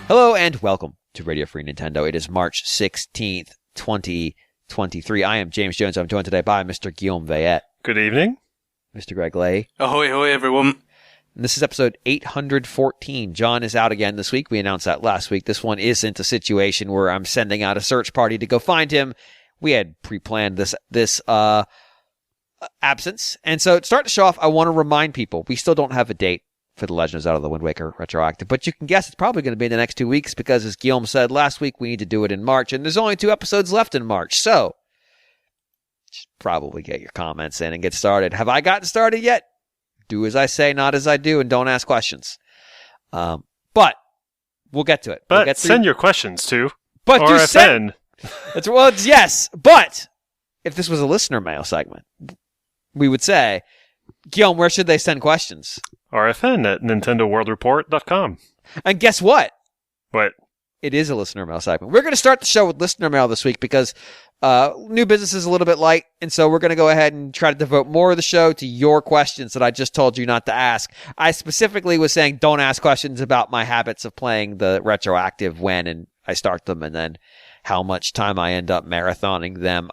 Hello and welcome to Radio Free Nintendo. It is March 16th, 2023. I am James Jones. I'm joined today by Mr. Guillaume Veillette. Good evening. Mr. Greg Lay. Ahoy, ahoy, everyone. And this is episode 814. John is out again this week. We announced that last week. This one isn't a situation where I'm sending out a search party to go find him. We had pre-planned this absence. And so to start the show off, I want to remind people, we still don't have a date for the Legend of Zelda The Wind Waker retroactive, but you can guess it's probably going to be in the next 2 weeks because, as Guillaume said last week, we need to do it in March, and there's only 2 episodes left in March, so just probably get your comments in and get started. Have I gotten started yet? Do as I say, not as I do, and don't ask questions. But we'll get to it. But send your questions to but RFN. Yes, but if this was a listener mail segment, we would say, Guillaume, where should they send questions? RFN at NintendoWorldReport.com. And guess what? What? It is a listener mail segment. We're going to start the show with listener mail this week because new business is a little bit light, and so we're going to go ahead and try to devote more of the show to your questions that I just told you not to ask. I specifically was saying don't ask questions about my habits of playing the retroactive when and I start them, and then how much time I end up marathoning them.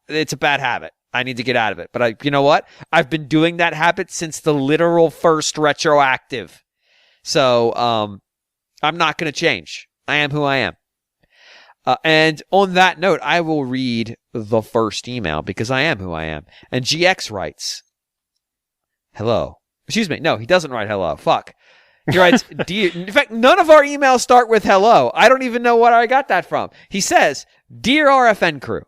It's a bad habit. I need to get out of it. But you know what? I've been doing that habit since the literal first retroactive. So I'm not going to change. I am who I am. And on that note, I will read the first email because I am who I am. And GX writes, hello. Excuse me. No, he doesn't write hello. Fuck. He writes, in fact, none of our emails start with hello. I don't even know where I got that from. He says, Dear RFN crew,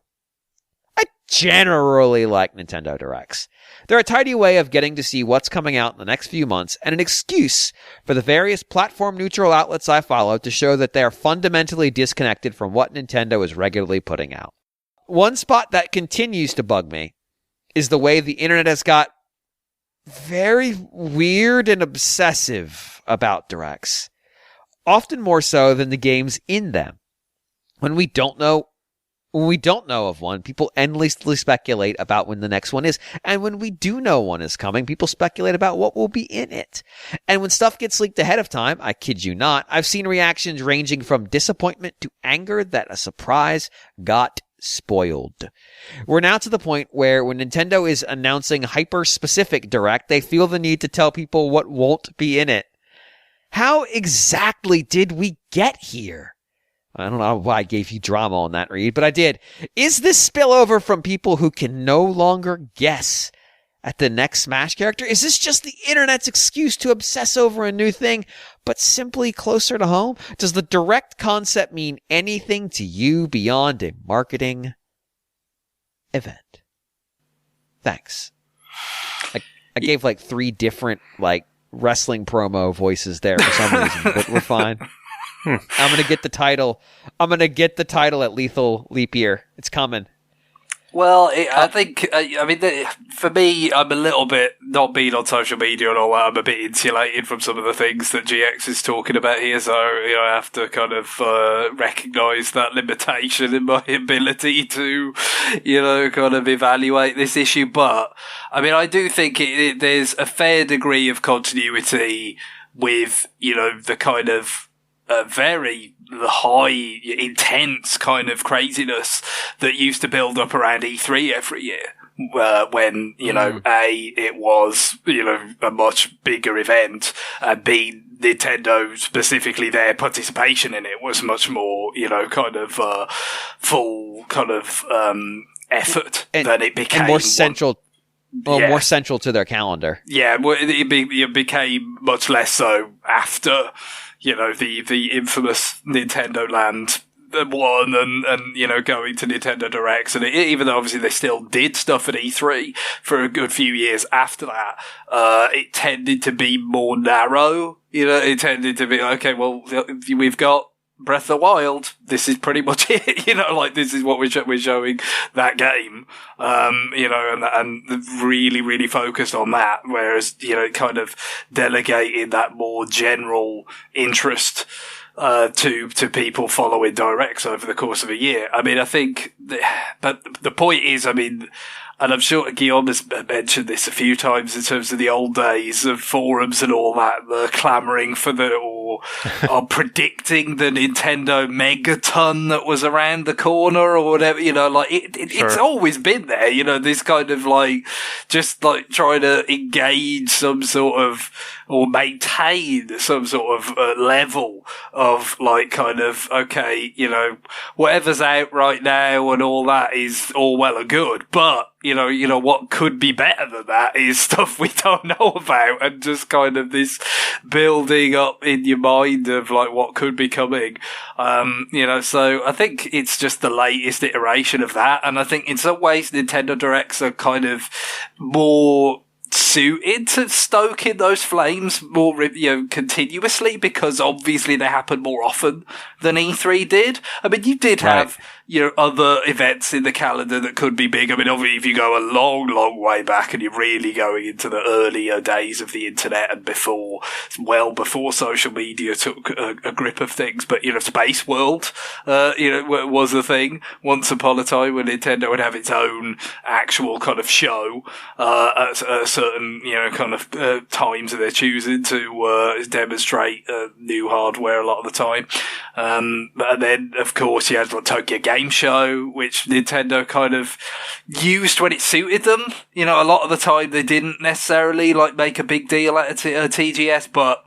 I generally like Nintendo Directs. They're a tidy way of getting to see what's coming out in the next few months and an excuse for the various platform-neutral outlets I follow to show that they are fundamentally disconnected from what Nintendo is regularly putting out. One spot that continues to bug me is the way the internet has got very weird and obsessive about Directs, often more so than the games in them. When we don't know of one, people endlessly speculate about when the next one is. And when we do know one is coming, people speculate about what will be in it. And when stuff gets leaked ahead of time, I kid you not, I've seen reactions ranging from disappointment to anger that a surprise got spoiled. We're now to the point where when Nintendo is announcing hyper-specific Direct, they feel the need to tell people what won't be in it. How exactly did we get here? I don't know why I gave you drama on that read, but I did. Is this spillover from people who can no longer guess at the next Smash character? Is this just the internet's excuse to obsess over a new thing, but simply closer to home? Does the Direct concept mean anything to you beyond a marketing event? Thanks. I gave like 3 different wrestling promo voices there for some reason, but we're fine. I'm going to get the title. I'm going to get the title at Lethal Leap Year. It's coming. Well, I think, for me, I'm a little bit, not being on social media and all that, I'm a bit insulated from some of the things that GX is talking about here, so, I have to kind of recognise that limitation in my ability to, kind of evaluate this issue. But, I do think there's a fair degree of continuity with, the kind of very high, intense kind of craziness that used to build up around E3 every year. When, it was, a much bigger event, and B, Nintendo, specifically their participation in it was much more, full kind of, effort than it became. And more central. More central to their calendar. Yeah, it became much less so after, the infamous Nintendo Land one and going to Nintendo Directs. And even though obviously they still did stuff at E3 for a good few years after that, it tended to be more narrow. It tended to be, okay, well, we've got Breath of the Wild, this is pretty much it, this is what we're showing that game, and really, really focused on that, whereas, it kind of delegated that more general interest, to people following Directs over the course of a year. I think, but the point is, and I'm sure Guillaume has mentioned this a few times in terms of the old days of forums and all that, the clamouring for or predicting the Nintendo Megaton that was around the corner or whatever, like it's always been there, this kind of like, just like trying to engage some sort of, or maintain some sort of level of like kind of, okay, whatever's out right now and all that is all well and good, but what could be better than that is stuff we don't know about, and just kind of this building up in your mind of like what could be coming. So I think it's just the latest iteration of that. And I think in some ways Nintendo Directs are kind of more suited to stoking those flames more, continuously, because obviously they happen more often than E3 did. I mean, you did have, other events in the calendar that could be big. I mean, obviously, if you go a long, long way back and you're really going into the earlier days of the internet and well before social media took a grip of things, but, Space World, was a thing once upon a time when Nintendo would have its own actual kind of show, at certain, times of their choosing to, demonstrate, new hardware a lot of the time. And then, of course, you had like Tokyo Game Show, which Nintendo kind of used when it suited them. A lot of the time they didn't necessarily like make a big deal out of TGS, but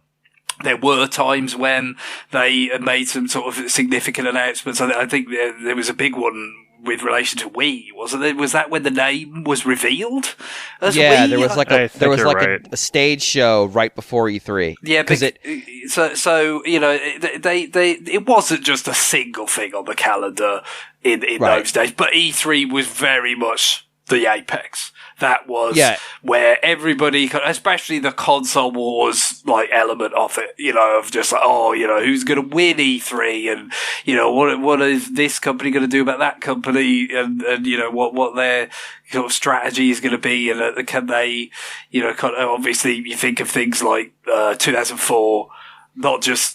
there were times when they made some sort of significant announcements. I think there was a big one with relation to Wii, wasn't there? Was that when the name was revealed as Wii? There was like a stage show right before E3. Yeah, because it wasn't just a single thing on the calendar in those days, but E3 was very much the apex. That was where everybody, especially the console wars like element of it, of just like, who's going to win E3, and what is this company going to do about that company, and what their sort of strategy is going to be, and can they, obviously you think of things like 2004, not just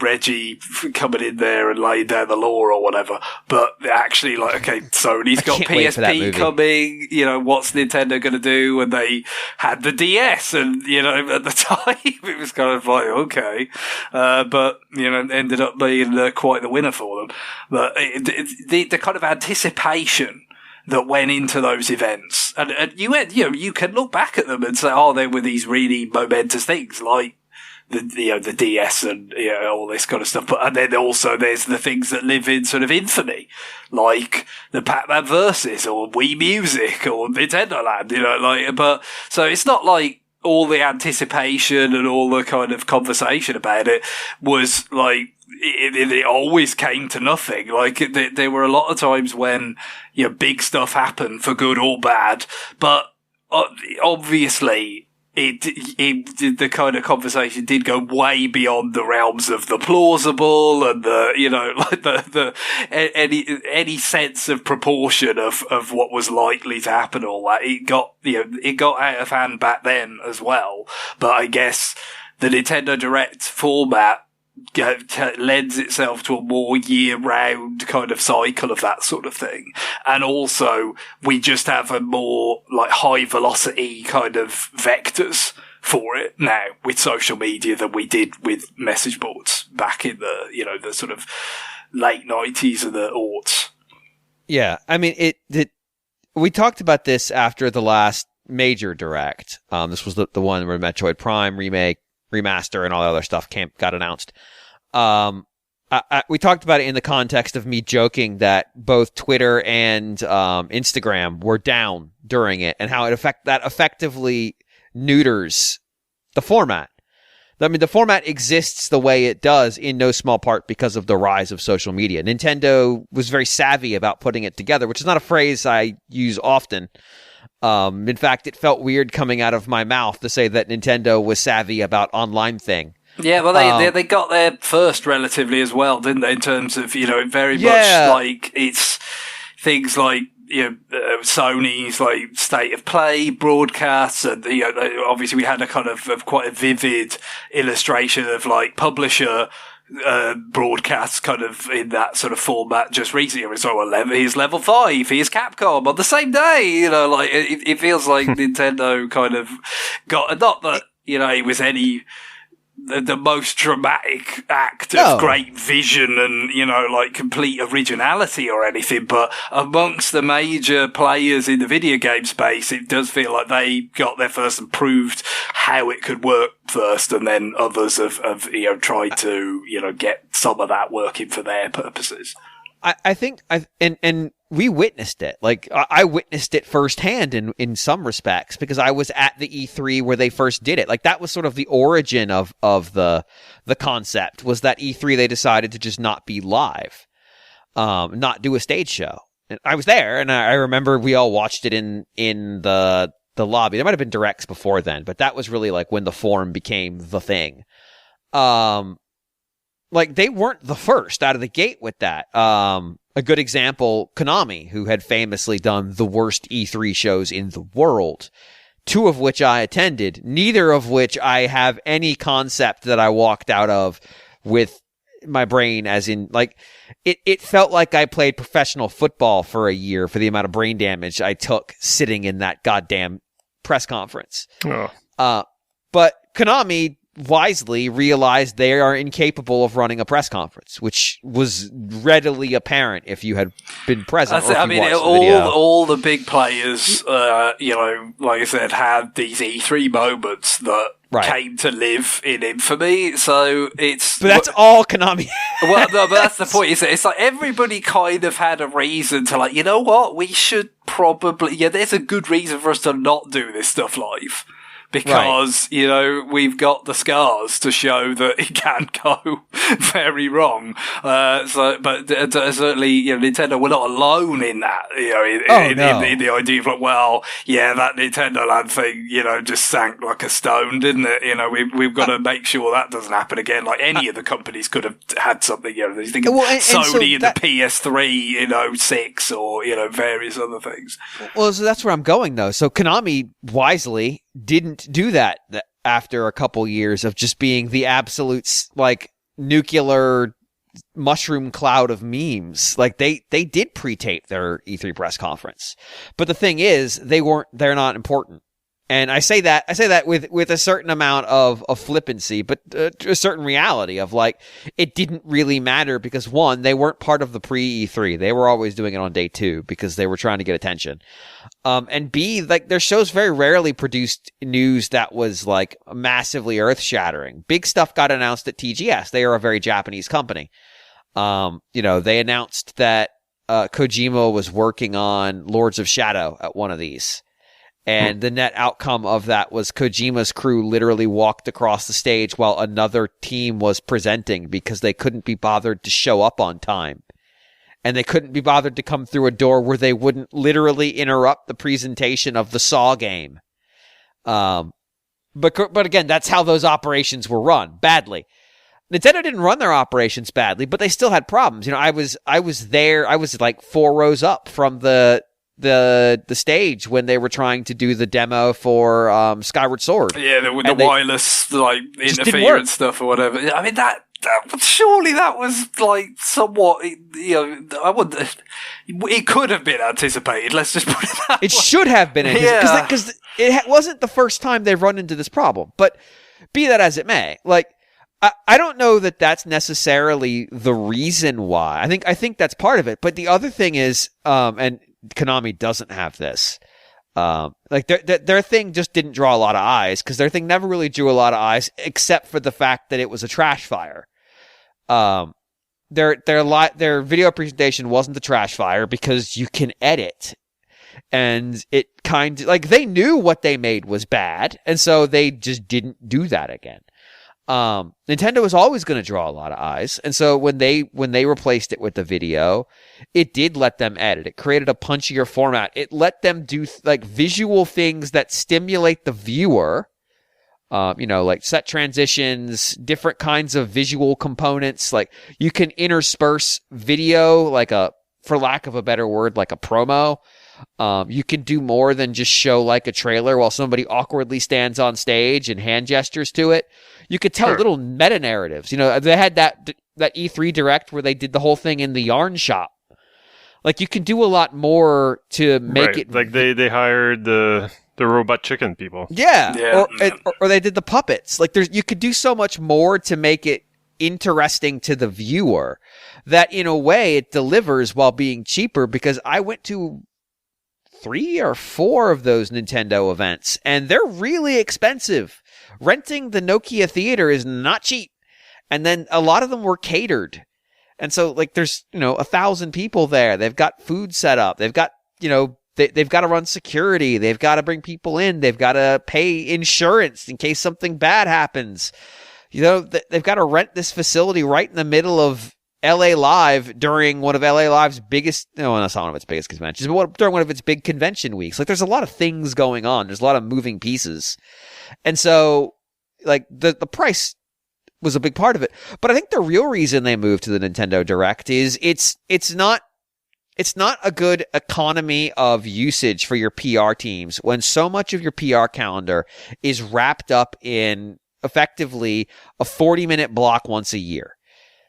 Reggie coming in there and laying down the law or whatever, but actually like, okay, Sony's got PSP coming, what's Nintendo going to do? And they had the DS, and at the time it was kind of like, okay, but ended up being quite the winner for them. But the kind of anticipation that went into those events, and you can look back at them and say, they were these really momentous things, like the DS and all this kind of stuff. But and then also there's the things that live in sort of infamy, like the Pac-Man Versus or Wii Music or Nintendo Land. But so it's not like all the anticipation and all the kind of conversation about it was like it always came to nothing. Like there were a lot of times when big stuff happened for good or bad, but obviously the kind of conversation did go way beyond the realms of the plausible and the any sense of proportion of what was likely to happen. All that it got out of hand back then as well. But I guess the Nintendo Direct format lends itself to a more year-round kind of cycle of that sort of thing. And also, we just have a more like high-velocity kind of vectors for it now with social media than we did with message boards back in the, the sort of late 90s and the aughts. Yeah, I mean, we talked about this after the last major Direct. This was the one where Metroid Prime remake, remaster, and all the other stuff got announced. We talked about it in the context of me joking that both Twitter and Instagram were down during it, and how that effectively neuters the format. I mean, the format exists the way it does in no small part because of the rise of social media. Nintendo was very savvy about putting it together, which is not a phrase I use often. In fact, it felt weird coming out of my mouth to say that Nintendo was savvy about online thing. Yeah, well, they got there first relatively as well, didn't they? In terms of very much like it's things like Sony's like state of play broadcasts, and obviously we had a kind of quite a vivid illustration of like publisher broadcasts kind of in that sort of format just recently. So here's level 5, here's Capcom on the same day, like it feels like Nintendo kind of got, not that it was any the most dramatic act No. of great vision and, you know, like complete originality or anything, but amongst the major players in the video game space, it does feel like they got there first and proved how it could work first, and then others have you know, tried to, you know, get some of that working for their purposes. I think and we witnessed it. Like I witnessed it firsthand in some respects because I was at the E3 where they first did it. Like that was sort of the origin of the concept, was that E3 they decided to just not be live, not do a stage show. And I was there, and I remember we all watched it in the lobby. There might have been directs before then, but that was really like when the forum became the thing. Like they weren't the first out of the gate with that. A good example, Konami, who had famously done the worst E3 shows in the world, 2 of which I attended, neither of which I have any concept that I walked out of with my brain, as in, like, it felt like I played professional football for a year for the amount of brain damage I took sitting in that goddamn press conference. Oh. But Konami wisely realized they are incapable of running a press conference, which was readily apparent if you had been present. I mean, all the big players, you know, like I said, had these E3 moments that came to live in infamy. So it's, but that's all Konami. Well, no, but that's the point. It's like everybody kind of had a reason to, like, you know what, we should probably, there's a good reason for us to not do this stuff live. Because, you know, we've got the scars to show that it can go very wrong. But certainly, you know, Nintendo were not alone in that, you know, in the idea of like, well, yeah, that Nintendo Land thing, you know, just sank like a stone, didn't it? You know, we've got to make sure that doesn't happen again. Like any of the companies could have had something, you know, you think of Sony and the PS3, you know, 6 or, you know, various other things. Well, so that's where I'm going though. So Konami wisely didn't do that after a couple years of just being the absolute, like, nuclear mushroom cloud of memes. Like they did pre-tape their E3 press conference, but the thing is, they're not important. And I say that with a certain amount of flippancy, but a certain reality of, like, it didn't really matter because, one, they weren't part of the pre-E3. They were always doing it on day 2 because they were trying to get attention. And B, like, their shows very rarely produced news that was, like, massively earth-shattering. Big stuff got announced at TGS. They are a very Japanese company. You know, they announced that Kojima was working on Lords of Shadow at one of these. And the net outcome of that was Kojima's crew literally walked across the stage while another team was presenting because they couldn't be bothered to show up on time. And they couldn't be bothered to come through a door where they wouldn't literally interrupt the presentation of the Saw game. But again, that's how those operations were run, badly. Nintendo didn't run their operations badly, but they still had problems. You know, I was there, I was like 4 rows up from the stage when they were trying to do the demo for Skyward Sword. Yeah, the wireless, like, interference stuff or whatever. I mean, surely that was, like, somewhat, you know, it could have been anticipated. Let's just put it that way. It should have been anticipated because it wasn't the first time they've run into this problem. But be that as it may, like, I don't know that that's necessarily the reason why. I think that's part of it. But the other thing is, and Konami doesn't have this. Like their thing just didn't draw a lot of eyes because their thing never really drew a lot of eyes except for the fact that it was a trash fire. Their video presentation wasn't the trash fire because you can edit, and it kind of, like, they knew what they made was bad, and so they just didn't do that again. Nintendo was always going to draw a lot of eyes, and so when they replaced it with the video, it did let them edit. It created a punchier format. It let them do like visual things that stimulate the viewer. You know, like set transitions, different kinds of visual components. Like you can intersperse video, like for lack of a better word, like a promo. You can do more than just show like a trailer while somebody awkwardly stands on stage and hand gestures to it. You could tell little meta narratives. You know, they had that E3 Direct where they did the whole thing in the yarn shop. Like you can do a lot more to make it. Like they hired the The robot chicken people. Yeah. Or they did the puppets. Like you could do so much more to make it interesting to the viewer that in a way it delivers while being cheaper, because I went to 3 or 4 of those Nintendo events and they're really expensive. Renting the Nokia Theater is not cheap. And then a lot of them were catered. And so like there's, 1,000 people there. They've got food set up. They've got, they've got to run security. They've got to bring people in. They've got to pay insurance in case something bad happens. They've got to rent this facility right in the middle of LA Live during one of LA Live's biggest, no, that's not one of its biggest conventions, but during one of its big convention weeks. Like there's a lot of things going on. There's a lot of moving pieces. And so like the price was a big part of it. But I think the real reason they moved to the Nintendo Direct is it's not a good economy of usage for your PR teams when so much of your PR calendar is wrapped up in effectively a 40-minute block once a year.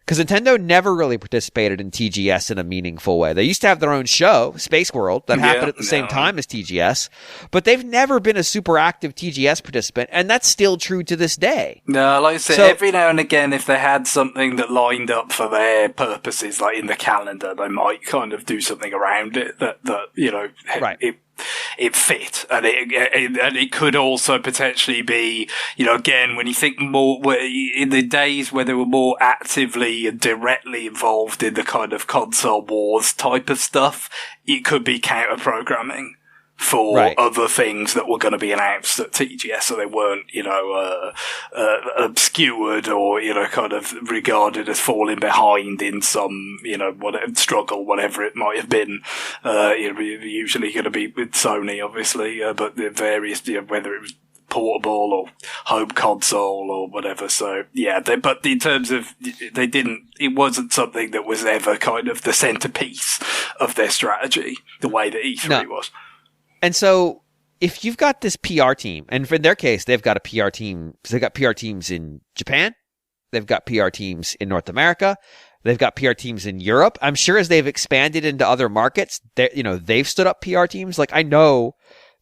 Because Nintendo never really participated in TGS in a meaningful way. They used to have their own show, Space World, that happened at the same time as TGS, but they've never been a super active TGS participant, and that's still true to this day. No, like I said, every now and again, if they had something that lined up for their purposes, like in the calendar, they might kind of do something around it that right. It fit, and it could also potentially be, again, when you think more in the days where they were more actively and directly involved in the kind of console wars type of stuff, it could be counter programming for other things that were going to be announced at TGS, so they weren't, obscured or, kind of regarded as falling behind in some, struggle, whatever it might have been. Usually going to be with Sony, obviously, but the various, whether it was portable or home console or whatever. So yeah, but in terms of it wasn't something that was ever kind of the centerpiece of their strategy, the way that E3 was. And so if you've got this PR team, and in their case, they've got a PR team, so they've got PR teams in Japan, they've got PR teams in North America, they've got PR teams in Europe. I'm sure as they've expanded into other markets, they've stood up PR teams. Like I know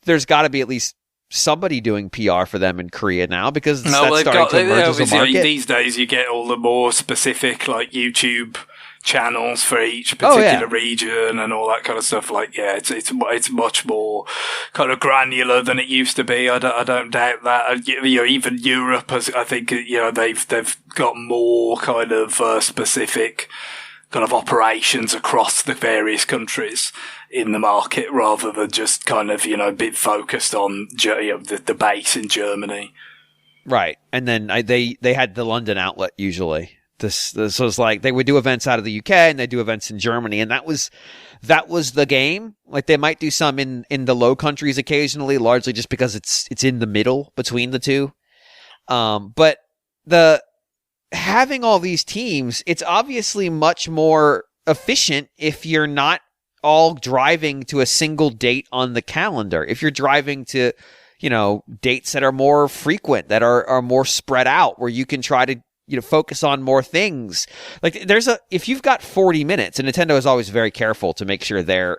there's got to be at least somebody doing PR for them in Korea now, because that's starting to emerge as a market. These days you get all the more specific like YouTube channels for each particular region and all that kind of stuff. Like, it's much more kind of granular than it used to be. I don't doubt that. Even Europe has, I think, they've got more kind of specific kind of operations across the various countries in the market rather than just kind of, a bit focused on the base in Germany. Right. And then they had the London outlet usually. This was like they would do events out of the UK and they do events in Germany, and that was the game. Like they might do some in the Low Countries occasionally, largely just because it's in the middle between the two. But having all these teams, it's obviously much more efficient if you're not all driving to a single date on the calendar. If you're driving to, dates that are more frequent, that are more spread out, where you can try to focus on more things. Like if you've got 40 minutes, and Nintendo is always very careful to make sure their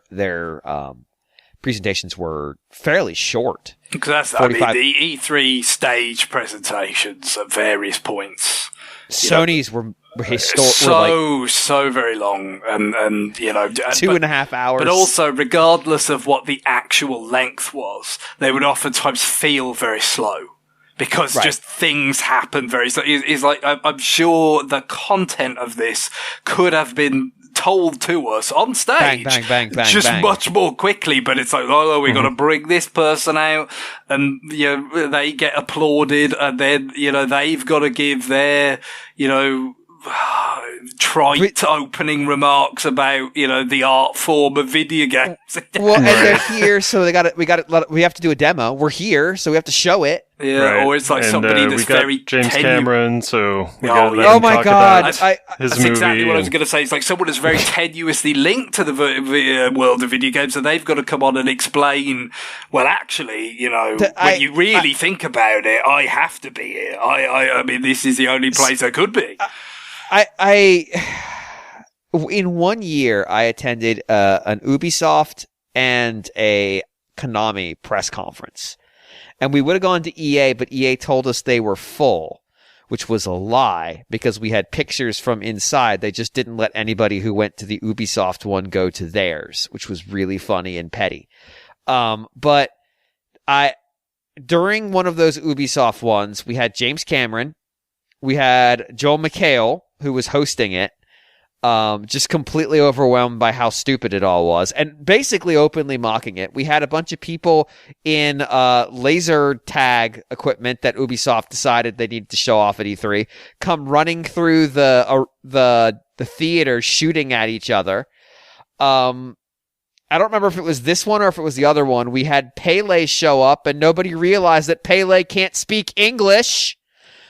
presentations were fairly short. Because the E3 stage presentations at various points. Sony's were historic. So very long, and 2.5 hours. But also, regardless of what the actual length was, they would oftentimes feel very slow. Because just things happen very slow. It's like, I'm sure the content of this could have been told to us on stage. Bang, bang. Much more quickly, but it's like, we got to bring this person out, and, they get applauded, and then, they've got to give their, trite opening remarks about, the art form of video games. Well, and they're here, so we have to do a demo. We're here, so we have to show it. Yeah, or it's like somebody that's very James Cameron, so we oh my god, that's exactly what I was going to say. It's like someone that's very tenuously linked to the world of video games, and they've got to come on and explain. Well, actually, when you really think about it, I have to be here. I mean, this is the only place I could be. In 1 year, I attended an Ubisoft and a Konami press conference. And we would have gone to EA, but EA told us they were full, which was a lie because we had pictures from inside. They just didn't let anybody who went to the Ubisoft one go to theirs, which was really funny and petty. But during one of those Ubisoft ones, we had James Cameron, we had Joel McHale, who was hosting it, just completely overwhelmed by how stupid it all was, and basically openly mocking it. We had a bunch of people in laser tag equipment that Ubisoft decided they needed to show off at E3 come running through the theater shooting at each other. I don't remember if it was this one or if it was the other one. We had Pele show up, and nobody realized that Pele can't speak English.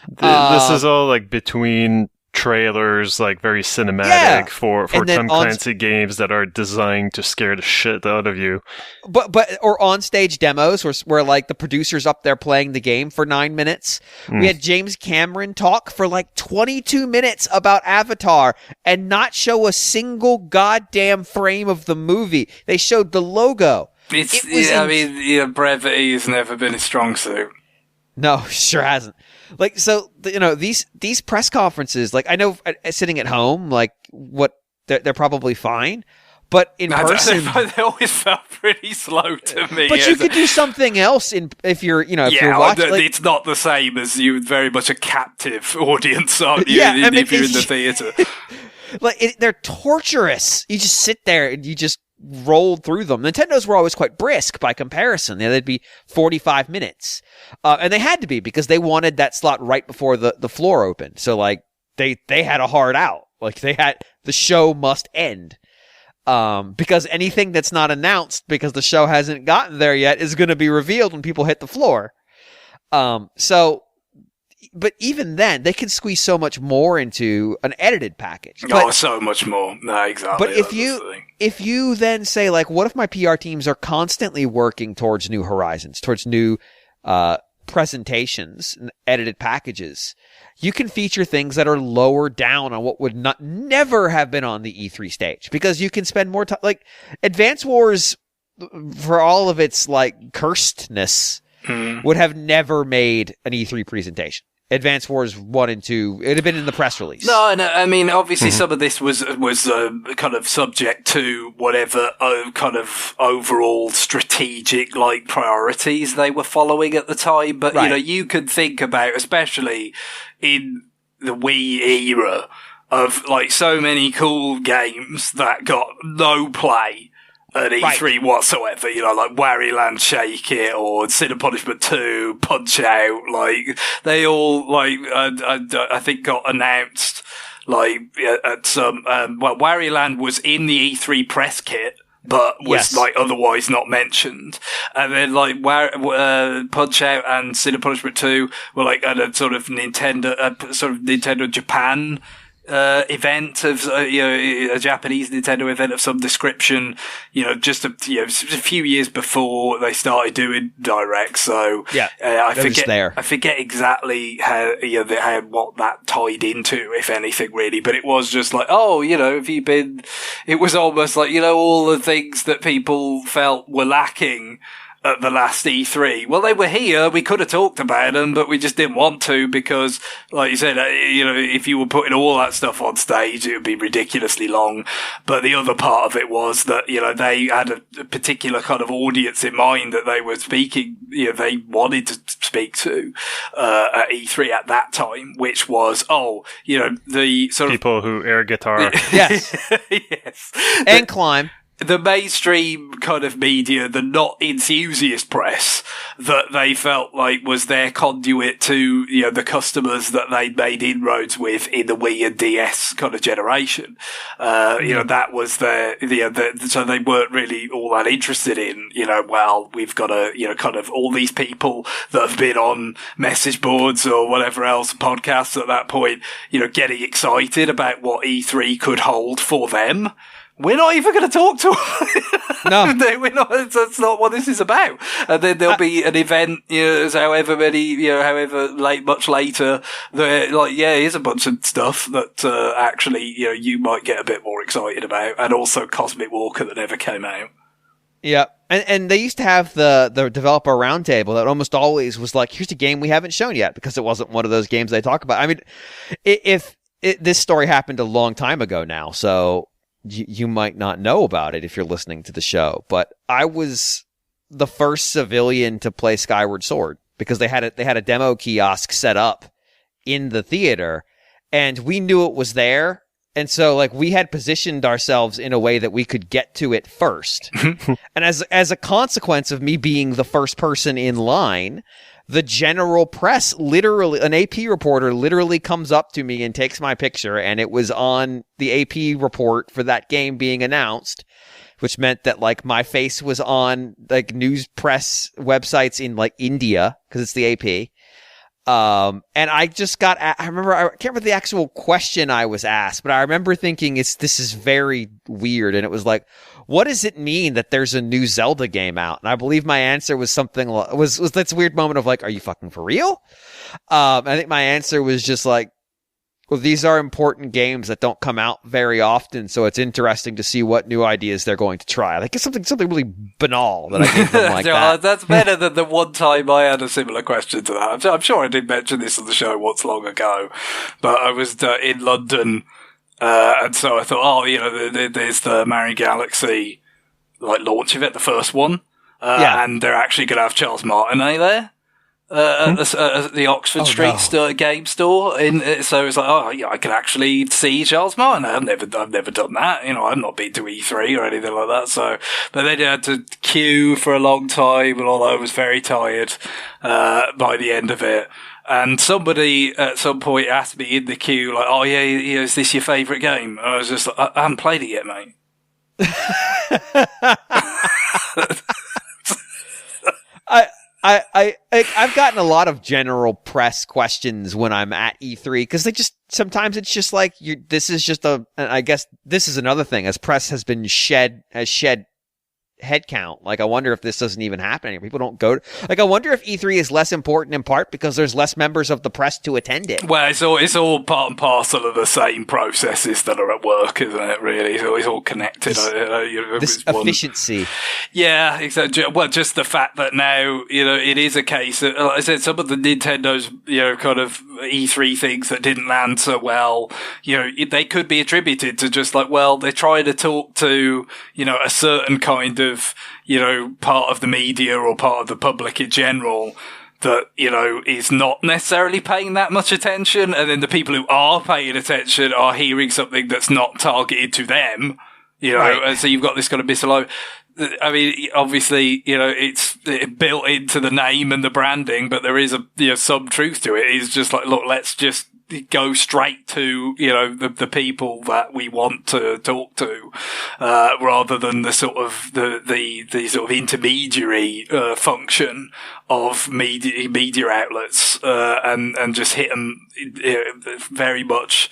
This is all like between trailers, like very cinematic for Tom Clancy games that are designed to scare the shit out of you. But or on stage demos where like the producer's up there playing the game for 9 minutes. We had James Cameron talk for like 22 minutes about Avatar and not show a single goddamn frame of the movie. They showed the logo. Brevity has never been a strong suit. No, sure hasn't. Like, so, these press conferences, like, I know sitting at home, like, they're probably fine, but in person. They always felt pretty slow to me. But you could do something else if you're watching. It's not the same as you very much a captive audience, aren't you? If you're in the theater. Like, they're torturous. You just sit there and you just rolled through them. Nintendo's were always quite brisk by comparison. They'd be 45 minutes. And they had to be because they wanted that slot right before the floor opened. So like they had a hard out. Like the show must end. Because anything that's not announced because the show hasn't gotten there yet is going to be revealed when people hit the floor. But even then, they can squeeze so much more into an edited package. So much more. No, exactly. But if you then say, like, what if my PR teams are constantly working towards new horizons, towards new presentations and edited packages, you can feature things that are lower down on what would never have been on the E3 stage because you can spend more time. Like, Advance Wars, for all of its, like, cursedness, would have never made an E3 presentation. Advance Wars 1 and 2, it had been in the press release. No, I mean, obviously some of this was kind of subject to whatever kind of overall strategic, like, priorities they were following at the time. But, right. You could think about, especially in the Wii era, of, like, so many cool games that got no play at E3 whatsoever, like Wario Shake It or Sin and Punishment 2, Punch Out, like, they all, like, I think got announced, like, at some, Wario was in the E3 press kit, but was, like, otherwise not mentioned. And then, like, Punch Out and Sin and Punishment 2 were, like, at a sort of Nintendo Japan event of a Japanese Nintendo event of some description, just a few years before they started doing Direct. So I forget exactly how what that tied into, if anything, really. But it was just like, have you been? It was almost like all the things that people felt were lacking at the last E3. Well, they were here. We could have talked about them, but we just didn't want to because, like you said, if you were putting all that stuff on stage, it would be ridiculously long. But the other part of it was that, they had a particular kind of audience in mind that they were speaking, they wanted to speak to, at E3 at that time, which was, the sort of people who air guitar. Yes. Yes. And climb. The mainstream kind of media, the not enthusiast press that they felt like was their conduit to, the customers that they made inroads with in the Wii and DS kind of generation. That was so they weren't really all that interested in, we've got kind of all these people that have been on message boards or whatever else, podcasts at that point, getting excited about what E3 could hold for them. We're not even going to talk to them. No. We're not, that's not what this is about. And then there'll be an event, however late, much later, here's a bunch of stuff that, actually, you might get a bit more excited about. And also Cosmic Walker that never came out. Yeah. And they used to have the developer roundtable that almost always was like, here's a game we haven't shown yet, because it wasn't one of those games they talk about. I mean, this story happened a long time ago now, so you might not know about it if you're listening to the show. But I was the first civilian to play Skyward Sword, because they had a demo kiosk set up in the theater, and we knew it was there. And so, like, we had positioned ourselves in a way that we could get to it first. And as a consequence of me being the first person in line, the general press, literally, an AP reporter literally comes up to me and takes my picture, and it was on the AP report for that game being announced, which meant that, like, my face was on, like, news press websites in, like, India, because it's the AP. And I just got, I can't remember the actual question I was asked, but I remember thinking this is very weird. And it was like, what does it mean that there's a new Zelda game out? And I believe my answer was something was this weird moment of like, are you fucking for real? I think my answer was just like, well, these are important games that don't come out very often, so it's interesting to see what new ideas they're going to try. Like, it's something really banal that I gave them like that. That's better than the one time I had a similar question to that. I'm sure I did mention this on the show once long ago, but I was in London, and so I thought, there's the Mario Galaxy like launch event, the first one, and they're actually going to have Charles Martinet there. At the Oxford Street game store, so it's like, I can actually see Charles Martin. I've never done that. I've not been to E3 or anything like that. So, but then you had to queue for a long time, and although I was very tired by the end of it. And somebody at some point asked me in the queue, like, "Oh yeah, is this your favourite game?" And I was just like, "I haven't played it yet, mate." I've gotten a lot of general press questions when I'm at E3, because sometimes it's just like, this is just I guess this is another thing, as press has shed headcount. Like, I wonder if this doesn't even happen anymore. People don't go like, I wonder if E3 is less important in part because there's less members of the press to attend it. Well, it's all part and parcel of the same processes that are at work, isn't it, really? So it's all connected. This efficiency. Yeah, exactly. Well, just the fact that now, it is a case of, like I said, some of the Nintendo's, kind of E3 things that didn't land so well, they could be attributed to just like, well, they're trying to talk to, a certain kind of, part of the media or part of the public in general that, is not necessarily paying that much attention. And then the people who are paying attention are hearing something that's not targeted to them, right. And so you've got this kind of misalignment. I mean, obviously, it's built into the name and the branding, but there is some truth to it. It's just like, look, let's just go straight to, the people that we want to talk to, rather than the sort of, the sort of intermediary, function of media outlets, and just hit them, very much,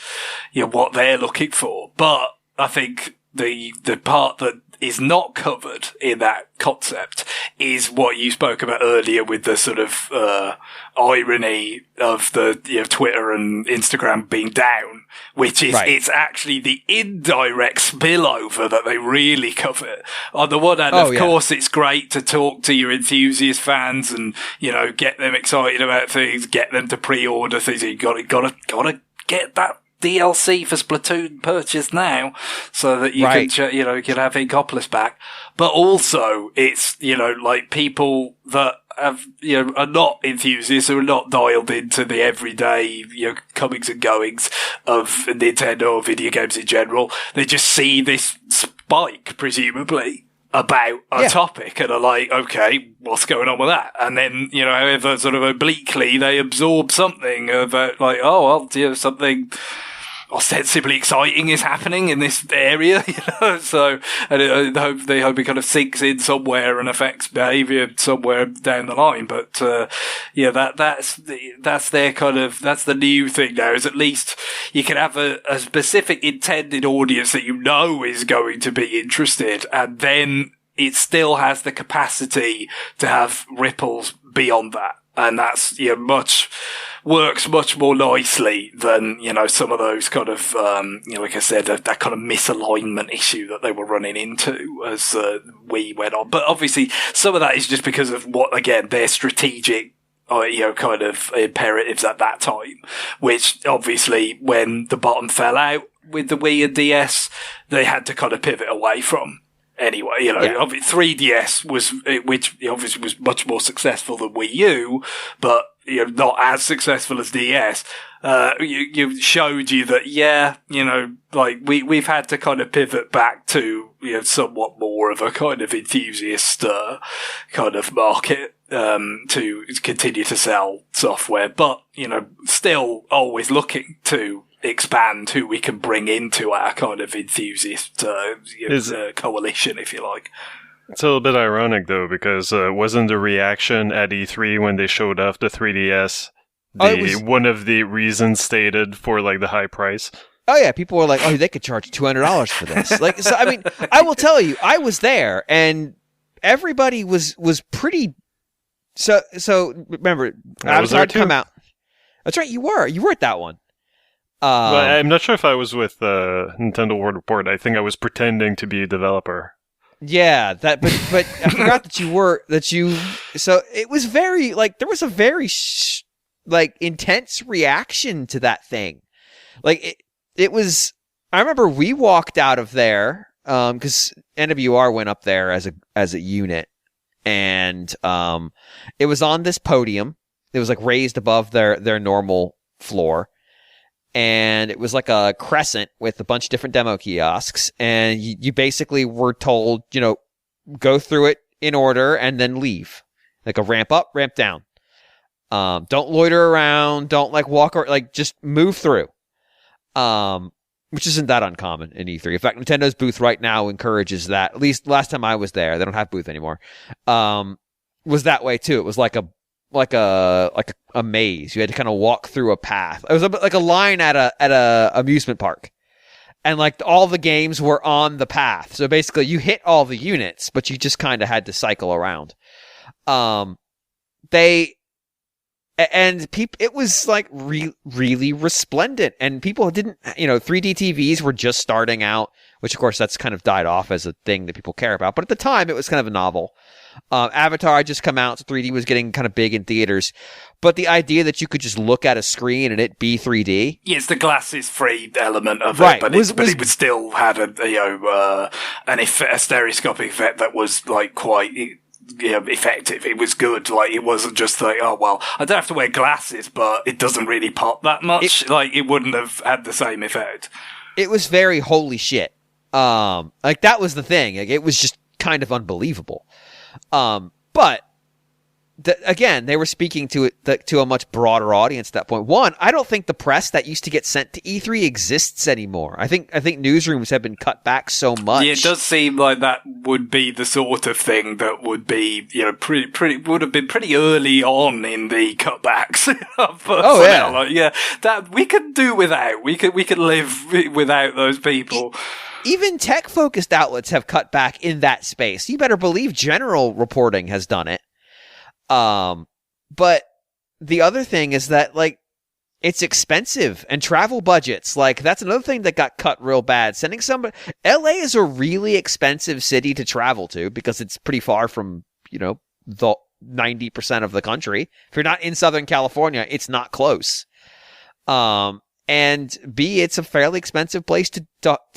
what they're looking for. But I think the part that is not covered in that concept is what you spoke about earlier with the sort of irony of the Twitter and Instagram being down, which is It's actually the indirect spillover that they really cover. On the one hand, of course, it's great to talk to your enthusiast fans and get them excited about things, get them to pre-order things. You gotta get that DLC for Splatoon purchased now, so that you can have Inkopolis back. But also, it's like people that have are not enthusiasts, who are not dialed into the everyday comings and goings of Nintendo or video games in general. They just see this spike, presumably, about a topic and are like, okay, what's going on with that? And then, however sort of obliquely they absorb something about like, oh, well, something ostensibly exciting is happening in this area, so, and they hope it kind of sinks in somewhere and affects behavior somewhere down the line. But, that's their kind of, that's the new thing now, is at least you can have a specific intended audience that is going to be interested, and then it still has the capacity to have ripples beyond that. And that's, much works much more nicely than, you know, some of those kind of, you know, like I said, that kind of misalignment issue that they were running into as Wii went on. But obviously, some of that is just because of what, again, their strategic, you know, kind of imperatives at that time, which obviously when the bottom fell out with the Wii and DS, they had to kind of pivot away from. Anyway, you know, 3DS which obviously was much more successful than Wii U, but, you know, not as successful as DS. You showed you that, yeah, you know, like we've had to kind of pivot back to, you know, somewhat more of a kind of enthusiast, kind of market, to continue to sell software, but, you know, still always looking to expand who we can bring into our kind of enthusiast coalition, if you like. It's a little bit ironic, though, because wasn't the reaction at E3 when they showed off the 3DS one of the reasons stated for, like, the high price? Oh, yeah, people were like, oh, they could charge $200 for this. Like, so, I mean, I will tell you, I was there, and everybody was pretty... So remember, Avatar had come out. That's right, you were at that one. Well, I'm not sure if I was with Nintendo World Report. I think I was pretending to be a developer. Yeah, but I forgot that you were So it was very like there was a very like intense reaction to that thing. Like it was. I remember we walked out of there because NWR went up there as a unit, and it was on this podium. It was like raised above their normal floor. And it was like a crescent with a bunch of different demo kiosks. And you basically were told, you know, go through it in order and then leave. Like a ramp up, ramp down. Don't loiter around. Don't like walk or like just move through. Which isn't that uncommon in E3. In fact, Nintendo's booth right now encourages that. At least last time I was there, they don't have booth anymore. Was that way too. It was like a maze. You had to kind of walk through a path. It was like a line at a amusement park, and like all the games were on the path. So basically, you hit all the units, but you just kind of had to cycle around. It was like really resplendent, and people didn't, you know, 3D TVs were just starting out, which of course that's kind of died off as a thing that people care about. But at the time, it was kind of a novel. Avatar had just come out, so 3D was getting kind of big in theaters. But the idea that you could just look at a screen and it be 3D. Yeah, it's the glasses-free element of right. it, but it would still had a stereoscopic effect that was like quite effective. It was good. Like, it wasn't just like, oh well, I don't have to wear glasses, but it doesn't really pop that much. It wouldn't have had the same effect. It was very holy shit. Like that was the thing. Like, it was just kind of unbelievable. But again, they were speaking to a much broader audience at that point. One, I don't think the press that used to get sent to E3 exists anymore. I think newsrooms have been cut back so much. Yeah, it does seem like that would be the sort of thing that would be, you know, pretty would have been pretty early on in the cutbacks. Oh yeah, like, yeah, that we could do without. We could live without those people. Even tech-focused outlets have cut back in that space. You better believe general reporting has done it. But the other thing is that, like, it's expensive, and travel budgets, like, that's another thing that got cut real bad. Sending somebody... LA is a really expensive city to travel to because it's pretty far from, you know, the 90% of the country. If you're not in Southern California, it's not close. And B, it's a fairly expensive place to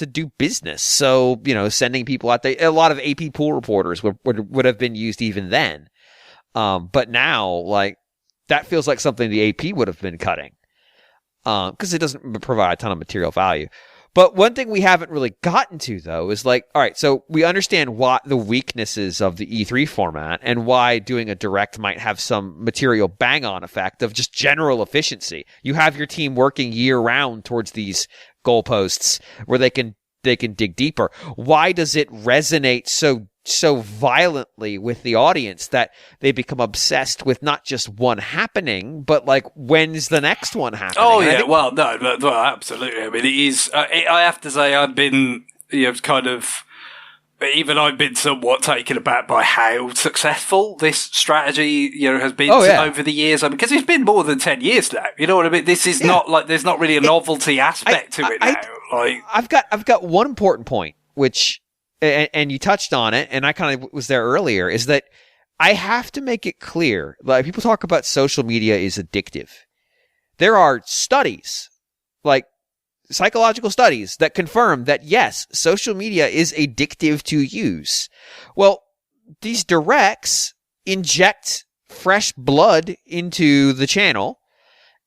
do business. So, you know, sending people out there, a lot of AP pool reporters would have been used even then. But now, like, that feels like something the AP would have been cutting. Because it doesn't provide a ton of material value. But one thing we haven't really gotten to, though, is like, all right, so we understand what the weaknesses of the E3 format and why doing a direct might have some material bang-on effect of just general efficiency. You have your team working year-round towards these goalposts where they can dig deeper. Why does it resonate so violently with the audience that they become obsessed with not just one happening, but like, when's the next one happening? Oh yeah, well, absolutely. I mean, it is. I have to say, I've been, you know, kind of even I've been somewhat taken aback by how successful this strategy, has been over the years. I mean, because it's been more than 10 years now. You know what I mean? This is not like there's not really a novelty aspect to it now. I've got one important point, which, and you touched on it, and I kind of was there earlier, is that I have to make it clear. Like, people talk about social media is addictive. There are studies, like psychological studies, that confirm that yes, social media is addictive to use. Well, these directs inject fresh blood into the channel,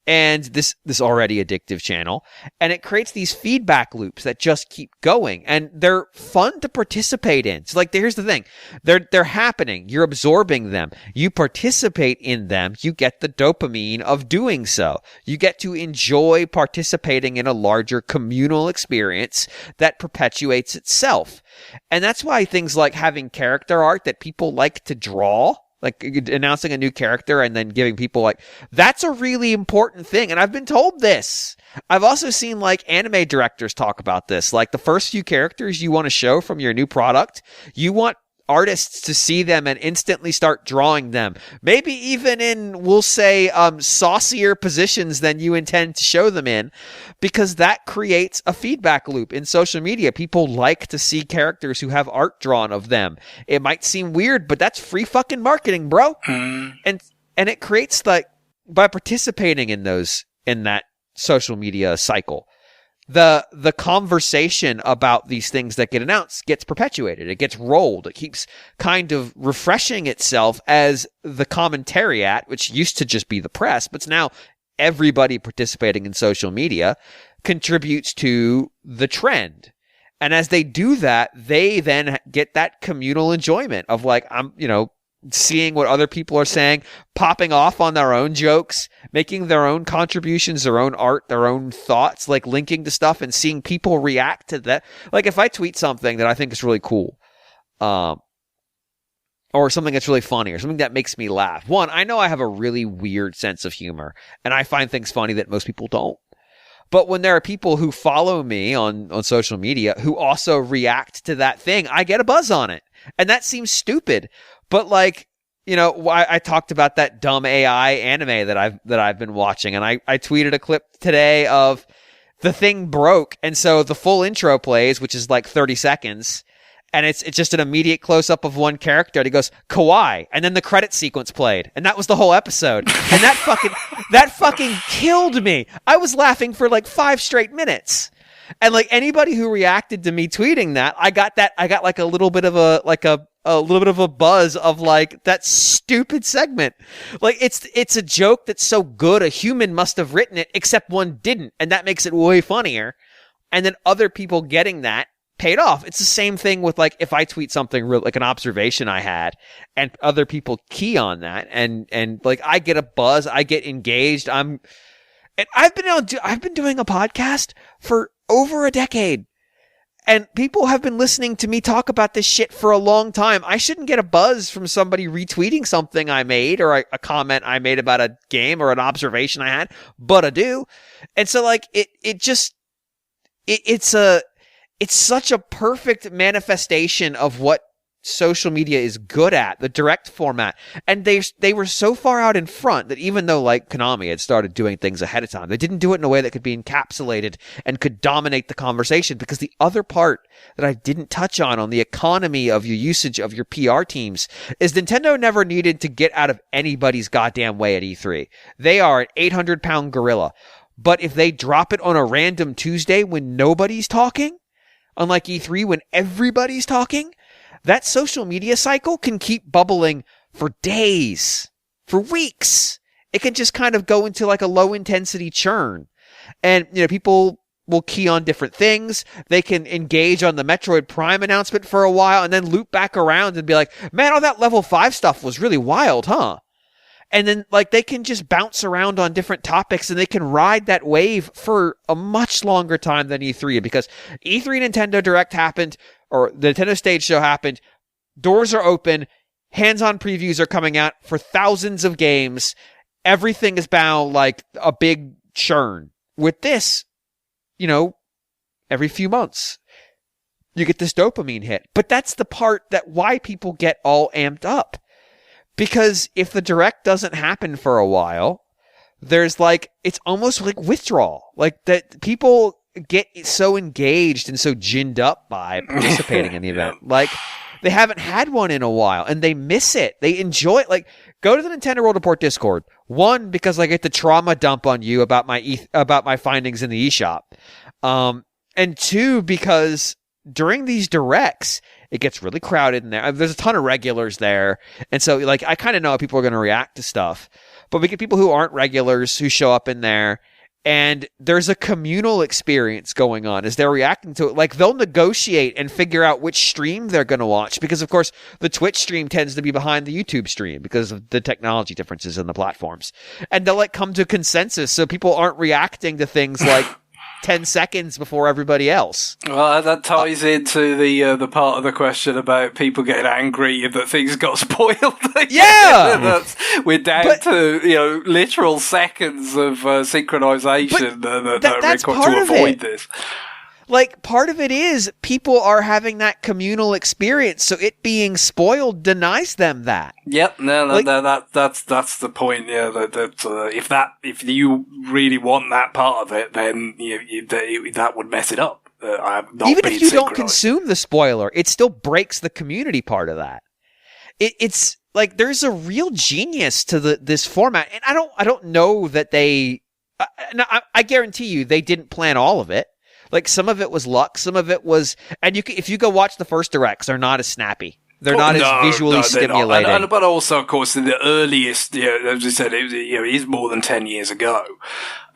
and this already addictive channel, and it creates these feedback loops that just keep going, and they're fun to participate in. So, like, here's the thing. They're happening. You're absorbing them. You participate in them. You get the dopamine of doing so. You get to enjoy participating in a larger communal experience that perpetuates itself. And that's why things like having character art that people like to draw, like announcing a new character and then giving people, like, that's a really important thing. And I've been told this. I've also seen, like, anime directors talk about this. Like, the first few characters you want to show from your new product, you want artists to see them and instantly start drawing them. Maybe even in, we'll say, saucier positions than you intend to show them in, because that creates a feedback loop in social media. People like to see characters who have art drawn of them. It might seem weird, but that's free fucking marketing, bro. And it creates, like, by participating in that social media cycle, the conversation about these things that get announced gets perpetuated. It gets rolled. It keeps kind of refreshing itself as the commentariat, which used to just be the press, but it's now everybody participating in social media contributes to the trend. And as they do that, they then get that communal enjoyment of, like, seeing what other people are saying, popping off on their own jokes, making their own contributions, their own art, their own thoughts, like linking to stuff and seeing people react to that. Like, if I tweet something that I think is really cool, or something that's really funny, or something that makes me laugh. One, I know I have a really weird sense of humor, and I find things funny that most people don't. But when there are people who follow me on social media who also react to that thing, I get a buzz on it. And that seems stupid. But, like, I talked about that dumb AI anime that I've been watching, and I tweeted a clip today of the thing broke, and so the full intro plays, which is like 30 seconds, and it's just an immediate close-up of one character, and he goes, Kawaii, and then the credit sequence played, and that was the whole episode. And that fucking killed me. I was laughing for like 5 straight minutes. And, like, anybody who reacted to me tweeting that, I got like a little bit of a little bit of a buzz of, like, that stupid segment. Like, it's a joke that's so good a human must have written it, except one didn't, and that makes it way funnier. And then other people getting that paid off. It's the same thing with, like, if I tweet something real, like an observation I had, and other people key on that, and like, I get a buzz, I get engaged. I've been doing a podcast for over a decade. And people have been listening to me talk about this shit for a long time. I shouldn't get a buzz from somebody retweeting something I made, or a comment I made about a game or an observation I had, but I do. And so, like, it's such a perfect manifestation of what social media is good at, the direct format. And they were so far out in front that even though, like, Konami had started doing things ahead of time, they didn't do it in a way that could be encapsulated and could dominate the conversation. Because the other part that I didn't touch on the economy of your usage of your PR teams, is Nintendo never needed to get out of anybody's goddamn way at E3. They are an 800-pound gorilla. But if they drop it on a random Tuesday when nobody's talking, unlike E3 when everybody's talking, that social media cycle can keep bubbling for days, for weeks. It can just kind of go into, like, a low intensity churn. And, people will key on different things. They can engage on the Metroid Prime announcement for a while and then loop back around and be like, man, all that level 5 stuff was really wild, huh? And then, like, they can just bounce around on different topics, and they can ride that wave for a much longer time than E3, because E3 Nintendo Direct happened, or the Nintendo Stage Show happened, doors are open, hands-on previews are coming out for thousands of games, everything is bound like a big churn. With this, every few months. you get this dopamine hit. But that's the part that why people get all amped up. Because if the direct doesn't happen for a while, there's like, it's almost like withdrawal. Like that people get so engaged and so ginned up by participating in the event. Like they haven't had one in a while and they miss it. They enjoy it. Like go to the Nintendo World Report Discord. One, because I get the trauma dump on you about my findings in the eShop. And two, because during these directs, it gets really crowded in there. There's a ton of regulars there. And so, like, I kind of know how people are going to react to stuff. But we get people who aren't regulars who show up in there. And there's a communal experience going on as they're reacting to it. Like, they'll negotiate and figure out which stream they're going to watch. Because, of course, the Twitch stream tends to be behind the YouTube stream because of the technology differences in the platforms. And they'll, like, come to consensus so people aren't reacting to things like 10 seconds before everybody else. Well, that ties into the part of the question about people getting angry that things got spoiled. Yeah! We're down to, literal seconds of synchronization that are required to avoid this. Like, part of it is people are having that communal experience, so it being spoiled denies them that. Yep, that's the point. Yeah, if you really want that part of it, then that would mess it up. Even if you don't consume the spoiler, it still breaks the community part of that. It's like there's a real genius to this format, and I don't know that they. I guarantee you they didn't plan all of it. Like, some of it was luck, some of it was... And if you go watch the first directs, they're not as snappy. They're not as visually stimulating. But also, of course, in the earliest, as I said, it is more than 10 years ago.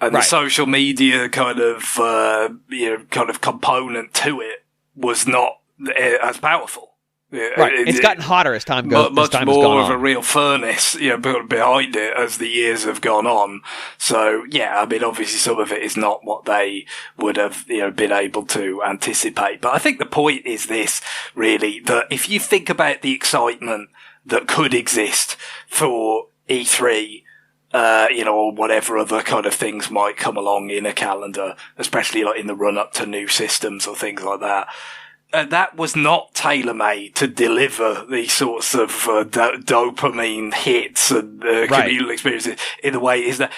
And the social media kind of component to it was not as powerful. Right. It's gotten hotter as time goes on. Much more of a real furnace, behind it as the years have gone on. So, yeah, I mean, obviously some of it is not what they would have, been able to anticipate. But I think the point is this, really, that if you think about the excitement that could exist for E3, or whatever other kind of things might come along in a calendar, especially like in the run up to new systems or things like that. That was not tailor-made to deliver these sorts of dopamine hits and communal experiences in the way it is that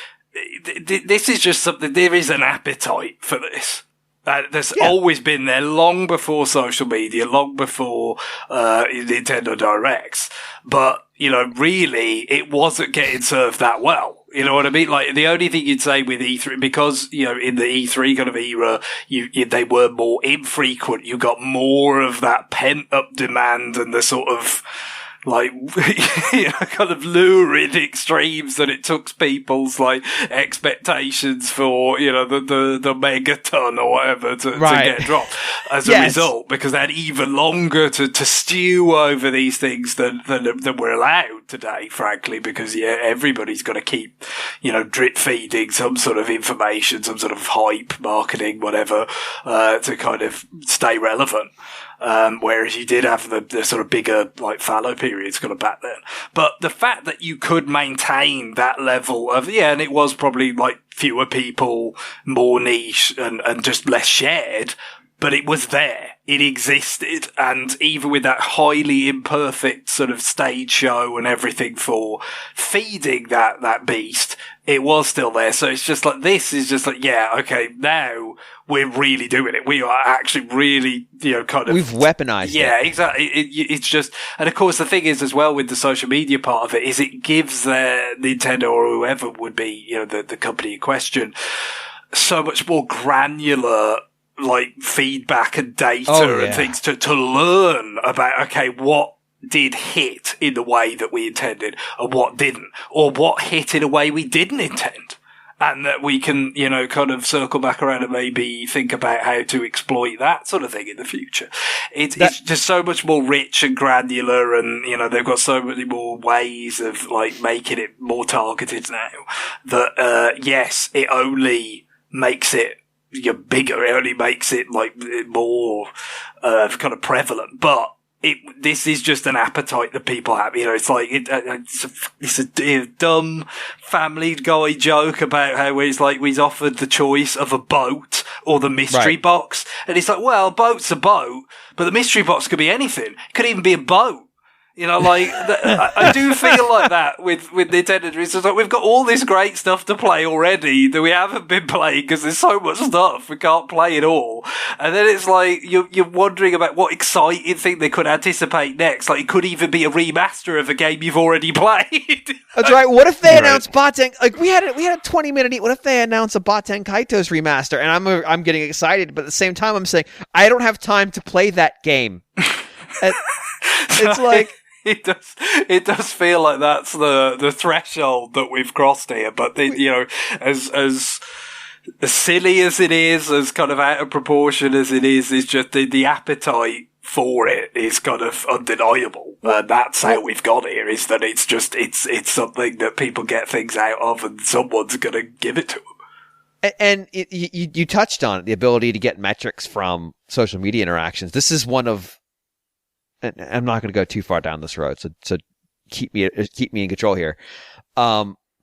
this is just something, there is an appetite for this. There's always been there long before social media, long before Nintendo Directs. But, really, it wasn't getting served that well. You know what I mean? Like, the only thing you'd say with E3, because, in the E3 kind of era, they were more infrequent. You got more of that pent-up demand and the sort of, like, kind of lurid extremes that it took people's, like, expectations for, the megaton or whatever to get dropped as a result, because they had even longer to stew over these things than we're allowed today, frankly, because, everybody's got to keep, drip feeding some sort of information, some sort of hype, marketing, whatever, to kind of stay relevant. Whereas you did have the sort of bigger, like, fallow periods kind of back then. But the fact that you could maintain that level of, and it was probably like fewer people, more niche and just less shared, but it was there. It existed. And even with that highly imperfect sort of stage show and everything for feeding that beast, it was still there. So it's just like, this is just like, okay, now we're really doing it. We are actually really, kind of... We've weaponized it. Yeah, exactly. It's just... And of course, the thing is as well with the social media part of it is it gives Nintendo or whoever would be, the company in question, so much more granular, like, feedback and data and things to learn about, okay, what did hit in the way that we intended and what didn't, or what hit in a way we didn't intend. And that we can, kind of circle back around and maybe think about how to exploit that sort of thing in the future. It's just so much more rich and granular, and, they've got so many more ways of, like, making it more targeted now that, yes, it only makes it bigger. It only makes it, like, more, kind of prevalent. But this is just an appetite that people have. You know, it's like, it's a dumb Family Guy joke about how he's offered the choice of a boat or the mystery box. And it's like, well, boat's a boat, but the mystery box could be anything. It could even be a boat. You know, like, I do feel like that with Nintendo. It's like, we've got all this great stuff to play already that we haven't been playing because there's so much stuff. We can't play it all. And then it's like, you're wondering about what exciting thing they could anticipate next. Like, it could even be a remaster of a game you've already played. That's right. What if they announce Baten? Like, we had a 20-minute. What if they announce a Baten Kaitos remaster? And I'm getting excited, but at the same time, I'm saying, I don't have time to play that game. It's like, it does feel like that's the threshold that we've crossed here. But you know, as silly as it is, as kind of out of proportion as it is just the appetite for it is kind of undeniable. That's how we've got here. Is that it's something that people get things out of, and someone's going to give it to them. And you touched on it, the ability to get metrics from social media interactions. This is one of, and I'm not going to go too far down this road, so keep me in control here.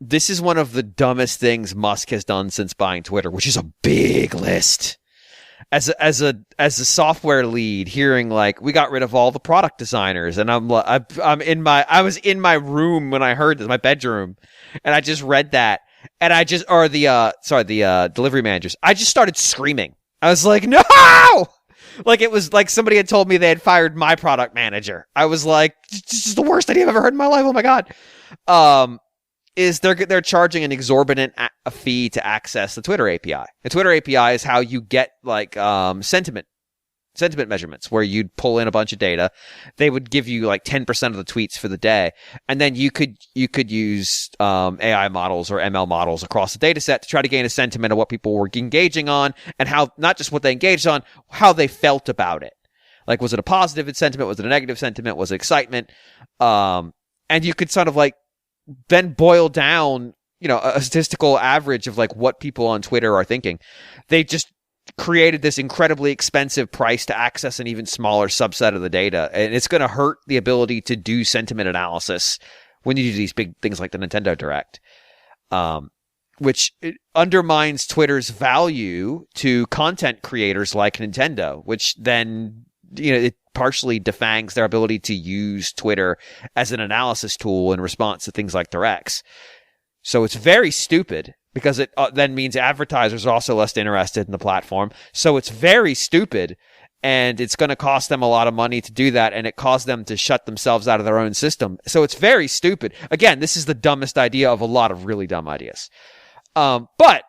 This is one of the dumbest things Musk has done since buying Twitter, which is a big list. As a software lead, hearing like, we got rid of all the product designers, and I was in my room when I heard this, my bedroom, and I just read that, and the delivery managers. I just started screaming. I was like, no! Like, it was like somebody had told me they had fired my product manager. I was like, this is the worst idea I've ever heard in my life. Oh my God. Is they're charging an exorbitant fee to access the Twitter API. The Twitter API is how you get like sentiment measurements, where you'd pull in a bunch of data. They would give you like 10% of the tweets for the day, and then you could use AI models or ML models across the data set to try to gain a sentiment of what people were engaging on, and how, not just what they engaged on, how they felt about it. Like, was it a positive sentiment? Was it a negative sentiment? Was it excitement? And you could sort of like then boil down, you know, a statistical average of like what people on Twitter are thinking. They just created this incredibly expensive price to access an even smaller subset of the data, and it's going to hurt the ability to do sentiment analysis when you do these big things like the Nintendo Direct, which undermines Twitter's value to content creators like Nintendo, which then, you know, it partially defangs their ability to use Twitter as an analysis tool in response to things like Directs. So it's very stupid, because it then means advertisers are also less interested in the platform. So it's very stupid, and it's going to cost them a lot of money to do that, and it caused them to shut themselves out of their own system. So it's very stupid. Again, this is the dumbest idea of a lot of really dumb ideas. But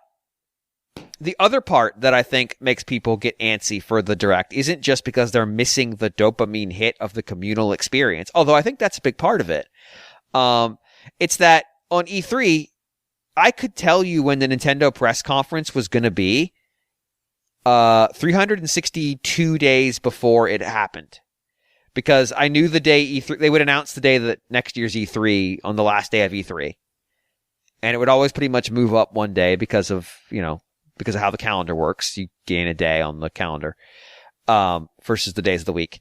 the other part that I think makes people get antsy for the Direct isn't just because they're missing the dopamine hit of the communal experience, although I think that's a big part of it. It's that on E3, I could tell you when the Nintendo press conference was going to be 362 days before it happened, because I knew the day E3, they would announce the day that next year's E3 on the last day of E3, and it would always pretty much move up one day because of how the calendar works. You gain a day on the calendar versus the days of the week,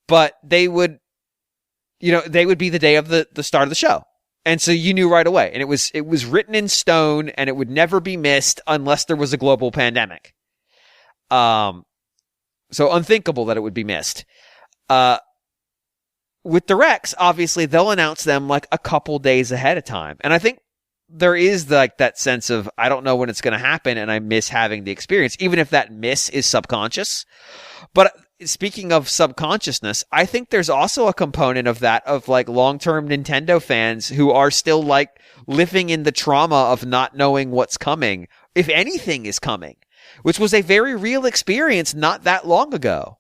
but they would be the day of the start of the show. And so you knew right away, and it was written in stone, and it would never be missed unless there was a global pandemic. So unthinkable that it would be missed. With Directs, obviously they'll announce them like a couple days ahead of time, and I think there is like that sense of, I don't know when it's going to happen, and I miss having the experience, even if that miss is subconscious. But speaking of subconsciousness, I think there's also a component of that, of like long-term Nintendo fans who are still like living in the trauma of not knowing what's coming, if anything is coming, which was a very real experience not that long ago.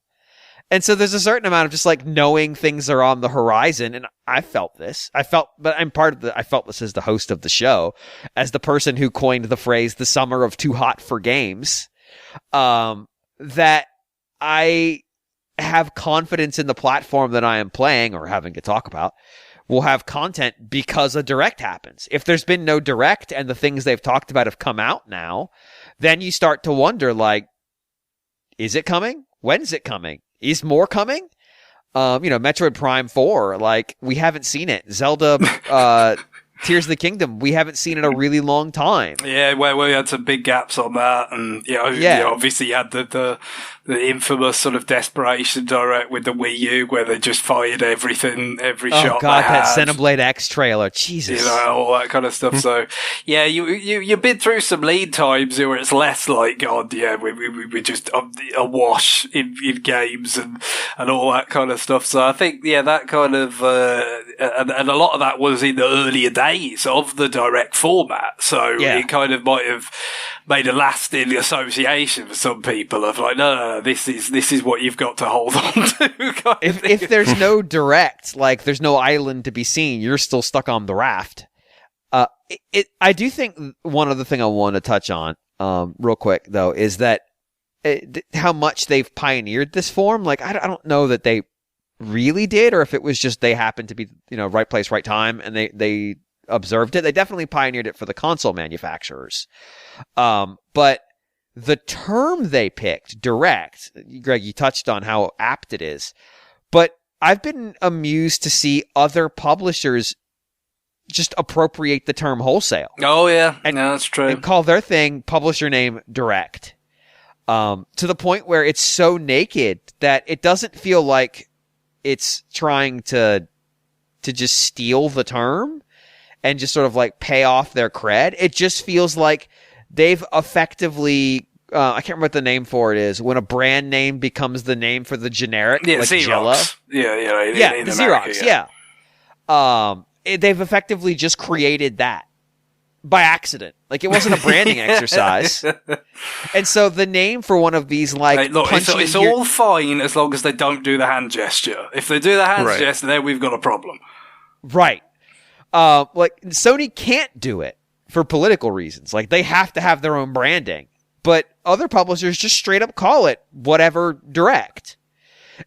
And so there's a certain amount of just like knowing things are on the horizon. And I felt this. I felt this as the host of the show, as the person who coined the phrase, the summer of too hot for games, that I have confidence in the platform that I am playing or having to talk about will have content because a Direct happens. If there's been no Direct and the things they've talked about have come out now, then you start to wonder, like, is it coming? When's it coming? Is more coming? Metroid Prime 4, like, we haven't seen it. Zelda, Tears of the Kingdom, we haven't seen in a really long time. Yeah, where we had some big gaps on that, and obviously you had the infamous sort of desperation direct with the Wii U, where they just fired everything, every shot. Oh god, they that had. Xenoblade X trailer, Jesus! All that kind of stuff. So yeah, you've been through some lead times where it's less like, God, yeah, we just awash in games and all that kind of stuff. So I think that kind of and a lot of that was in the earlier days of the direct format. So it kind of might have made a lasting association for some people of like, no, this is what you've got to hold on to. If there's no direct, like there's no island to be seen, you're still stuck on the raft. I do think one other thing I want to touch on, real quick though, is that how much they've pioneered this form. Like I don't know that they really did, or if it was just they happened to be right place, right time, and they observed it. They definitely pioneered it for the console manufacturers. But the term they picked, direct, Greg, you touched on how apt it is, but I've been amused to see other publishers just appropriate the term wholesale. Oh yeah, that's true. And call their thing publisher name direct. To the point where it's so naked that it doesn't feel like it's trying to just steal the term and just sort of like pay off their cred. It just feels like they've effectively, I can't remember what the name for it is, when a brand name becomes the name for the generic, like Xerox. Jell-O. The Xerox, they've effectively just created that by accident. Like it wasn't a branding exercise. And so the name for one of these, like, hey, look, it's all fine as long as they don't do the hand gesture. If they do the hand gesture, then we've got a problem. Right. Like Sony can't do it for political reasons. Like they have to have their own branding, but other publishers just straight up call it whatever direct.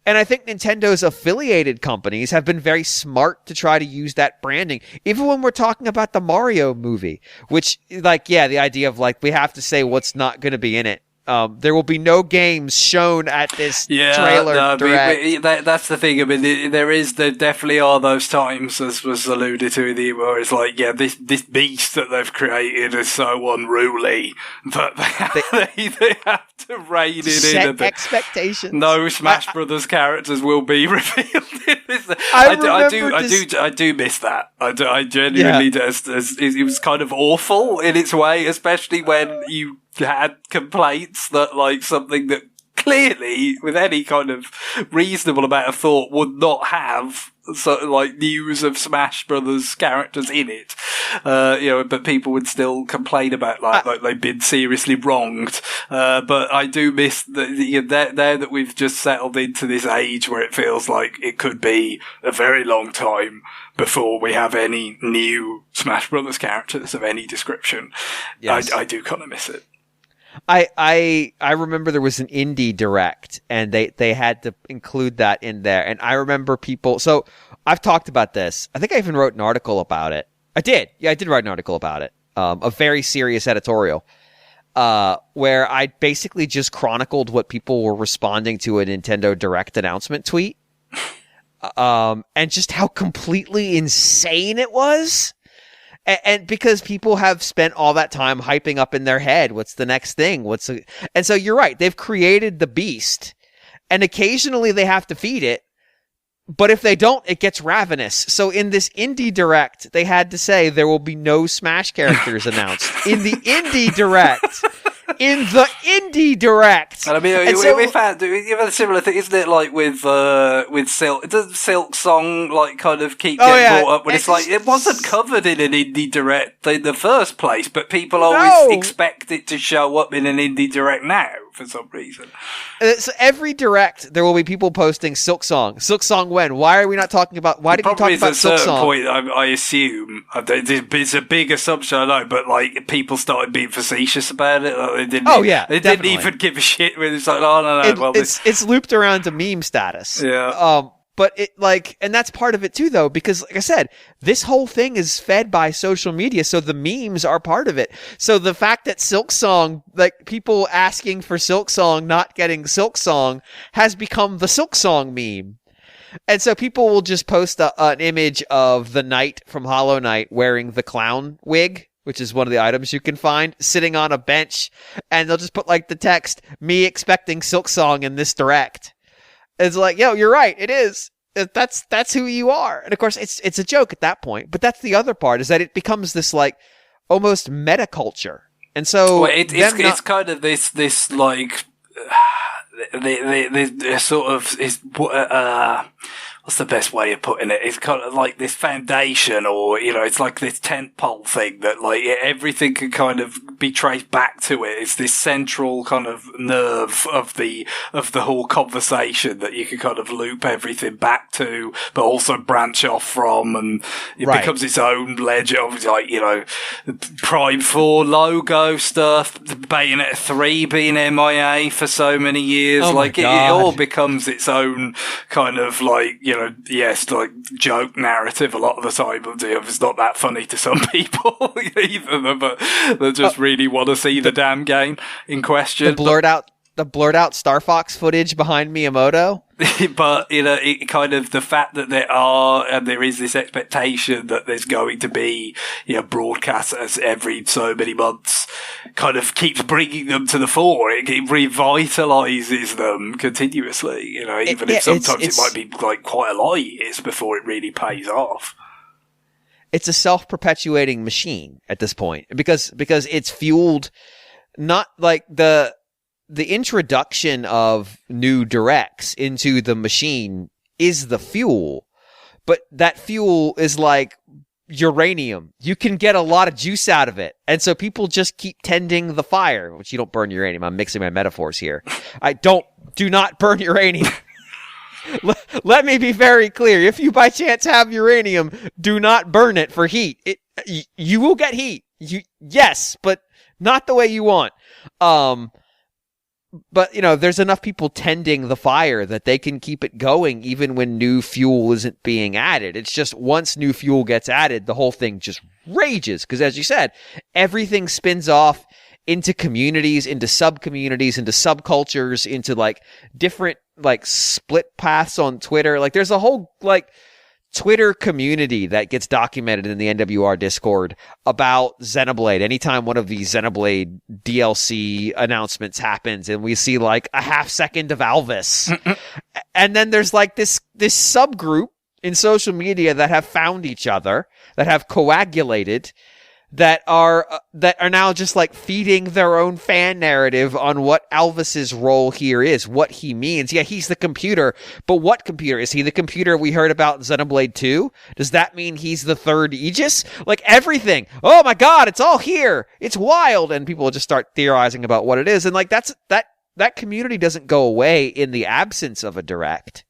And I think Nintendo's affiliated companies have been very smart to try to use that branding. Even when we're talking about the Mario movie, which, like, the idea of like, we have to say what's not going to be in it. There will be no games shown at this trailer direct. That's the thing. I mean, there definitely are those times, as was alluded to in the where it's like, this beast that they've created is so unruly that they have to rein it in. Set expectations. No Smash Brothers characters will be revealed in this. I do miss that. I genuinely do. It was kind of awful in its way, especially when you had complaints that like something that clearly with any kind of reasonable amount of thought would not have like news of Smash Brothers characters in it, but people would still complain about like they've been seriously wronged. But I do miss that we've just settled into this age where it feels like it could be a very long time before we have any new Smash Brothers characters of any description. Yes. I do kind of miss it. I remember there was an indie direct and they had to include that in there. And I remember people, so I've talked about this. I think I even wrote an article about it. I did. Yeah, I did write an article about it. A very serious editorial, where I basically just chronicled what people were responding to a Nintendo Direct announcement tweet. And just how completely insane it was. And because people have spent all that time hyping up in their head, what's the next thing? And so you're right. They've created the beast, and occasionally they have to feed it. But if they don't, it gets ravenous. So in this indie direct, they had to say there will be no Smash characters announced in the indie direct. In the indie direct. And I mean, we've had a similar thing, isn't it? Like with Silk, doesn't Silk Song like kind of keep getting brought up when it's like it wasn't covered in an indie direct in the first place, but people always expect it to show up in an indie direct now for some reason. So every direct, there will be people posting Silk Song. Silk Song when? Why are we not talking about? Why did we talk about Silk Song? Point, I assume it's a big assumption, I know, but like people started being facetious about it. Like, they didn't even give a shit when it's like, oh no. It's looped around to meme status. Yeah. But it and that's part of it too, though, because like I said, this whole thing is fed by social media, so the memes are part of it. So the fact that Silk Song, like people asking for Silk Song, not getting Silk Song, has become the Silk Song meme. And so people will just post an image of the knight from Hollow Knight wearing the clown wig, which is one of the items you can find, sitting on a bench, and they'll just put like the text, "Me expecting Silksong in this direct." It's like, yo, you're right, it is. That's who you are. And of course, it's a joke at that point. But that's the other part, is that it becomes this like almost meta culture. And so it's kind of this like the sort of is what's the best way of putting it? It's kind of like this foundation, or it's like this tentpole thing that like everything can kind of be traced back to it. It's this central kind of nerve of the whole conversation that you can kind of loop everything back to, but also branch off from, and it becomes its own ledger. Obviously, like Prime 4 logo stuff, Bayonetta 3 being MIA for so many years, it all becomes its own kind of like like joke narrative a lot of the time. It's not that funny to some people either, but they just really want to see the damn game in question. The blurred out Star Fox footage behind Miyamoto. But it kind of the fact that there is this expectation that there's going to be broadcasts every so many months, kind of keeps bringing them to the fore. It revitalizes them continuously. Even if sometimes it might be like quite a lot of years before it really pays off. It's a self-perpetuating machine at this point because it's fueled not like the introduction of new directs into the machine is the fuel, but that fuel is like uranium. You can get a lot of juice out of it. And so people just keep tending the fire, which you don't burn uranium. I'm mixing my metaphors here. Do not burn uranium. Let me be very clear. If you by chance have uranium, do not burn it for heat. You will get heat. Yes, but not the way you want. But, there's enough people tending the fire that they can keep it going even when new fuel isn't being added. It's just once new fuel gets added, the whole thing just rages. Because as you said, everything spins off into communities, into sub-communities, into subcultures, into like different like split paths on Twitter. Like there's a whole like Twitter community that gets documented in the NWR Discord about Xenoblade. Anytime one of these Xenoblade DLC announcements happens and we see like a half second of Alvis. And then there's like this subgroup in social media that have found each other, that have coagulated, that are now just like feeding their own fan narrative on what Alvis's role here is, what he means. Yeah, he's the computer, but what computer? Is he the computer we heard about in Xenoblade 2? Does that mean he's the third Aegis? Like everything. Oh my god, it's all here. It's wild. And people will just start theorizing about what it is. And like that community doesn't go away in the absence of a direct.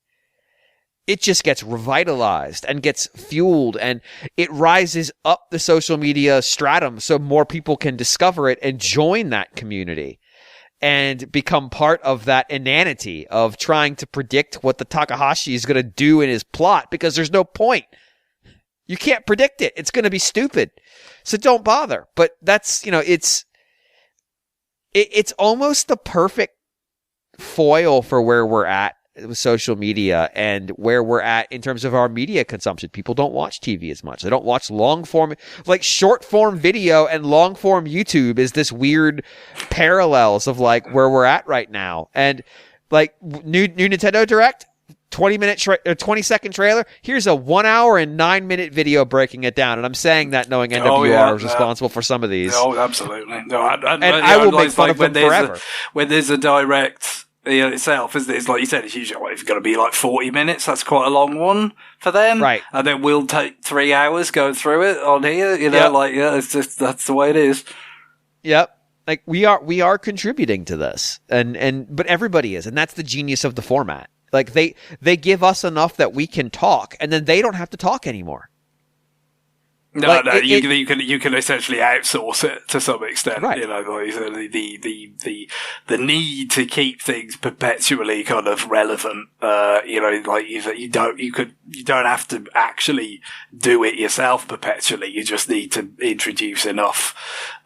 It just gets revitalized and gets fueled, and it rises up the social media stratum so more people can discover it and join that community and become part of that inanity of trying to predict what the Takahashi is going to do in his plot, because there's no point. You can't predict it. It's going to be stupid. So don't bother. But that's, it's almost the perfect foil for where we're at with social media and where we're at in terms of our media consumption. People don't watch TV as much. They don't watch long form, like short form video and long form YouTube is this weird parallels of like where we're at right now. And like new Nintendo Direct, 20-second trailer. Here's a 1 hour and 9-minute video breaking it down. And I'm saying that knowing NWR is responsible for some of these. Oh, absolutely. No, I will make fun of them forever. When there's a direct itself, it's like you said, it's usually it's going to be like 40 minutes. That's quite a long one for them, right? And then we'll take 3 hours going through it on here. It's just that's the way it is. Yep. Like we are contributing to this, but everybody is, and that's the genius of the format. Like they give us enough that we can talk, and then they don't have to talk anymore. No, you can essentially outsource it to some extent. Right. The need to keep things perpetually kind of relevant. You don't have to actually do it yourself perpetually. You just need to introduce enough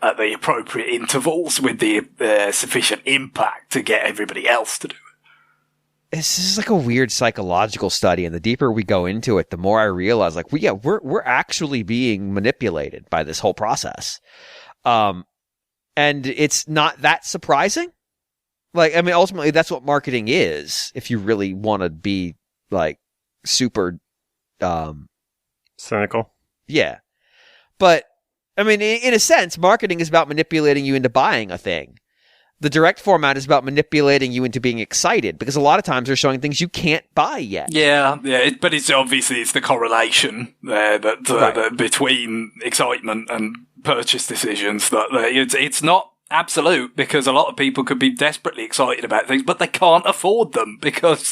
at the appropriate intervals with the sufficient impact to get everybody else to do it. this is like a weird psychological study, and the deeper we go into it, the more I realize, like, we're actually being manipulated by this whole process. And it's not that surprising. Like, I mean, ultimately, that's what marketing is. If you really want to be like super cynical, yeah. But I mean, in a sense, marketing is about manipulating you into buying a thing. The direct format is about manipulating you into being excited, because a lot of times they're showing things you can't buy yet. Yeah, but it's obviously it's the correlation there that between excitement and purchase decisions that it's not absolute, because a lot of people could be desperately excited about things, but they can't afford them because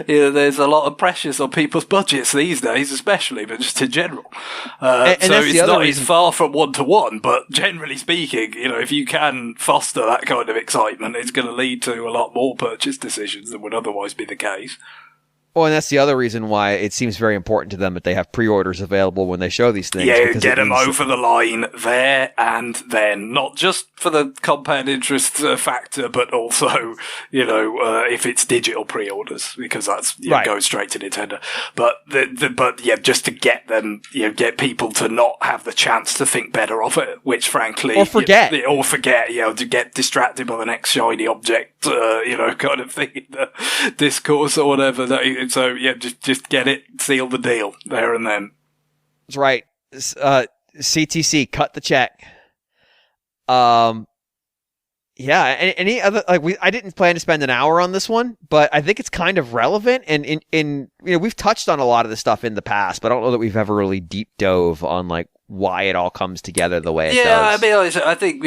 there's a lot of pressures on people's budgets these days, especially, but just in general. And so it's far from 1-to-1, but generally speaking, if you can foster that kind of excitement, it's going to lead to a lot more purchase decisions than would otherwise be the case. Well, and that's the other reason why it seems very important to them that they have pre-orders available when they show these things. Yeah, get them over the line there and then. Not just for the compound interest factor, but also, if it's digital pre-orders, because that's goes straight to Nintendo. But just to get them, get people to not have the chance to think better of it, which frankly, or forget, to get distracted by the next shiny object, kind of thing in the discourse or whatever. So yeah, just get it, seal the deal there and then. That's right. CTC, cut the check. Yeah. Any other I didn't plan to spend an hour on this one, but I think it's kind of relevant. And in we've touched on a lot of this stuff in the past, but I don't know that we've ever really deep dove on like why it all comes together the way it does. Yeah, I mean, I think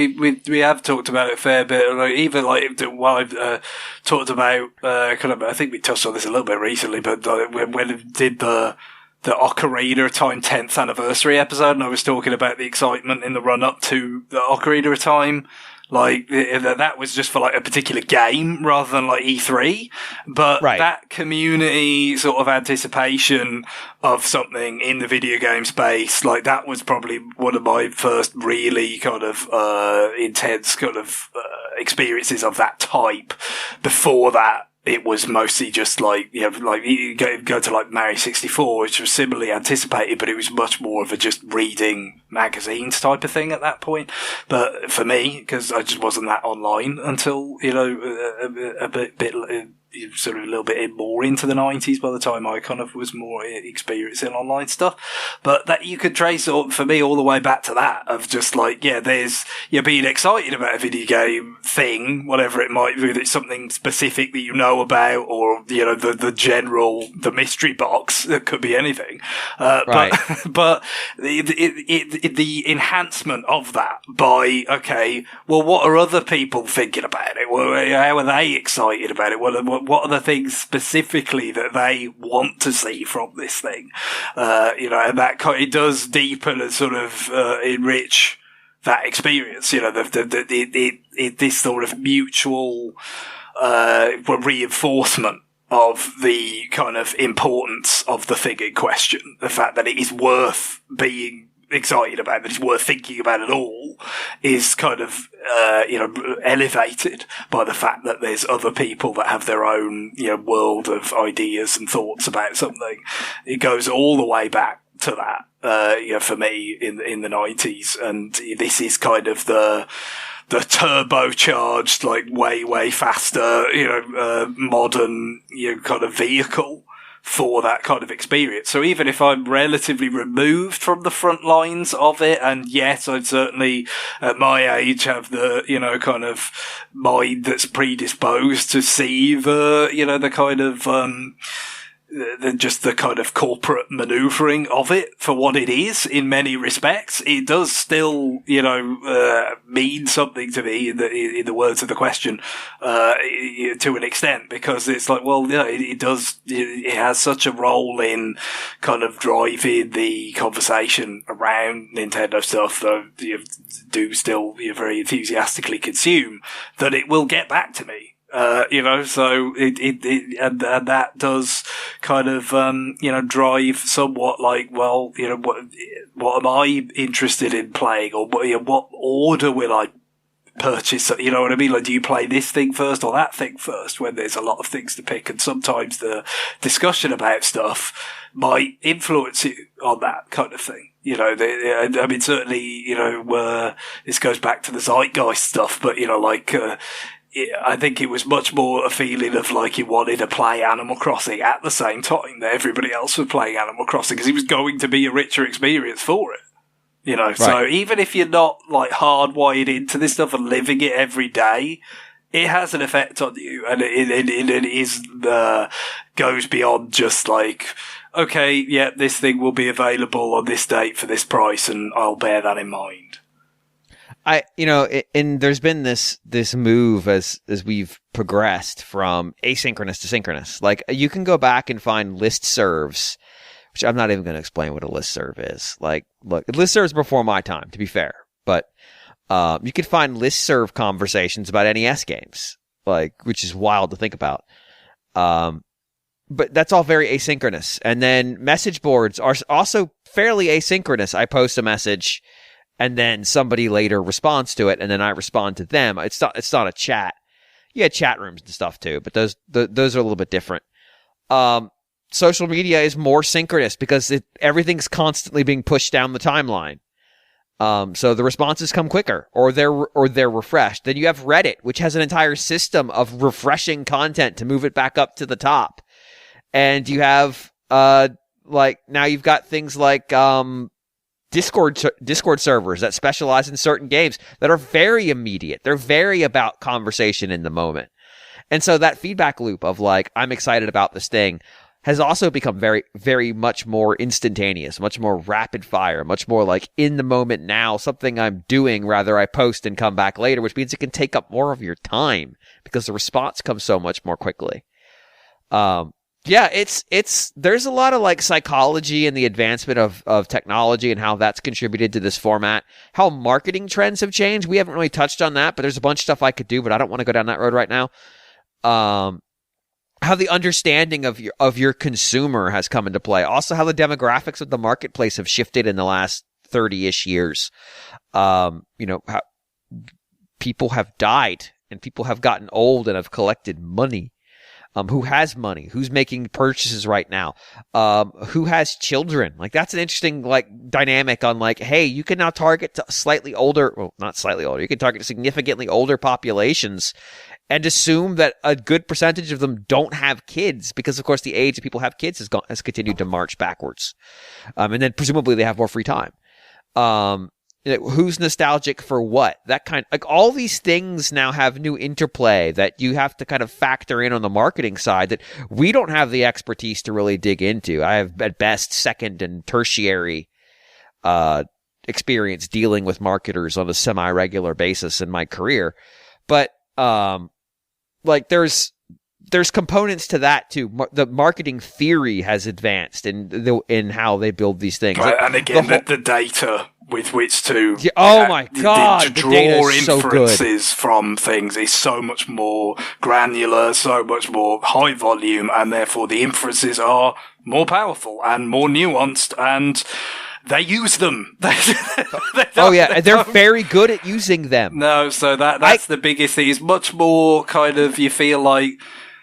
we have talked about it a fair bit. Like, even like while I've talked about I think we touched on this a little bit recently, but when we did the Ocarina of Time 10th anniversary episode, and I was talking about the excitement in the run up to the Ocarina of Time. Like, that was just for like a particular game rather than like E3. But that community sort of anticipation of something in the video game space, like that was probably one of my first really kind of, intense kind of, experiences of that type. Before that, it was mostly just like, you go to like Mario 64, which was similarly anticipated, but it was much more of a just reading magazines type of thing at that point. But for me, because I just wasn't that online until, a bit sort of a little bit more into the 90s by the time I kind of was more experiencing online stuff. But that you could trace for me all the way back to that of just like, there's, you're being excited about a video game thing, whatever it might be, whether it's something specific that you know about or, the general, the mystery box, it could be anything. But the enhancement of that by, okay, well, what are other people thinking about it? Well, how are they excited about it? What are the things specifically that they want to see from this thing? And that it does deepen and sort of enrich that experience. This sort of mutual reinforcement of the kind of importance of the thing in question. The fact that it is worth being excited about, that it's worth thinking about at all, is kind of, elevated by the fact that there's other people that have their own, world of ideas and thoughts about something. It goes all the way back to that, for me in the 90s. And this is kind of the turbocharged, like way faster, modern, kind of vehicle for that kind of experience. So even if I'm relatively removed from the front lines of it, and yes, I'd certainly at my age have the, kind of mind that's predisposed to see the, the kind of, just the kind of corporate maneuvering of it for what it is in many respects. It does still, mean something to me in the words of the question, to an extent, because it's like, well, it has such a role in kind of driving the conversation around Nintendo stuff that you do still very enthusiastically consume, that it will get back to me. So and that does kind of, drive somewhat like, well, what am I interested in playing, or what order will I purchase, you know what I mean? Like, do you play this thing first or that thing first, when there's a lot of things to pick? And sometimes the discussion about stuff might influence you on that kind of thing. You know, I mean, certainly, you know, this goes back to the zeitgeist stuff, but, you know, like, I think it was much more a feeling of like you wanted to play Animal Crossing at the same time that everybody else was playing Animal Crossing, because it was going to be a richer experience for it. You know, right. So even if you're not like hardwired into this stuff and living it every day, it has an effect on you, and it is goes beyond just like, okay, yeah, this thing will be available on this date for this price, and I'll bear that in mind. And there's been this move as we've progressed from asynchronous to synchronous. Like, you can go back and find listservs, which I'm not even going to explain what a listserv is. Like, look, listservs before my time, to be fair, but you could find listserv conversations about NES games, like, which is wild to think about. But that's all very asynchronous. And then message boards are also fairly asynchronous. I post a message, and then somebody later responds to it, and then I respond to them. It's not a chat. You had chat rooms and stuff too, but those are a little bit different. Social media is more synchronous because everything's constantly being pushed down the timeline. So the responses come quicker, or they're refreshed. Then you have Reddit, which has an entire system of refreshing content to move it back up to the top. And you have now you've got things like Discord servers that specialize in certain games that are very immediate. They're very about conversation in the moment. And so that feedback loop of like, I'm excited about this thing, has also become very, very much more instantaneous, much more rapid fire, much more like in the moment now, something I'm doing, rather I post and come back later, which means it can take up more of your time because the response comes so much more quickly. Yeah, there's a lot of like psychology and the advancement of technology and how that's contributed to this format. How marketing trends have changed. We haven't really touched on that, but there's a bunch of stuff I could do, but I don't want to go down that road right now. How the understanding of your consumer has come into play. Also, how the demographics of the marketplace have shifted in the last 30-ish years. How people have died and people have gotten old and have collected money. Who has money? Who's making purchases right now? Who has children? Like, that's an interesting like dynamic on like, hey, you can now target slightly older, well, not slightly older. You can target significantly older populations and assume that a good percentage of them don't have kids because, of course, the age that people have kids has continued to march backwards. And then presumably they have more free time. Who's nostalgic for what? That kind, like, all these things now have new interplay that you have to kind of factor in on the marketing side that we don't have the expertise to really dig into. I have at best second and tertiary experience dealing with marketers on a semi-regular basis in my career. But there's components to that too. The marketing theory has advanced in how they build these things. Right, and again, the data with which to my god, to draw inferences from things is so much more granular, so much more high volume, and therefore the inferences are more powerful and more nuanced, and they use them. They're very good at using them. No, so that's the biggest thing. It's much more kind of, you feel like,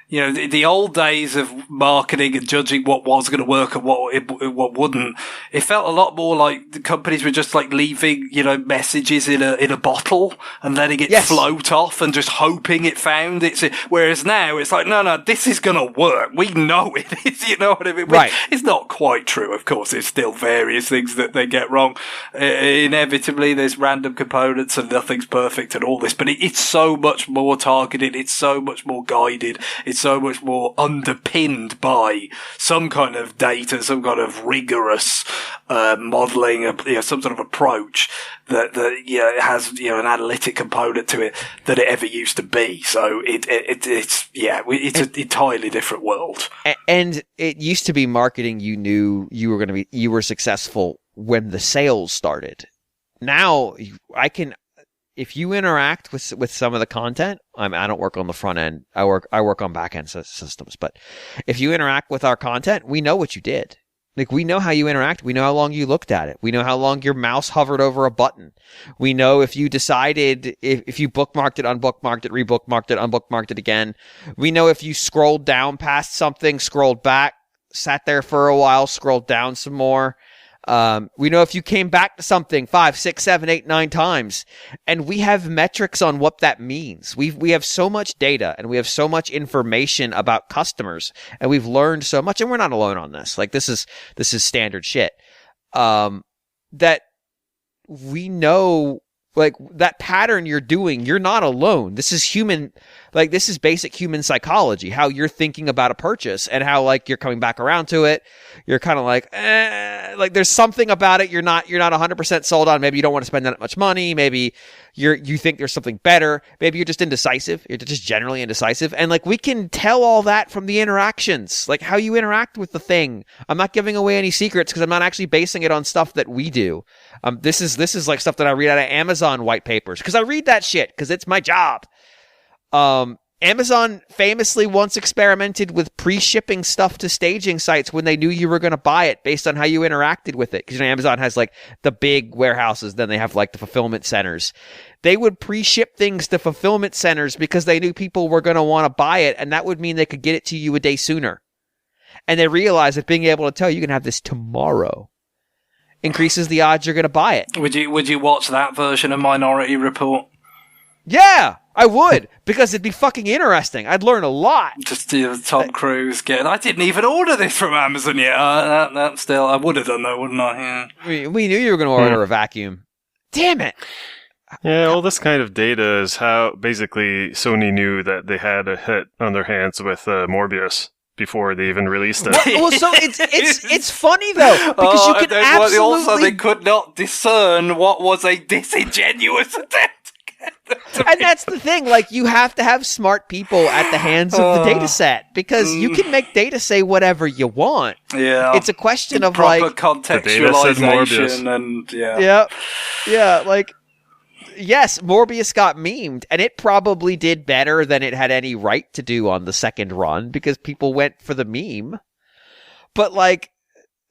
you know, the old days of marketing and judging what was going to work and what wouldn't. It felt a lot more like the companies were just like leaving, you know, messages in a bottle and letting it float off and just hoping it found its. Whereas now it's like, no, this is going to work. We know it is. You know what I mean? Right. It's not quite true. Of course, there's still various things that they get wrong. Inevitably, there's random components and nothing's perfect and all this. But it's so much more targeted. It's so much more guided. It's so much more underpinned by some kind of data, some kind of rigorous modelling, some sort of approach that it has an analytic component to it that it ever used to be. So it's an entirely different world. And it used to be marketing. You knew you were successful when the sales started. Now if you interact with some of the content, I don't work on the front end. I work on back end systems. But if you interact with our content, we know what you did. Like, we know how you interact. We know how long you looked at it. We know how long your mouse hovered over a button. We know if you decided, if you bookmarked it, unbookmarked it, rebookmarked it, unbookmarked it again. We know if you scrolled down past something, scrolled back, sat there for a while, scrolled down some more. We know if you came back to something 5, 6, 7, 8, 9 times, and we have metrics on what that means. We have so much data and we have so much information about customers, and we've learned so much, and we're not alone on this. Like, this is standard shit. That we know, like, that pattern you're doing, you're not alone. This is human, like, this is basic human psychology, how you're thinking about a purchase and how, like, you're coming back around to it. You're kind of like, like, there's something about it you're not 100% sold on. Maybe you don't want to spend that much money. Maybe you think there's something better. Maybe you're just indecisive. You're just generally indecisive. And, like, we can tell all that from the interactions, like how you interact with the thing. I'm not giving away any secrets because I'm not actually basing it on stuff that we do. This is like stuff that I read out of Amazon white papers, because I read that shit because it's my job. Amazon famously once experimented with pre-shipping stuff to staging sites when they knew you were going to buy it based on how you interacted with it. Because, you know, Amazon has, like, the big warehouses, then they have, like, the fulfillment centers. They would pre-ship things to fulfillment centers because they knew people were going to want to buy it, and that would mean they could get it to you a day sooner. And they realized that being able to tell you can have this tomorrow increases the odds you're going to buy it. Would you watch that version of Minority Report? Yeah, I would, because it'd be fucking interesting. I'd learn a lot. Just Tom Cruise I didn't even order this from Amazon yet. Still, I would have done that, wouldn't I? Yeah. We knew you were going to order a vacuum. Damn it. Yeah, all this kind of data is how basically Sony knew that they had a hit on their hands with Morbius before they even released it. Well, so it's funny though, because you can absolutely... Also, they could not discern what was a disingenuous attempt. And that's the thing, like, you have to have smart people at the hands of the data set, because you can make data say whatever you want. Yeah. It's a question of, proper like, contextualization and yeah, like, yes, Morbius got memed, and it probably did better than it had any right to do on the second run because people went for the meme. But, like,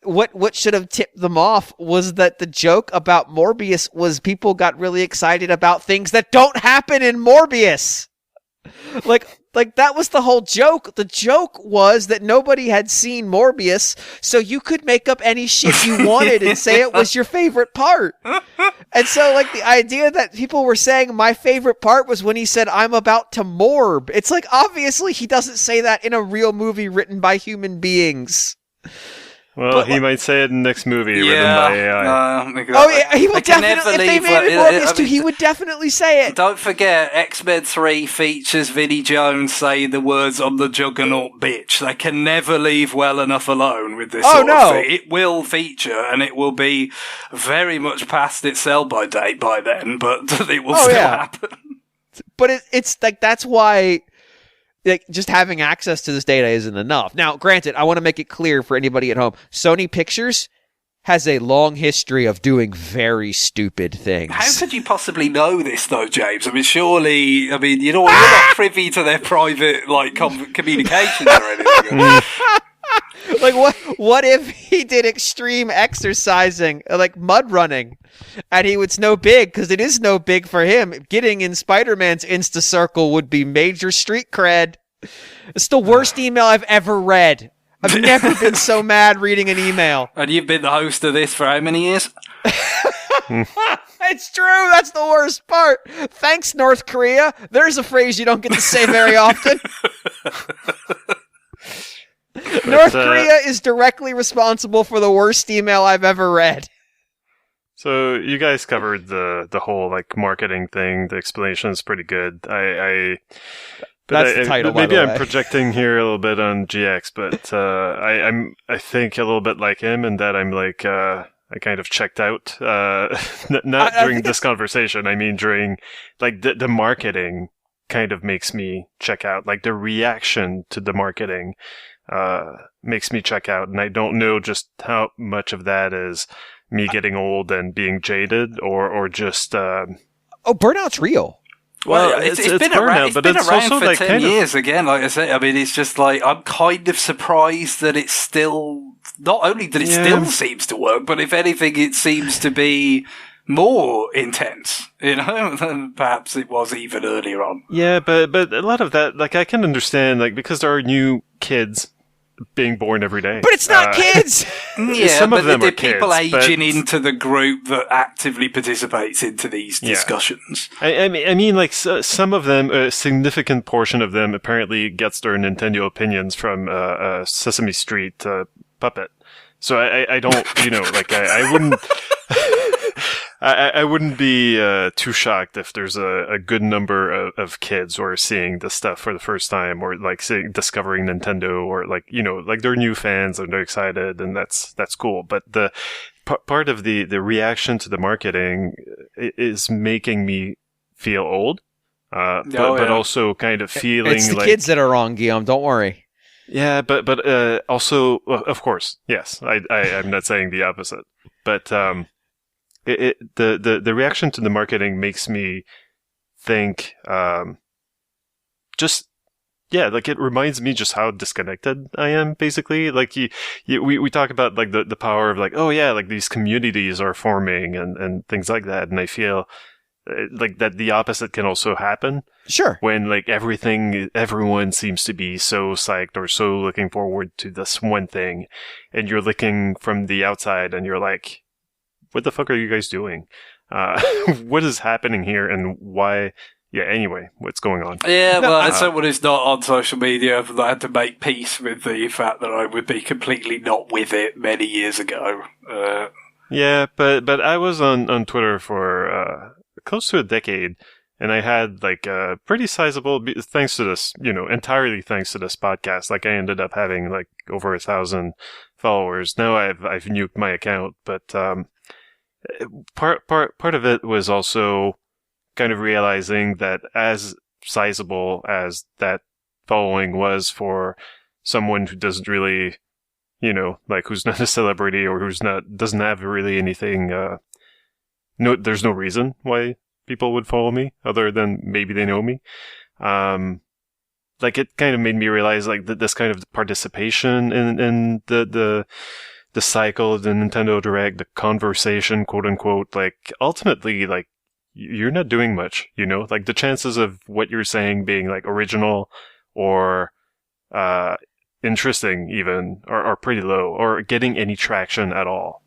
what should have tipped them off was that the joke about Morbius was people got really excited about things that don't happen in Morbius. Like that was the whole joke. The joke was that nobody had seen Morbius, so you could make up any shit you wanted and say it was your favorite part. And so, like, the idea that people were saying my favorite part was when he said, "I'm about to morb." It's like, obviously he doesn't say that in a real movie written by human beings. Well, he might say it in the next movie written by AI. He will definitely. If they made it Morbius 2, he would definitely say it. Don't forget, X-Men 3 features Vinnie Jones saying the words "I'm the Juggernaut, bitch." They can never leave well enough alone with this sort of thing. It will feature, and it will be very much past its sell-by date by then, but it will still happen. But it's like, that's why... Like, just having access to this data isn't enough. Now, granted, I want to make it clear for anybody at home, Sony Pictures has a long history of doing very stupid things. How could you possibly know this, though, James? I mean, surely, you're not privy to their private, like, communications or anything. Like, what if he did extreme exercising, like mud running, and he would snow big, because it is no big for him. Getting in Spider-Man's Insta Circle would be major street cred. It's the worst email I've ever read. I've never been so mad reading an email. And you've been the host of this for how many years? It's true. That's the worst part. Thanks, North Korea. There's a phrase you don't get to say very often. North Korea is directly responsible for the worst email I've ever read. So you guys covered the whole, like, marketing thing. The explanation is pretty good. That's the title. Maybe I'm projecting here a little bit on GX, but I think a little bit like him in that I'm like I kind of checked out. Not during this conversation. I mean during, like, the marketing kind of makes me check out. Like, the reaction to the marketing makes me check out, and I don't know just how much of that is me getting old and being jaded, or just burnout's real. Well, it's been around, but it's around for like 10 years again. Like I said, I mean, it's just like, I'm kind of surprised that it's still not only that it still seems to work, but if anything, it seems to be more intense, than perhaps it was even earlier on. Yeah, but a lot of that, like, I can understand, like, because there are new kids being born every day. But it's not kids! Yeah, some of them are people kids, aging into the group that actively participates into these discussions. I mean, like, some of them, a significant portion of them apparently gets their Nintendo opinions from Sesame Street puppet. So I don't, like, I wouldn't... I wouldn't be too shocked if there's a good number of kids who are seeing this stuff for the first time, or like discovering Nintendo, or like like they're new fans and they're excited, and that's cool. But the part of the reaction to the marketing is making me feel old, but also kind of feeling it's the like kids that are wrong, Guillaume. Don't worry. Yeah, but also, of course, yes, I'm not saying the opposite, but the reaction to the marketing makes me think, like it reminds me just how disconnected I am, basically. Like we talk about like the power of like, oh yeah, like these communities are forming and things like that. And I feel like that the opposite can also happen. Sure. When like everyone seems to be so psyched or so looking forward to this one thing, and you're looking from the outside and you're like, what the fuck are you guys doing? What is happening here, and why? Yeah, anyway, what's going on? Yeah, well, as someone who's not on social media, I had to make peace with the fact that I would be completely not with it many years ago. Yeah, but I was on Twitter for close to a decade, and I had like a pretty sizable, thanks to this, entirely thanks to this podcast. Like I ended up having like over 1,000 followers. Now I've nuked my account, but part of it was also kind of realizing that as sizable as that following was for someone who doesn't really, like who's not a celebrity or doesn't have really anything, there's no reason why people would follow me other than maybe they know me. Like it kind of made me realize like that this kind of participation in the cycle of the Nintendo Direct, the conversation, quote unquote, like ultimately, like you're not doing much, like the chances of what you're saying being like original or interesting even are pretty low, or getting any traction at all.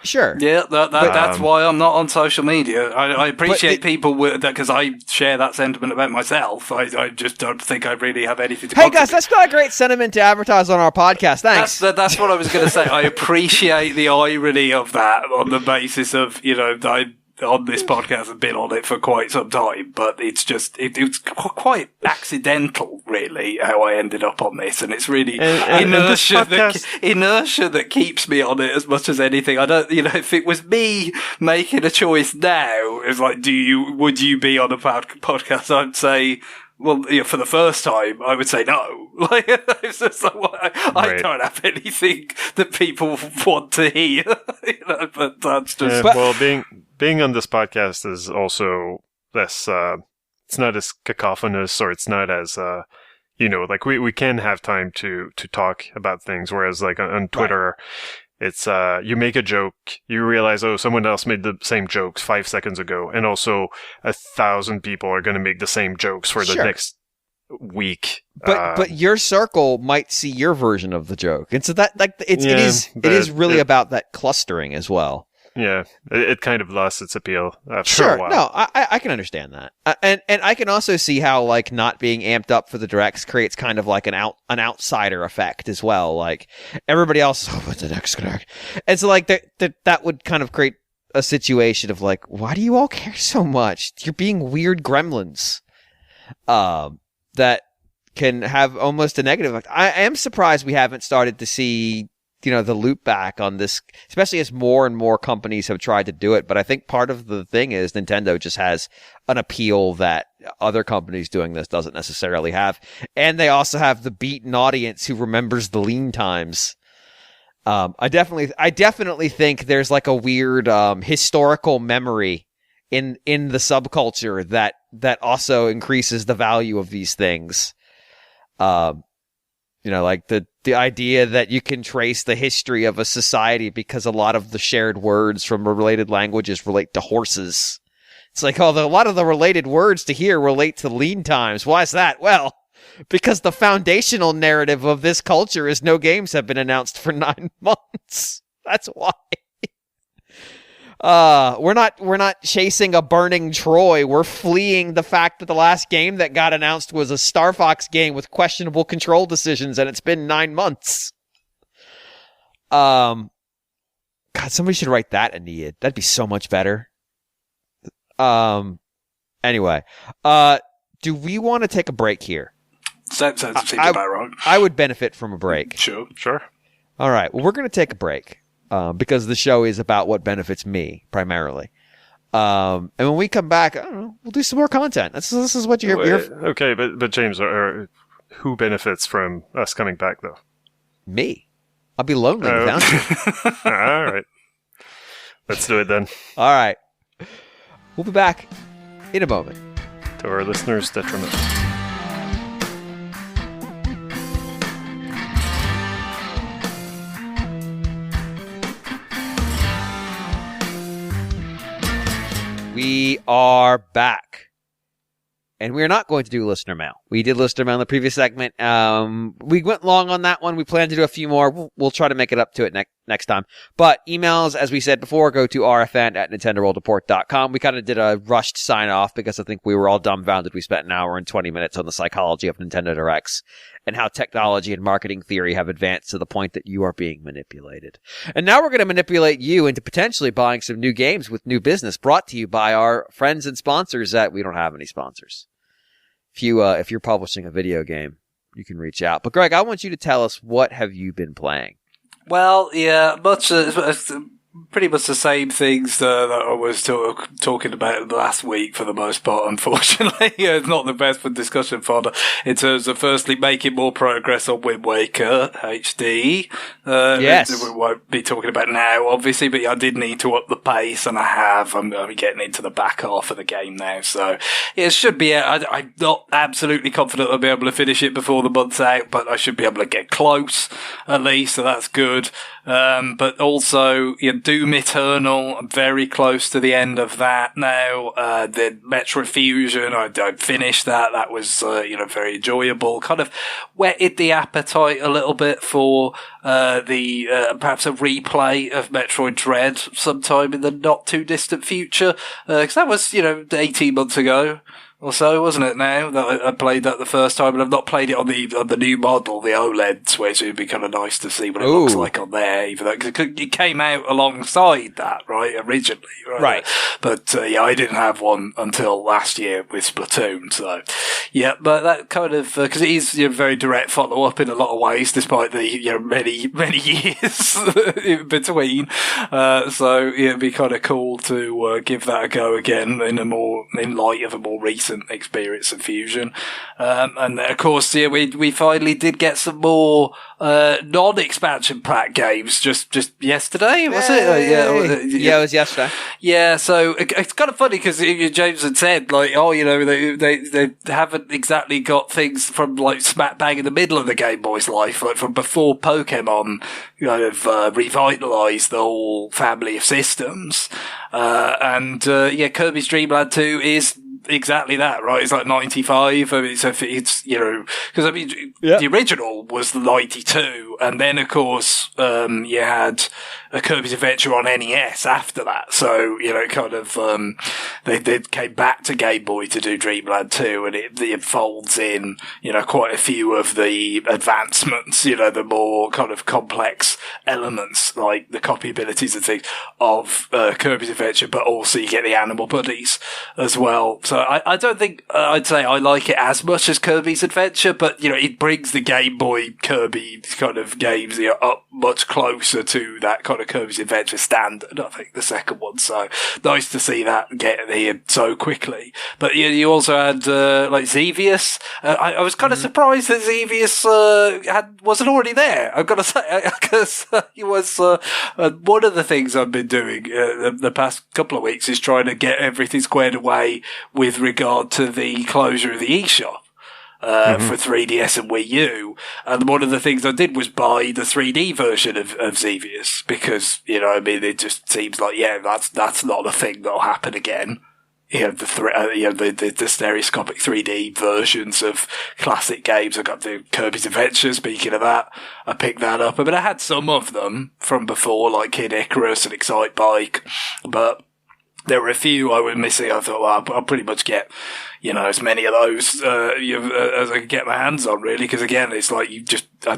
Sure. Yeah, that's why I'm not on social media. I appreciate people with that, because I share that sentiment about myself. I just don't think I really have anything to contribute. Hey guys, that's not a great sentiment to advertise on our podcast. Thanks. That's what I was going to say. I appreciate the irony of that on the basis of, I on this podcast have been on it for quite some time, but it's just it was quite accidental, really, how I ended up on this, and it's really inertia that keeps me on it as much as anything. I don't, if it was me making a choice now, it's like, would you be on a podcast? I'd say, well, for the first time, I would say no. Like, it's just like, I don't have anything that people want to hear, but that's just. Well, being on this podcast is also less. It's not as cacophonous, or it's not as like we can have time to talk about things. Whereas like on Twitter, it's you make a joke, you realize, oh, someone else made the same jokes 5 seconds ago, and also 1,000 people are going to make the same jokes for the next week. But your circle might see your version of the joke, and so that it is really about that clustering as well. Yeah, it kind of lost its appeal after a while. No, I can understand that, and I can also see how like not being amped up for the directs creates kind of like an outsider effect as well. Like everybody else, what's the next direct? And so like that would kind of create a situation of like, why do you all care so much? You're being weird gremlins, that can have almost a negative effect. I am surprised we haven't started to see, the loop back on this, especially as more and more companies have tried to do it. But I think part of the thing is Nintendo just has an appeal that other companies doing this doesn't necessarily have. And they also have the beaten audience who remembers the lean times. I definitely think there's like a weird, historical memory in the subculture that also increases the value of these things. like the idea that you can trace the history of a society because a lot of the shared words from related languages relate to horses. It's like, a lot of the related words to here relate to lean times. Why is that? Well, because the foundational narrative of this culture is no games have been announced for 9 months. That's why. We're not chasing a burning Troy. We're fleeing the fact that the last game that got announced was a Star Fox game with questionable control decisions, and it's been 9 months. God, somebody should write that, Aeneid. That'd be so much better. Anyway, do we want to take a break here? Sounds about right. I would benefit from a break. Sure. All right. Well, we're going to take a break because the show is about what benefits me primarily. And when we come back, I don't know, we'll do some more content. This is what you're here. Okay, but James, who benefits from us coming back though? Me. I'll be lonely without you. All right. Let's do it then. All right. We'll be back in a moment. To our listeners' detriment. We are back. And we're not going to do listener mail. We did listener mail in the previous segment. We went long on that one. We plan to do a few more. We'll try to make it up to it next time. But emails, as we said before, go to rfn@nintendoworldreport.com. We kind of did a rushed sign off because I think we were all dumbfounded. We spent an hour and 20 minutes on the psychology of Nintendo Directs and how technology and marketing theory have advanced to the point that you are being manipulated. And now we're going to manipulate you into potentially buying some new games with new business brought to you by our friends and sponsors that we don't have any sponsors. If you're publishing a video game, you can reach out. But Greg, I want you to tell us, what have you been playing? Well, yeah, pretty much the same things that I was talking about last week for the most part, unfortunately. It's not the best for discussion fodder in terms of firstly making more progress on Wind Waker HD. Yes. We won't be talking about now, obviously, but I did need to up the pace, and I have. I'm getting into the back half of the game now, so it should be. I'm not absolutely confident I'll be able to finish it before the month's out, but I should be able to get close at least, so that's good. But also, Doom Eternal, I'm very close to the end of that now. The Metroid Fusion, I finished that. That was, very enjoyable. Kind of whetted the appetite a little bit for, perhaps a replay of Metroid Dread sometime in the not too distant future. 'Cause that was, 18 months ago or so, wasn't it now, that I played that the first time, and I've not played it on the new model, the OLED Switch. It would be kind of nice to see what it looks like on there, even though it came out alongside that, right, originally. Right. But, I didn't have one until last year with Splatoon, so, yeah, but that kind of, because it is a very direct follow-up in a lot of ways, despite the, many, many years in between. So, it'd be kind of cool to give that a go again in light of a more recent experience of Fusion. And of course, we finally did get some more non-expansion pack games just yesterday, was it? Yeah, it was yesterday. Yeah, so it's kind of funny because James had said, like, they haven't exactly got things from, like, smack bang in the middle of the Game Boy's life, like from before Pokemon revitalized the whole family of systems. Kirby's Dream Land 2 is exactly that, right? It's like 95. I mean, so it's, because the original was the 92, and then of course, you had a Kirby's Adventure on NES after that. So, they came back to Game Boy to do Dreamland 2, and it folds in, quite a few of the advancements, the more kind of complex elements, like the copy abilities and things of Kirby's Adventure, but also you get the animal buddies as well. So I don't think I'd say I like it as much as Kirby's Adventure, but it brings the Game Boy Kirby kind of games up much closer to that kind of Kirby's Adventure standard, I think, the second one. So nice to see that get here so quickly. But you also had Xevious. I was kind of surprised that Xevious wasn't already there, I've got to say, because it was one of the things I've been doing the past couple of weeks is trying to get everything squared away with regard to the closure of the eShop. for 3DS and Wii U. And one of the things I did was buy the 3D version of Xevious because, it just seems like, that's not a thing that'll happen again. The stereoscopic 3D versions of classic games. I got the Kirby's Adventure. Speaking of that, I picked that up. I mean, I had some of them from before, like Kid Icarus and Excite Bike, but there were a few I was missing. I thought, well, I'll pretty much get, as many of those as I can get my hands on, really. Because again, it's like I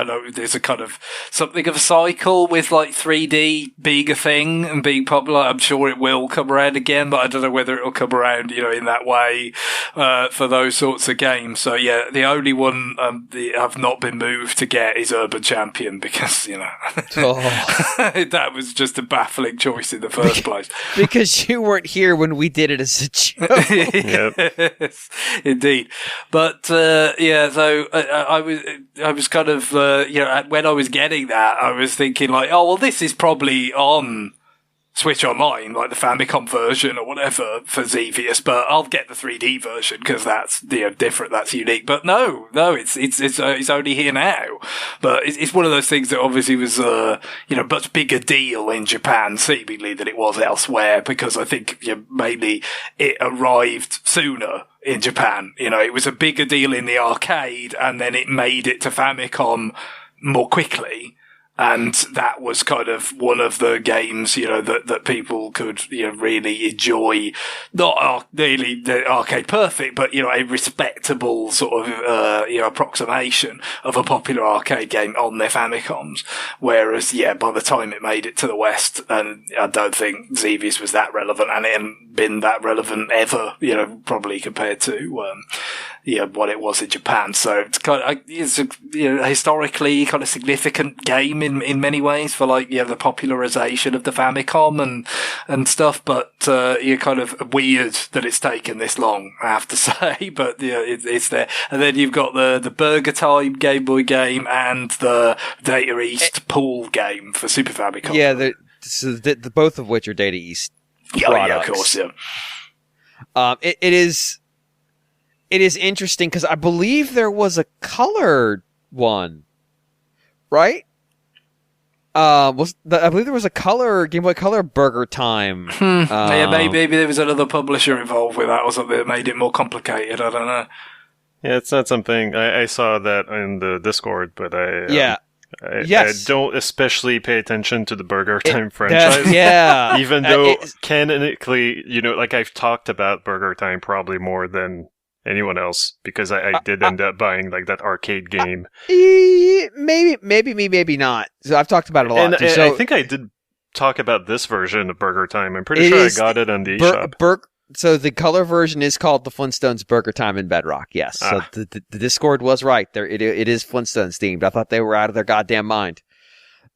know there's a kind of something of a cycle with like 3D being a thing and being popular. I'm sure it will come around again, but I don't know whether it'll come around, in that way for those sorts of games. So yeah, the only one I've not been moved to get is Urban Champion because that was just a baffling choice in the first place. Because you weren't here when we did it as a joke. Yes, indeed. But so I was kind of when I was getting that, I was thinking like, oh well, this is probably on Switch Online, like the Famicom version or whatever for Xevious, but I'll get the 3D version because that's different, that's unique. But no, it's only here now. But it's one of those things that obviously was much bigger deal in Japan seemingly than it was elsewhere because I think mainly it arrived sooner in Japan. It was a bigger deal in the arcade and then it made it to Famicom more quickly. And that was kind of one of the games, that people could, really enjoy. Not nearly the arcade perfect, but, a respectable sort of, approximation of a popular arcade game on their Famicoms. Whereas, by the time it made it to the West, and I don't think Xevious was that relevant, and it hadn't been that relevant ever, probably compared to, what it was in Japan. So it's kind of, it's a, historically kind of significant game in many ways for like, the popularization of the Famicom and stuff. But, kind of weird that it's taken this long, I have to say, but it's there. And then you've got the Burger Time Game Boy game and the Data East pool game for Super Famicom. Yeah. The both of which are Data East products. Yeah, of course. Yeah. It is interesting because I believe there was a colored one, right? I believe there was a Game Boy Color Burger Time. Maybe there was another publisher involved with that or something that made it more complicated. I don't know. Yeah, it's not something I saw that in the Discord, but I don't especially pay attention to the Burger Time franchise. Even though canonically, like I've talked about Burger Time probably more than anyone else because I did end up buying like that arcade game. Maybe not. So I've talked about it a lot. And too. I think I did talk about this version of Burger Time. I'm pretty sure I got it on the eShop. So the color version is called the Flintstones Burger Time in Bedrock. Yes. So the Discord was right. There, it is Flintstones themed. I thought they were out of their goddamn mind.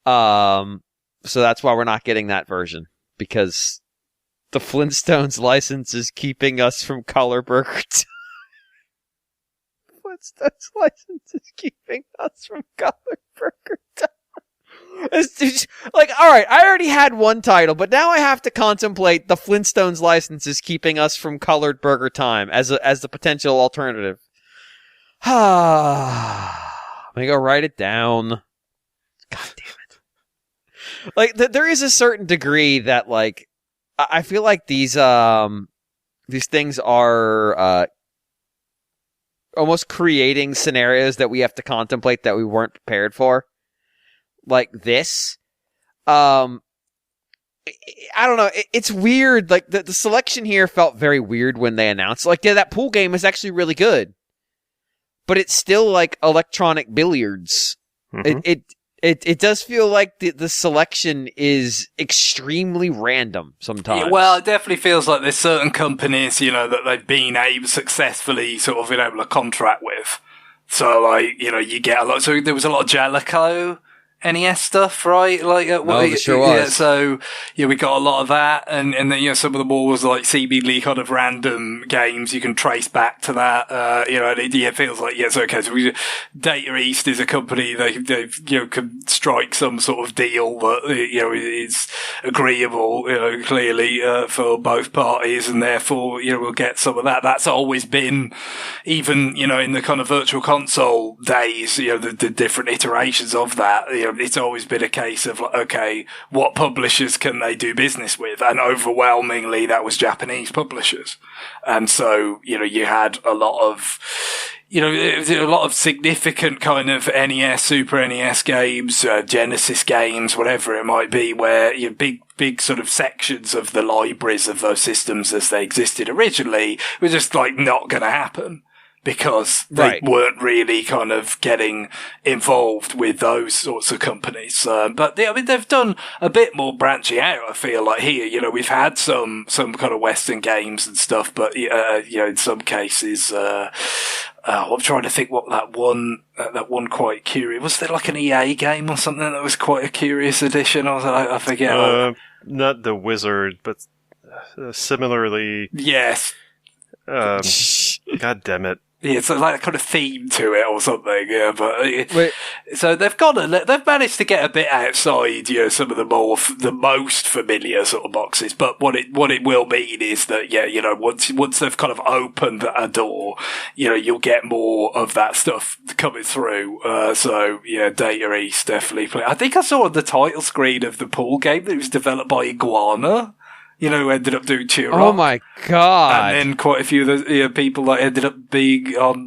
So that's why we're not getting that version because the Flintstones license is keeping us from Color Burger Time. Flintstones license is keeping us from Color Burger Time. It's just, like, all right, I already had one title, but now I have to contemplate the Flintstones license is keeping us from Colored Burger Time as the potential alternative. I'm gonna go write it down. God damn it! Like, there is a certain degree that, like, I feel like these things are almost creating scenarios that we have to contemplate that we weren't prepared for. Like this. I don't know. It's weird. Like, the selection here felt very weird when they announced. Like, yeah, that pool game is actually really good. But it's still like electronic billiards. Mm-hmm. It does feel like the selection is extremely random sometimes. Yeah, well, it definitely feels like there's certain companies, that they've been able successfully sort of been able to contract with. So, like, you get a lot. So there was a lot of Jellicoe NES stuff, right? Like, it sure was. Yeah, so, yeah, we got a lot of that, and then, you know, some of the more was like seemingly kind of random games you can trace back to that, you know, and it feels like, yes, okay, so Data East is a company, they've, you know, can strike some sort of deal that, you know, is agreeable, you know, clearly, for both parties, and therefore, you know, we'll get some of that. That's always been, even, you know, in the kind of virtual console days, you know, the different iterations of that, you know, it's always been a case of, like, okay, what publishers can they do business with? And overwhelmingly, that was Japanese publishers. And so, you know, you had a lot of, you know, a lot of significant kind of NES, Super NES games, Genesis games, whatever it might be, where you know, big sort of sections of the libraries of those systems as they existed originally were just like not going to happen, because they weren't really kind of getting involved with those sorts of companies. But I mean, they've done a bit more branching out, I feel like here. You know, we've had some kind of Western games and stuff, but, you know, in some cases, I'm trying to think what that one quite curious, was there like an EA game or something that was quite a curious addition? I forget. Not the Wizard, but similarly. Yes. God damn it. Yeah, it's like a kind of theme to it or something, yeah, but so they've managed to get a bit outside, you know, some of the most familiar sort of boxes, but what it will mean is that, yeah, you know, once they've kind of opened a door, you know, you'll get more of that stuff coming through, so, yeah, Data East definitely play. I think I saw on the title screen of the pool game that it was developed by Iguana. You know, who ended up doing Turok. Oh my god! And then quite a few of the people that ended up being on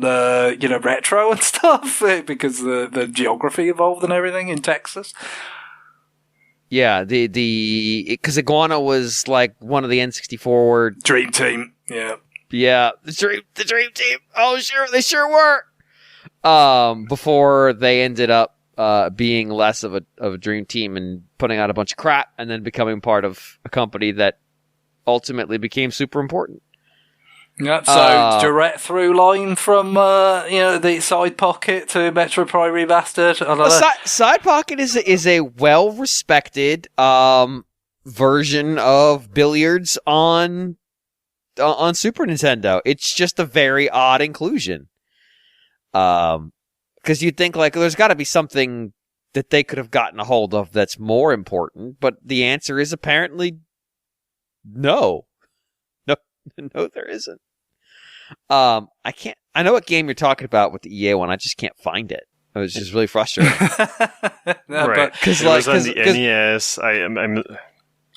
you know, Retro and stuff because the geography involved and everything in Texas. Yeah, because Iguana was like one of the N64 Dream Team. Yeah, the Dream Team. Oh, sure, they sure were. Before they ended up being less of a dream team and putting out a bunch of crap, and then becoming part of a company that ultimately became super important. Yeah, so direct through line from you know, the Side Pocket to Metro Prime Remastered. Side Pocket is a well respected version of Billiards on Super Nintendo. It's just a very odd inclusion. Because you'd think, like, there's got to be something that they could have gotten a hold of that's more important, but the answer is apparently no. No, there isn't. I know what game you're talking about with the EA one. I just can't find it. It was just really frustrating. Right. Because it was on the NES.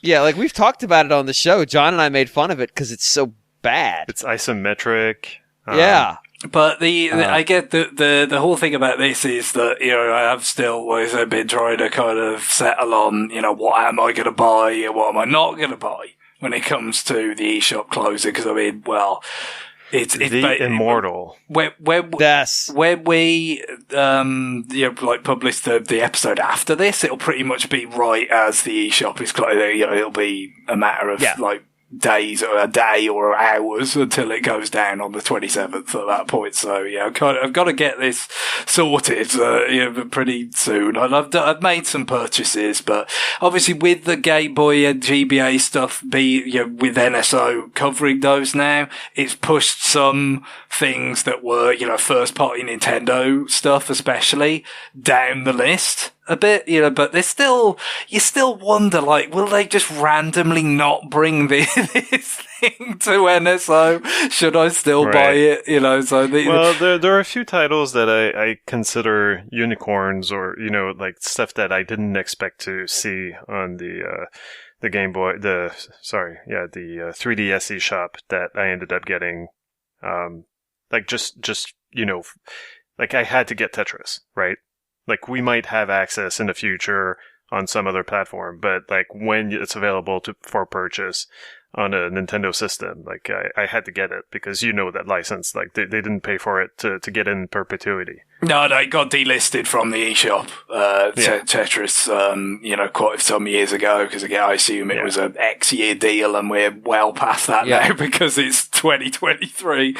Yeah, like, we've talked about it on the show. John and I made fun of it because it's so bad. It's isometric. Yeah. But I get the whole thing about this is that, you know, I have still always been trying to kind of settle on, you know, what am I going to buy and what am I not going to buy when it comes to the eShop closing. Because, I mean, well, it's the immortal. When we you know, like, publish the episode after this, it'll pretty much be right as the eShop is closed. You know, it'll be a matter of like days or a day or hours until it goes down on the 27th at that point. So yeah, I've got to get this sorted you know, pretty soon. And I've made some purchases, but obviously with the Game Boy and GBA stuff, you know, with NSO covering those now, it's pushed some things that were, you know, first party Nintendo stuff especially down the list a bit, you know, but you still wonder, like, will they just randomly not bring this thing to NSO? Should I still buy it? You know, so there are a few titles that I consider unicorns, or, you know, like stuff that I didn't expect to see on the Game Boy, the 3DS eShop that I ended up getting. Like just, you know, like I had to get Tetris, right? Like, we might have access in the future on some other platform, but, like, when it's available for purchase on a Nintendo system, like, I had to get it because, you know, that license, like, they didn't pay for it to get in perpetuity. No, it got delisted from the eShop, Tetris, you know, quite some years ago, because, again, I assume it was an X-year deal, and we're well past that now because it's 2023.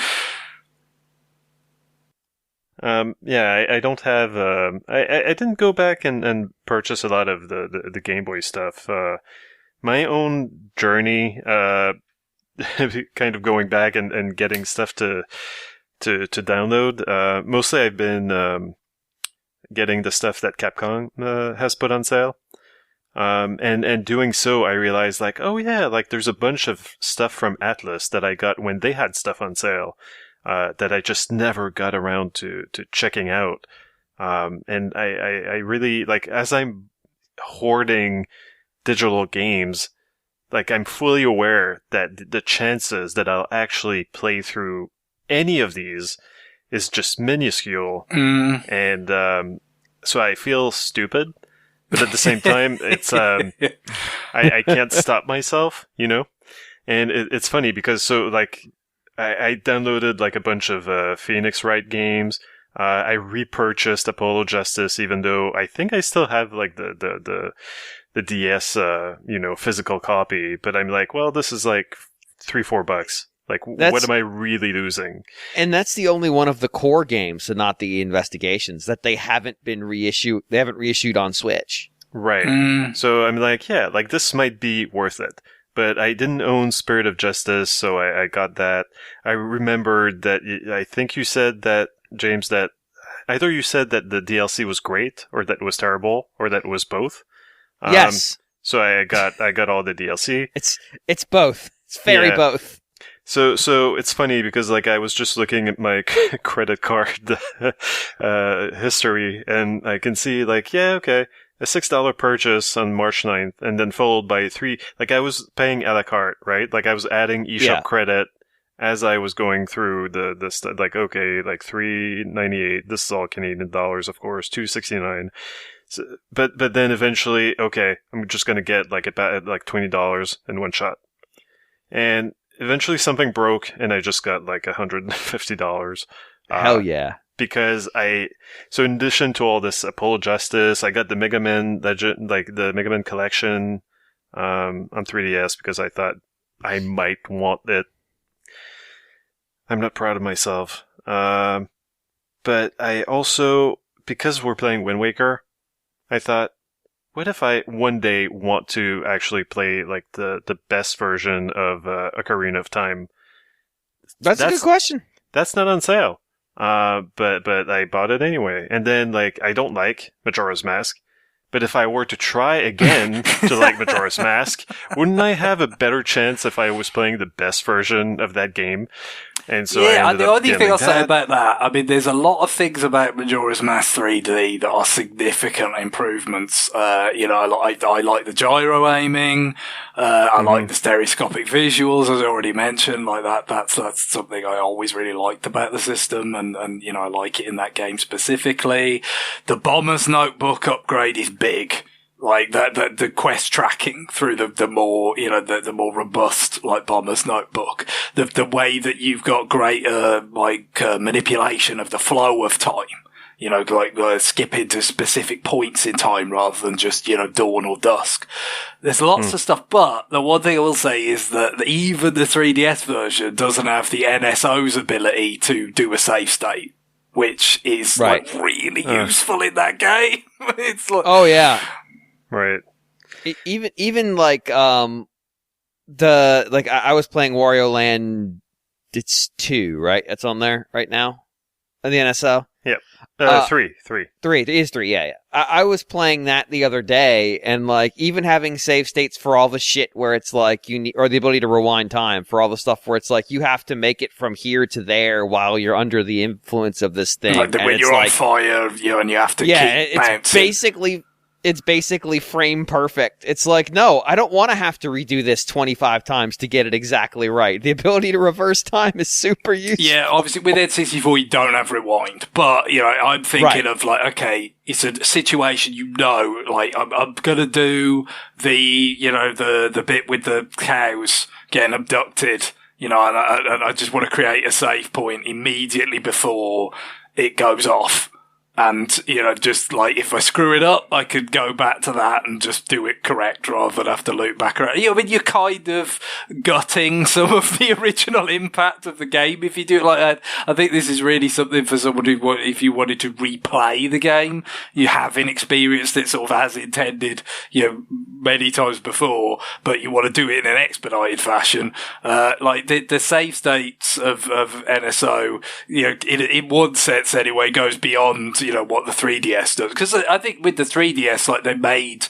I don't have. I didn't go back and purchase a lot of the Game Boy stuff. My own journey, kind of going back and getting stuff to download. Mostly, I've been getting the stuff that Capcom has put on sale. And doing so, I realized like, oh yeah, like there's a bunch of stuff from Atlas that I got when they had stuff on sale. That I just never got around to checking out. And I really, like, as I'm hoarding digital games, like, I'm fully aware that the chances that I'll actually play through any of these is just minuscule. And so I feel stupid, but at the same time, it's I can't stop myself, you know? And it's funny because, so, like, I downloaded like a bunch of Phoenix Wright games. I repurchased Apollo Justice, even though I think I still have like the DS, physical copy. But I'm like, well, this is like $3-4. Like, what am I really losing? And that's the only one of the core games, and not the investigations, that they haven't been reissued. They haven't reissued on Switch. Right. So I'm like, yeah, like this might be worth it. But I didn't own Spirit of Justice, so I got that. I remembered that I think you said that, James, that either you said that the DLC was great, or that it was terrible, or that it was both. Yes. So I got all the DLC. It's both. It's very both. So it's funny because like I was just looking at my credit card history, and I can see like, yeah, okay. A $6 purchase on March 9th, and then followed by 3. Like, I was paying a la carte, right? Like, I was adding eShop credit as I was going through like, okay, like $3.98. This is all Canadian dollars, of course. $2.69. So, but then eventually, okay, I'm just gonna get like about like $20 in one shot. And eventually something broke, and I just got like $150. Hell yeah. Because so in addition to all this Apollo Justice, I got the Mega Man Legend, like the Mega Man collection, on 3DS because I thought I might want it. I'm not proud of myself. But I also, because we're playing Wind Waker, I thought, what if I one day want to actually play like the best version of Ocarina of Time? That's a good question. That's not on sale. But I bought it anyway. And then, like, I don't like Majora's Mask. But if I were to try again to like Majora's Mask, wouldn't I have a better chance if I was playing the best version of that game? And so the only thing I'll say about that, I mean, there's a lot of things about Majora's Mask 3D that are significant improvements. I like the gyro aiming. I like the stereoscopic visuals, as I already mentioned. Like that's something I always really liked about the system, and I like it in that game specifically. The Bomber's Notebook upgrade is big. Like the quest tracking through the more, the more robust, like Bomber's Notebook. The way that you've got greater, manipulation of the flow of time. Skipping to specific points in time rather than just, dawn or dusk. There's lots of stuff, but the one thing I will say is that even the 3DS version doesn't have the NSO's ability to do a save state, which is really useful in that game. It's like, oh yeah. Right. Even like I was playing Wario Land. It's 2, right? It's on there right now on the NSO. Yep. 3. 3. It is 3. Yeah. I was playing that the other day, and like even having save states for all the shit where it's like you need, or the ability to rewind time for all the stuff where it's like you have to make it from here to there while you're under the influence of this thing. Like when you're on fire, and you have to keep bouncing. It's basically frame perfect. It's like, no, I don't want to have to redo this 25 times to get it exactly right. The ability to reverse time is super useful. Yeah, obviously with N64 you don't have rewind, but I'm thinking of like, okay, it's a situation, like I'm gonna do the bit with the cows getting abducted, and I just want to create a save point immediately before it goes off. And, just like if I screw it up, I could go back to that and just do it correct rather than have to loop back around. You're kind of gutting some of the original impact of the game if you do it like that. I think this is really something for someone who, if you wanted to replay the game, you haven't experienced it sort of as intended, many times before, but you want to do it in an expedited fashion. Like the save states of NSO, in one sense anyway, goes beyond, what the 3DS does. Because I think with the 3DS, like they made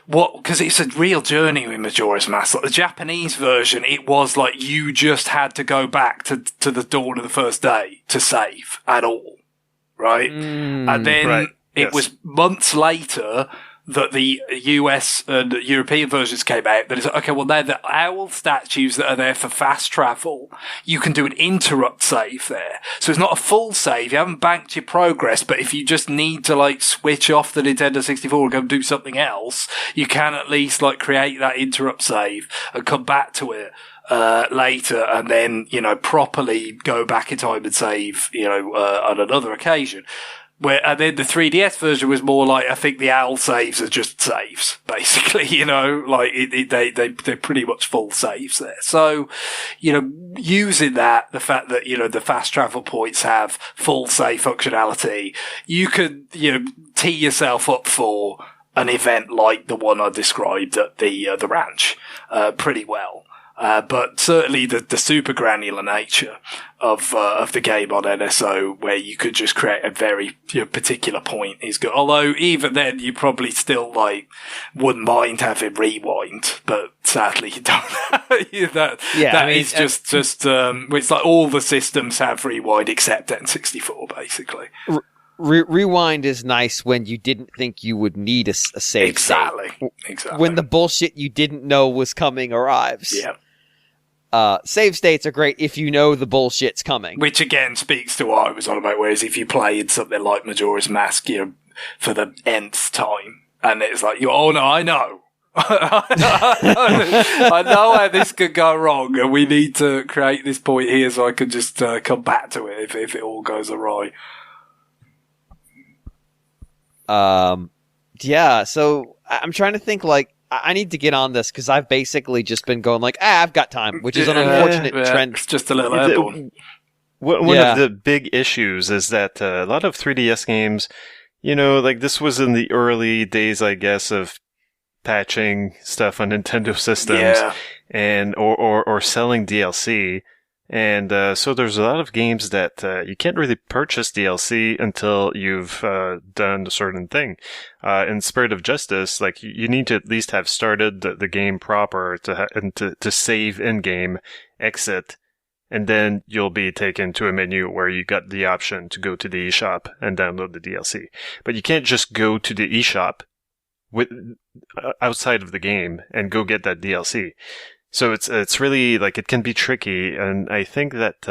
because it's a real journey with Majora's Mask. Like the Japanese version, it was like you just had to go back to the dawn of the first day to save at all. Right? And then it was months later that the US and European versions came out, that it's like, okay, well, they're the owl statues that are there for fast travel. You can do an interrupt save there. So it's not a full save. You haven't banked your progress, but if you just need to like switch off the Nintendo 64 and go do something else, you can at least like create that interrupt save and come back to it later, and then, properly go back in time and save, on another occasion. And then the 3DS version was more like, I think the owl saves are just saves, basically, like they're pretty much full saves there. So, using that, the fact that, the fast travel points have full save functionality, you could, tee yourself up for an event like the one I described at the ranch, pretty well. But certainly the super granular nature of the game on NSO, where you could just create a very particular point, is good. Although even then, you probably still wouldn't mind having rewind, but sadly you don't. It's like all the systems have rewind except N64, basically. Rewind is nice when you didn't think you would need a save. Exactly. When the bullshit you didn't know was coming arrives. Yeah. Save states are great if you know the bullshit's coming. Which again speaks to what I was on about, whereas if you played something like Majora's Mask, for the nth time, and it's like, oh no, I know. I know how this could go wrong, and we need to create this point here so I can just come back to it if it all goes awry. Yeah, so I'm trying to think, I need to get on this because I've basically just been going I've got time, which is an unfortunate trend. It's just a little airborne. One of the big issues is that a lot of 3DS games, this was in the early days, I guess, of patching stuff on Nintendo systems and or selling DLC. And so there's a lot of games that you can't really purchase DLC until you've done a certain thing. In Spirit of Justice, you need to at least have started the game proper to save in game, exit, and then you'll be taken to a menu where you got the option to go to the eShop and download the DLC. But you can't just go to the eShop outside of the game and go get that DLC. So it's really it can be tricky, and I think that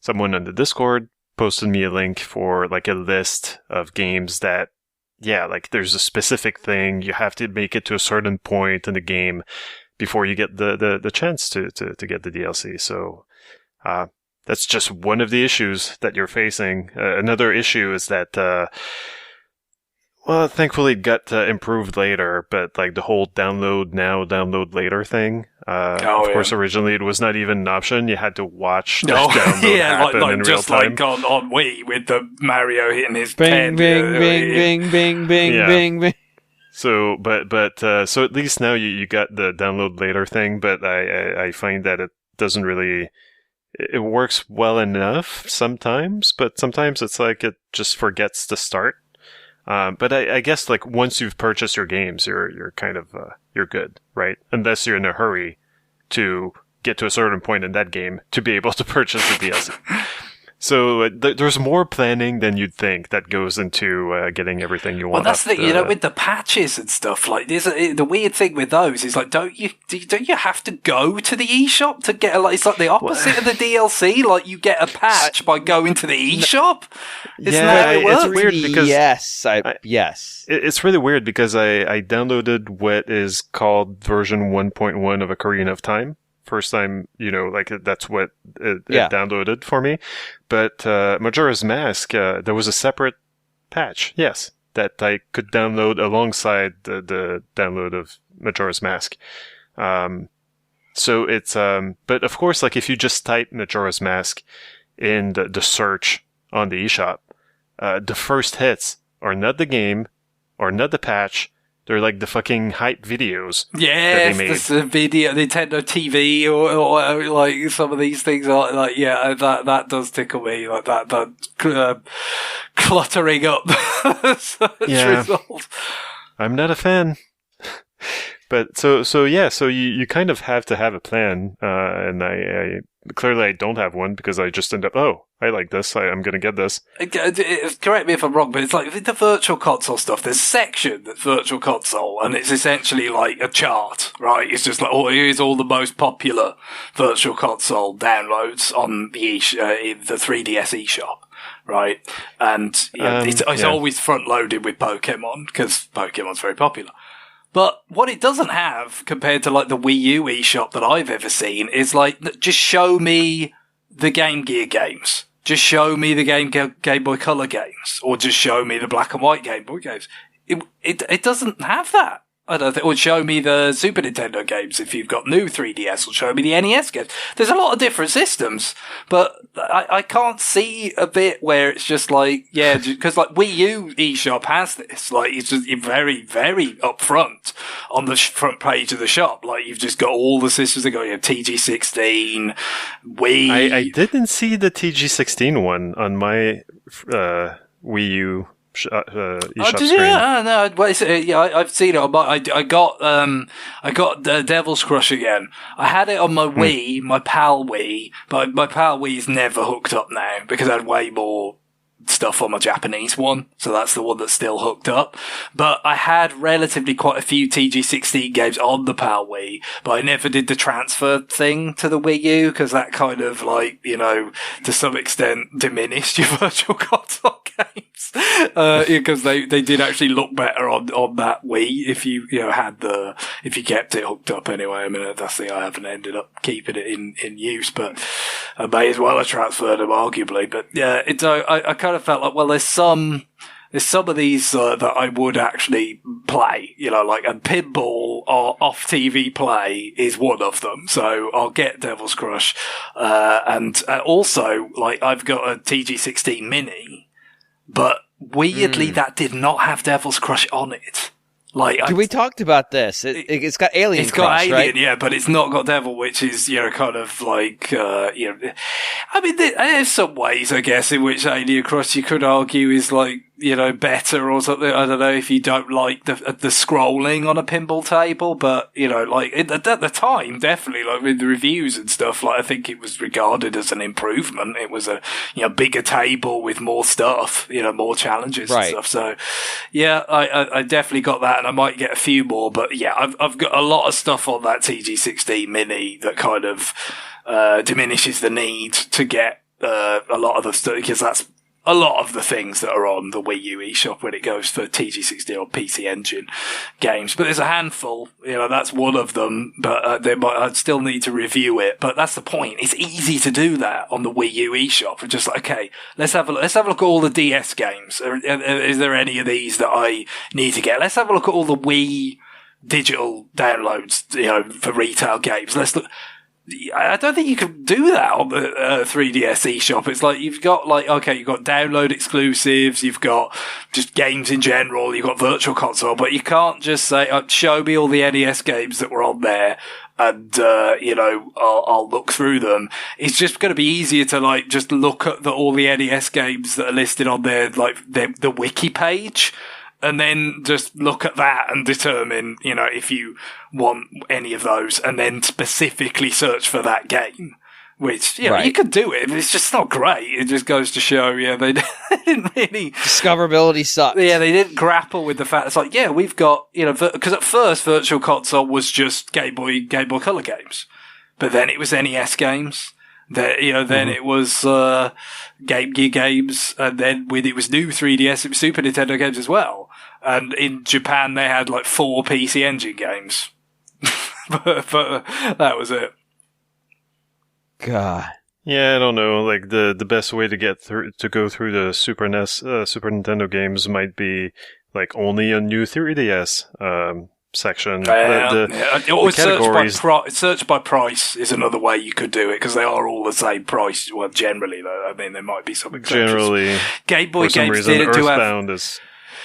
someone on the Discord posted me a link for a list of games that there's a specific thing you have to make it to a certain point in the game before you get the chance to get the DLC. So that's just one of the issues that you're facing. Another issue is that well, thankfully it got improved later, but the whole download now, download later thing. Of course, originally it was not even an option. You had to watch the download happen in real time. On Wii with the Mario hitting his bing, pen. Bing, bing. So, so at least now you got the download later thing, but I find that it doesn't really. It works well enough sometimes, but sometimes it's it just forgets to start. But I guess once you've purchased your games, you're kind of you're good, right? Unless you're in a hurry to get to a certain point in that game to be able to purchase the DLC. So there's more planning than you'd think that goes into getting everything you want. Well, that's the thing, with the patches and stuff. The weird thing with those is don't you have to go to the eShop to get it's the opposite of the DLC. You get a patch by going to the eShop. Isn't that how it works? It's weird because yes. It's really weird because I downloaded what is called version 1.1 of Ocarina of Time. First time, that's what it downloaded for me. But Majora's Mask, there was a separate patch, yes, that I could download alongside the download of Majora's Mask. So it's, but of course, like if you just type Majora's Mask in the search on the eShop, the first hits are not the game or not the patch. They're like the fucking hype videos that they made. Yes, the video, Nintendo TV, or like some of these things are like, yeah, that does tickle me, like that cluttering up the search results. I'm not a fan. But so you kind of have to have a plan, and I clearly I don't have one because I just end up, I like this, I'm going to get this. Correct me if I'm wrong, but it's like with the virtual console stuff, there's a section that's virtual console, and it's essentially like a chart, right? It's just like, here's all the most popular virtual console downloads on the 3DS eShop. Right, and it's always front loaded with Pokemon because Pokemon's very popular. But what it doesn't have compared to like the Wii U eShop that I've ever seen is like, just show me the Game Gear games. Just show me the Game Boy Color games, or just show me the black and white Game Boy games. It doesn't have that. I don't think, or show me the Super Nintendo games if you've got new 3DS, or show me the NES games. There's a lot of different systems, but I can't see a bit where it's just like, yeah, because like Wii U eShop has this, like it's just very, very upfront on the front page of the shop. Like you've just got all the systems that go, TG16, Wii. I didn't see the TG16 one on my Wii U. eShop screen. No. I've seen it. I got Devil's Crush again. I had it on my Wii, my PAL Wii, but my PAL Wii's never hooked up now because I had way more stuff on my Japanese one, so that's the one that's still hooked up. But I had relatively quite a few TG16 games on the PAL Wii, but I never did the transfer thing to the Wii U because that kind of like, to some extent diminished your virtual console games because they did actually look better on that Wii if you if you kept it hooked up anyway. I mean, that's the thing, I haven't ended up keeping it in use, but I may as well have transferred them arguably. But yeah, I kind of felt like, well, there's some of these that I would actually play, like a pinball or off TV play is one of them. So I'll get Devil's Crush, and also like I've got a TG16 Mini, but weirdly that did not have Devil's Crush on it. Like, we talked about this. It's got Alien. It's got Alien, right? Yeah, but it's not got Devil, which is kind of like I mean, there's some ways, I guess, in which Alien Cross you could argue is like better or something. I don't know if you don't like the scrolling on a pinball table, but like at the time, definitely like with the reviews and stuff, like I think it was regarded as an improvement. It was a bigger table with more stuff, more challenges and stuff. So yeah, I definitely got that, and I might get a few more. But yeah, I've got a lot of stuff on that TG16 Mini that kind of diminishes the need to get a lot of the stuff, because that's a lot of the things that are on the Wii U eShop when it goes for TG16 or PC Engine games. But there's a handful, that's one of them, but I'd still need to review it. But that's the point. It's easy to do that on the Wii U eShop. It's just like, okay, let's have a look at all the DS games. Is there any of these that I need to get? Let's have a look at all the Wii digital downloads, for retail games. Let's look. I don't think you can do that on the 3DS eShop. It's like you've got you've got download exclusives, you've got just games in general, you've got virtual console, but you can't just say, show me all the NES games that were on there and, I'll look through them. It's just going to be easier to just look at all the NES games that are listed on there, the wiki page. And then just look at that and determine, if you want any of those, and then specifically search for that game. Which, you could do it, but it's just not great. It just goes to show, they didn't really... Discoverability sucks. Yeah, they didn't grapple with the fact, it's like, we've got, because at first Virtual Console was just Game Boy Color games. But then it was NES games. Then it was Game Gear games, and then when it was new 3DS, it was Super Nintendo games as well. And in Japan, they had 4 PC Engine games, but that was it. God, Yeah, I don't know. Like the best way to go through the Super Nintendo games might be like only a new 3DS section. Or categories. search by price is another way you could do it, because they are all the same price. Well, generally, though, I mean, there might be some exceptions. Generally, Game Boy for some games reason, didn't do Earthbound is.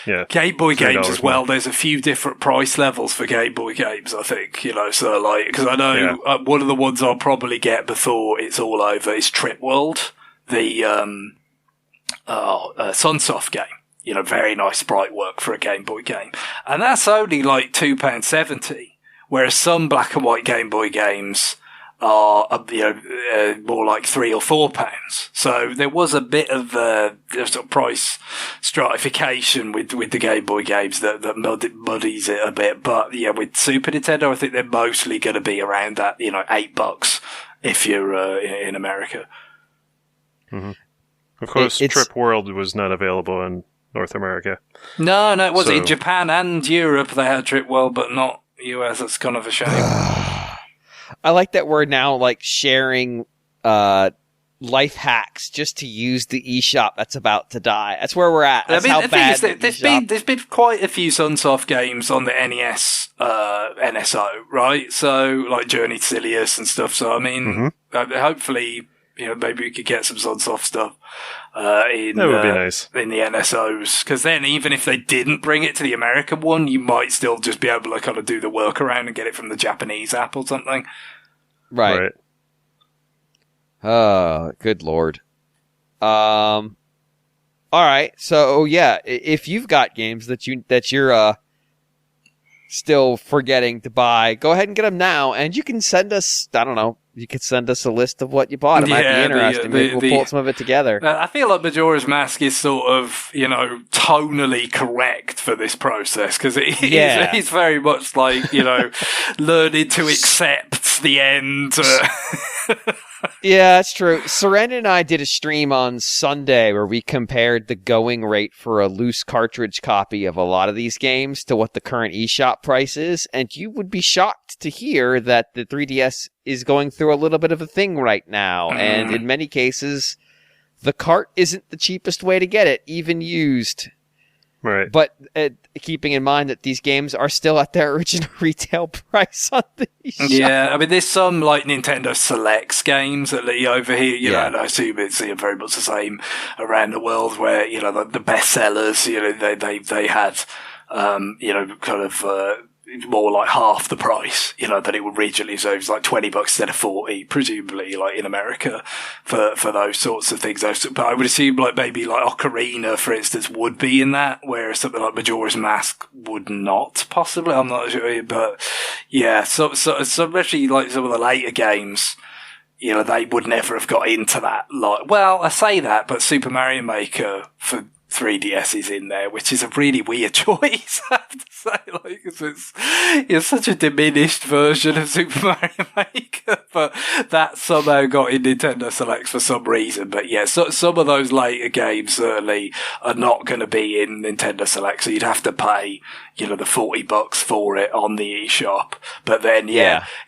Yeah, Game Boy games as well. more. There's a few different price levels for Game Boy games, I think, so like, because I know one of the ones I'll probably get before it's all over is Trip World, the Sunsoft game. Very nice sprite work for a Game Boy game. And that's only like £2.70, whereas some black and white Game Boy games are, more like £3 or £4. So there was a bit of sort of price stratification with the Game Boy games that muddies it a bit. But yeah, with Super Nintendo, I think they're mostly going to be around that, $8 if you're in America. Mm-hmm. Of course, Trip World was not available in North America. No, it was in Japan and Europe. They had Trip World, but not US. That's kind of a shame. I like that we're now like sharing life hacks just to use the eShop that's about to die. That's where we're at. That's how bad there's been quite a few Sunsoft games on the NES NSO, right? So like Journey to Silius and stuff. So I mean, hopefully, maybe we could get some Sunsoft stuff that would be nice in the NSOs, because then even if they didn't bring it to the American one, you might still just be able to kind of do the workaround and get it from the Japanese app or something. Right. Oh, good lord. All right. So yeah, if you've got games that you're still forgetting to buy, go ahead and get them now, and you can send us. I don't know. You could send us a list of what you bought. It might be interesting. Maybe we'll pull some of it together. I feel like Majora's Mask is sort of, tonally correct for this process, because he's very much like, learning to accept the end. Yeah, that's true. Seren and I did a stream on Sunday where we compared the going rate for a loose cartridge copy of a lot of these games to what the current eShop price is, and you would be shocked to hear that the 3DS is going through a little bit of a thing right now, and in many cases, the cart isn't the cheapest way to get it, even used. Right. But keeping in mind that these games are still at their original retail price on the eShop. Yeah, I mean, there's some like Nintendo Selects games that over here, and I assume it's very much the same around the world, where, the best sellers, they had, kind of, more like half the price, that it originally. So it was like $20 instead of $40, presumably, like in America for those sorts of things. But I would assume like maybe like Ocarina, for instance, would be in that, whereas something like Majora's Mask would not, possibly. I'm not sure, but yeah. So especially like some of the later games, they would never have got into that. Like, well, I say that, but Super Mario Maker for 3DS is in there, which is a really weird choice, I have to say. Like, it's such a diminished version of Super Mario Maker, but that somehow got in Nintendo Selects for some reason. But yeah, so some of those later games certainly are not going to be in Nintendo Select, so you'd have to pay, the $40 for it on the eShop. But then,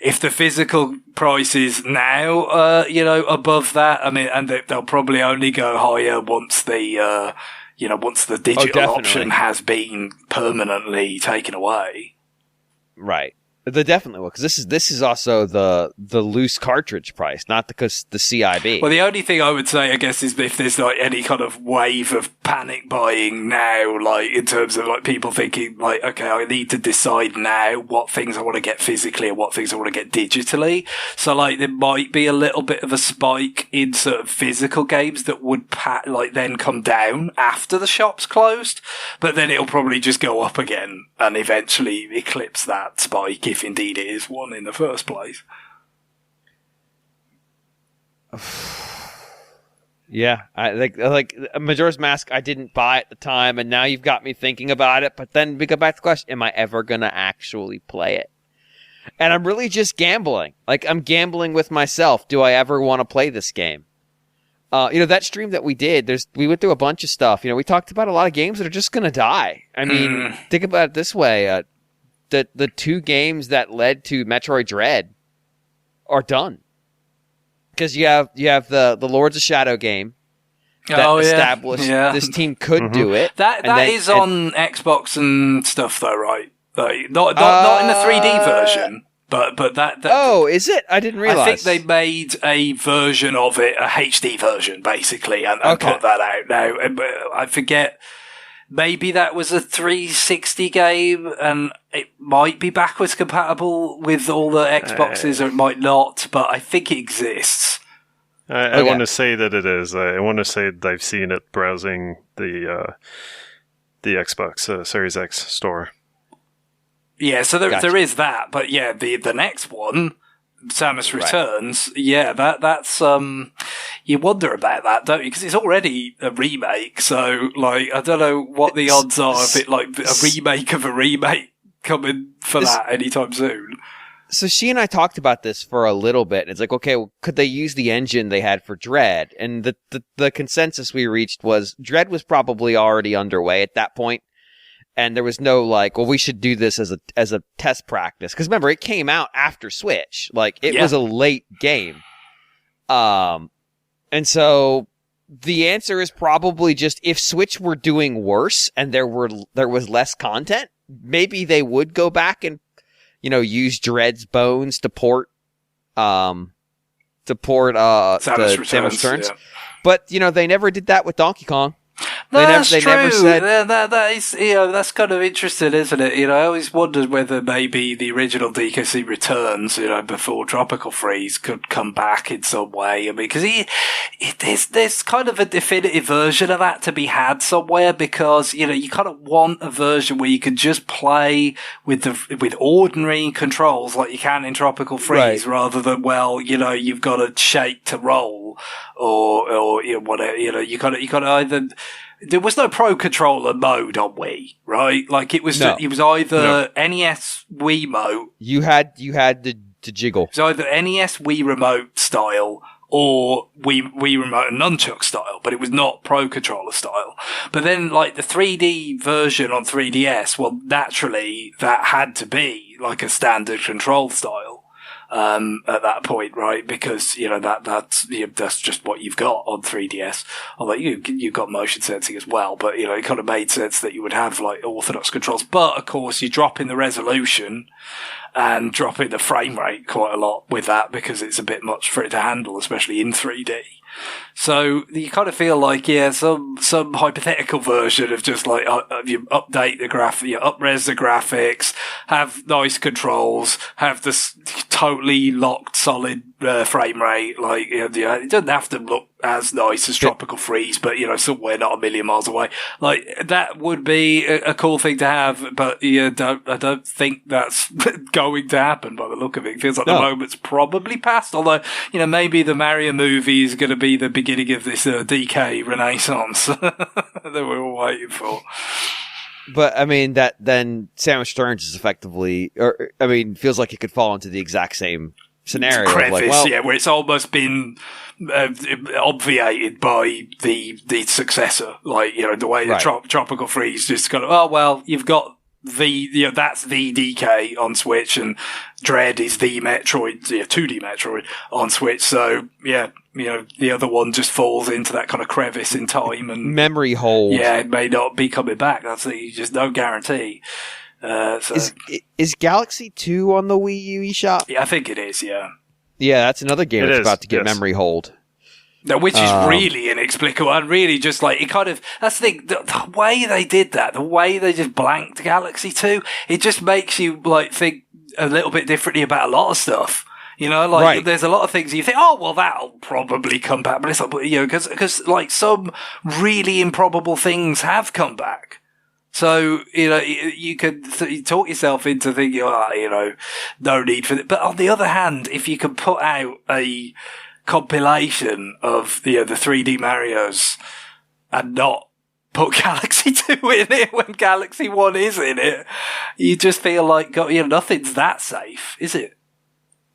if the physical price is now, above that, I mean, and they'll probably only go higher once the, once the digital option has been permanently taken away. Right. They definitely will, because this is also the loose cartridge price, not the CIB. Well, the only thing I would say, I guess, is if there's like any kind of wave of panic buying now, like in terms of like people thinking like, okay, I need to decide now what things I want to get physically and what things I want to get digitally. So like there might be a little bit of a spike in sort of physical games that would then come down after the shop's closed, but then it'll probably just go up again and eventually eclipse that spike, if indeed it is one in the first place. Yeah, I like Majora's Mask. I didn't buy at the time, and now you've got me thinking about it. But then we go back to the question: am I ever gonna actually play it? And I'm really just gambling. Like, I'm gambling with myself. Do I ever want to play this game? That stream that we did, we went through a bunch of stuff. We talked about a lot of games that are just gonna die. I mean, think about it this way: the two games that led to Metroid Dread are done. because you have the Lords of Shadow game that established this team could do it. That is on Xbox and stuff though, right? Like, not in the 3D version. But that is it? I didn't realize. I think they made a version of it, a HD version, basically, and put that out. Now, I forget, maybe that was a 360 game, and it might be backwards compatible with all the Xboxes, or it might not, but I think it exists. I want to say that it is. I want to say that I've seen it browsing the Xbox Series X store. Yeah, so there is that, but yeah, the next one, Samus Returns, that's you wonder about that, don't you? Because it's already a remake, so like I don't know what the odds are of it like a remake of a remake coming for that anytime soon. So she and I talked about this for a little bit, and it's like, okay, well, could they use the engine they had for Dread? And the consensus we reached was Dread was probably already underway at that point. And there was no like, well, we should do this as a test practice. Because remember, it came out after Switch. Like, it was a late game. And so the answer is probably just if Switch were doing worse and there was less content, maybe they would go back and, use Dread's bones to port Samus Returns. Yeah. But, they never did that with Donkey Kong. That's true. Never said... that is, that's kind of interesting, isn't it? I always wondered whether maybe the original DKC Returns, before Tropical Freeze could come back in some way. I mean, because there's kind of a definitive version of that to be had somewhere, because, you kind of want a version where you can just play with ordinary controls like you can in Tropical Freeze, rather than, you've got to shake to roll or whatever, you got to either... There was no Pro Controller mode on Wii, right? Like it was either NES Wiimote. You had to jiggle. It was either NES Wii Remote style or Wii Remote and Nunchuck style, but it was not Pro Controller style. But then, like the 3D version on 3DS, well, naturally that had to be like a standard control style. At that point, right? Because, that's just what you've got on 3DS. Although you've got motion sensing as well, but, it kind of made sense that you would have, like, orthodox controls. But, of course, you drop in the resolution and drop in the frame rate quite a lot with that because it's a bit much for it to handle, especially in 3D. So you kind of feel like, some hypothetical version of just like, you update the you up-res the graphics, have nice controls, have this totally locked solid frame rate. Like, it doesn't have to look as nice as Tropical Freeze, but, somewhere not a million miles away. Like, that would be a cool thing to have, but I don't think that's going to happen by the look of it. It feels like the moment's probably past, although, maybe the Mario movie is going to be the beginning of this DK renaissance that we're all waiting for. But, I mean, that then Samus Returns is effectively, feels like it could fall into the exact same scenario. Crevice, where it's almost been obviated by the successor. Like, the way the Tropical Freeze just kind of, you've got that's the DK on Switch, and Dread is the Metroid, 2D Metroid on Switch. So, the other one just falls into that kind of crevice in time and memory hole. Yeah, it may not be coming back. That's you just no guarantee. Is Galaxy 2 on the Wii U eShop? Yeah, I think it is. Yeah. Yeah, that's another game that's about to get memory hold. No, which is really inexplicable and really just like it kind of. That's the thing. The way they did that, the way they just blanked Galaxy 2, it just makes you like think a little bit differently about a lot of stuff. There's a lot of things you think, that'll probably come back, but it's like, because like some really improbable things have come back. So, you could talk yourself into thinking, no need for it. But on the other hand, if you can put out a compilation of, the 3D Marios and not put Galaxy 2 in it when Galaxy 1 is in it, you just feel like, nothing's that safe, is it?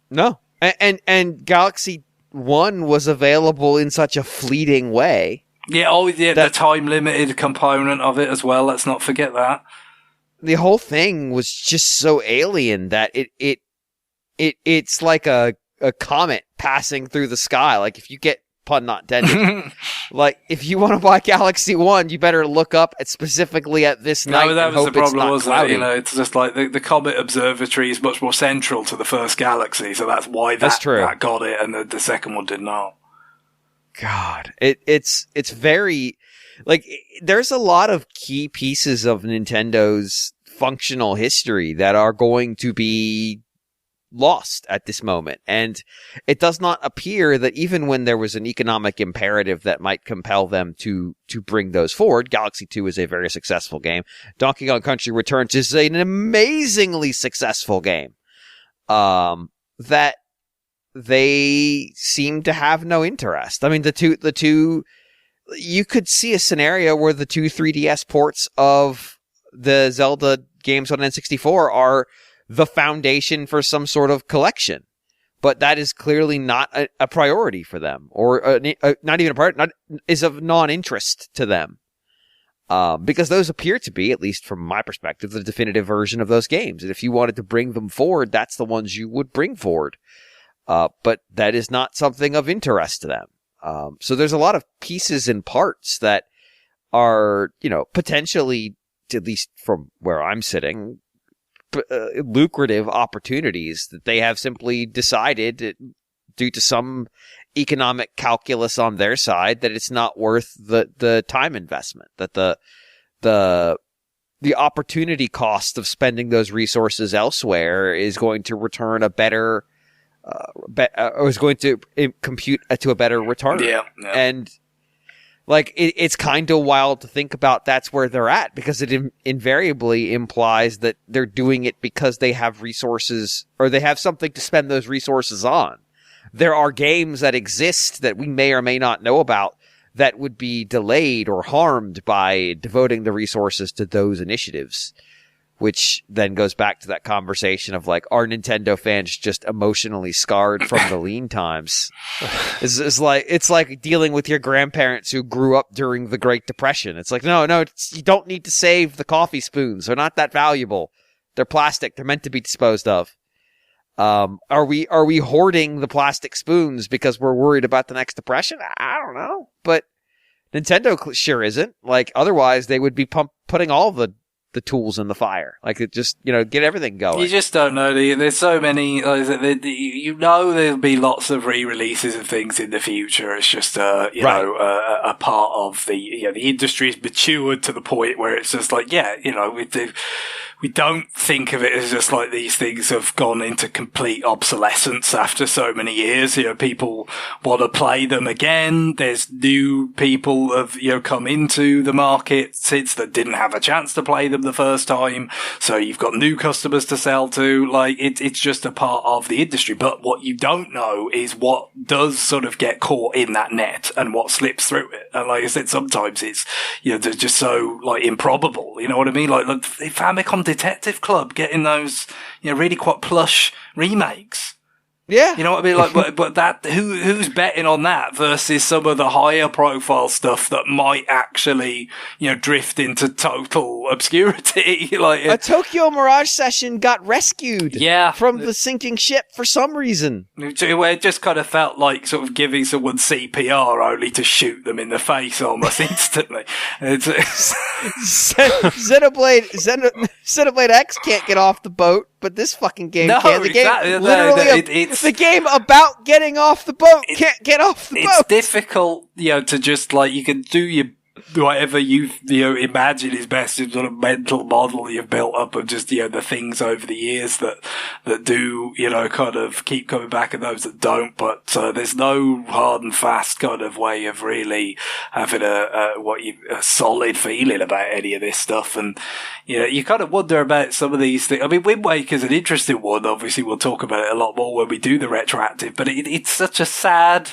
No. And Galaxy 1 was available in such a fleeting way. Yeah, the time-limited component of it as well. Let's not forget that. The whole thing was just so alien that it's like a a comet passing through the sky. Like, if you get, pun not intended, like, if you want to buy Galaxy One, you better look up specifically at this night. No, that was the problem, wasn't it? Cloudy. You know, it's just like the Comet Observatory is much more central to the first Galaxy, so that's why that got it, and the second one did not. God, it's very, like, there's a lot of key pieces of Nintendo's functional history that are going to be lost at this moment. And it does not appear that even when there was an economic imperative that might compel them to bring those forward, Galaxy 2 is a very successful game. Donkey Kong Country Returns is an amazingly successful game. That they seem to have no interest. I mean, the two, you could see a scenario where the two 3DS ports of the Zelda games on N64 are the foundation for some sort of collection, but that is clearly not a priority for them, or not even a priority, is of non-interest to them, because those appear to be, at least from my perspective, the definitive version of those games. And if you wanted to bring them forward, that's the ones you would bring forward. But that is not something of interest to them. So there's a lot of pieces and parts that are, potentially, at least from where I'm sitting, lucrative opportunities that they have simply decided, due to some economic calculus on their side, that it's not worth the time investment, that the opportunity cost of spending those resources elsewhere is going to return a better, or is going to compute to a better return. Yeah. And like, it's kind of wild to think about that's where they're at, because it invariably implies that they're doing it because they have resources, or they have something to spend those resources on. There are games that exist that we may or may not know about that would be delayed or harmed by devoting the resources to those initiatives, which then goes back to that conversation of, like, are Nintendo fans just emotionally scarred from the lean times? It's like dealing with your grandparents who grew up during the Great Depression. It's like, no, you don't need to save the coffee spoons. They're not that valuable. They're plastic. They're meant to be disposed of. Are we hoarding the plastic spoons because we're worried about the next depression? I don't know. But Nintendo sure isn't. Like, otherwise they would be putting all the tools in the fire. Like, it just, get everything going. You just don't know. There's so many, there'll be lots of re-releases of things in the future. It's just, a part of the industry's matured to the point where it's just like, we don't think of it as just like these things have gone into complete obsolescence after so many years. People want to play them again. There's new people have, come into the market since that didn't have a chance to play them the first time. So you've got new customers to sell to. Like, it's just a part of the industry. But what you don't know is what does sort of get caught in that net and what slips through it. And like I said, sometimes it's, they're just so, like, improbable. You know what I mean? Like Famicom Detective Club getting those, really quite plush remakes. Yeah. You know what I mean? Like, but that, who's betting on that versus some of the higher profile stuff that might actually, drift into total obscurity? Like, a Tokyo Mirage Session got rescued. Yeah. From the sinking ship for some reason. Where it just kind of felt like sort of giving someone CPR only to shoot them in the face almost instantly. Xenoblade X can't get off the boat, but this fucking game can. The game, the game about getting off the boat can't get off the boat. It's difficult, to just, like, you can do your whatever you imagine is best, sort of mental model you've built up of just, the things over the years that do, kind of keep coming back and those that don't. But there's no hard and fast kind of way of really having a solid feeling about any of this stuff. And, you kind of wonder about some of these things. I mean, Wind Waker's an interesting one. Obviously, we'll talk about it a lot more when we do the retroactive, but it's such a sad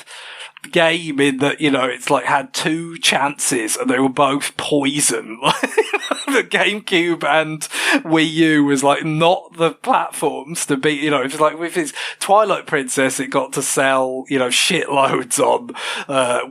game in that, it's like had two chances and they were both poison. The GameCube and Wii U was like not the platforms to be, you know, it was like with its Twilight Princess, it got to sell, you know, shitloads on,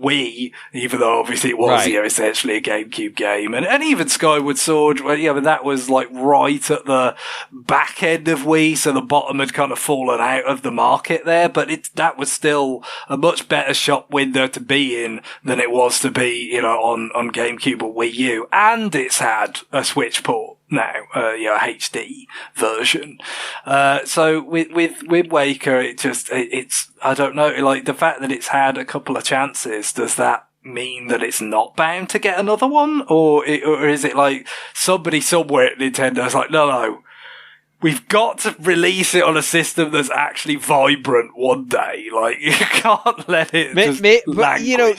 Wii, even though obviously it was, Right. you know, essentially a GameCube game. And even Skyward Sword, well, yeah, but that was like right at the back end of Wii, so the bottom had kind of fallen out of the market there, but that was still a much better shop window to be in than it was to be, you know, on GameCube or Wii U. And it's had a Switch port now, you know, HD version. So with Wind Waker, it's, I don't know, like the fact that it's had a couple of chances, does that mean that it's not bound to get another one? Or is it like somebody somewhere at Nintendo's like, no, we've got to release it on a system that's actually vibrant one day. Like, you can't let it just but, you know,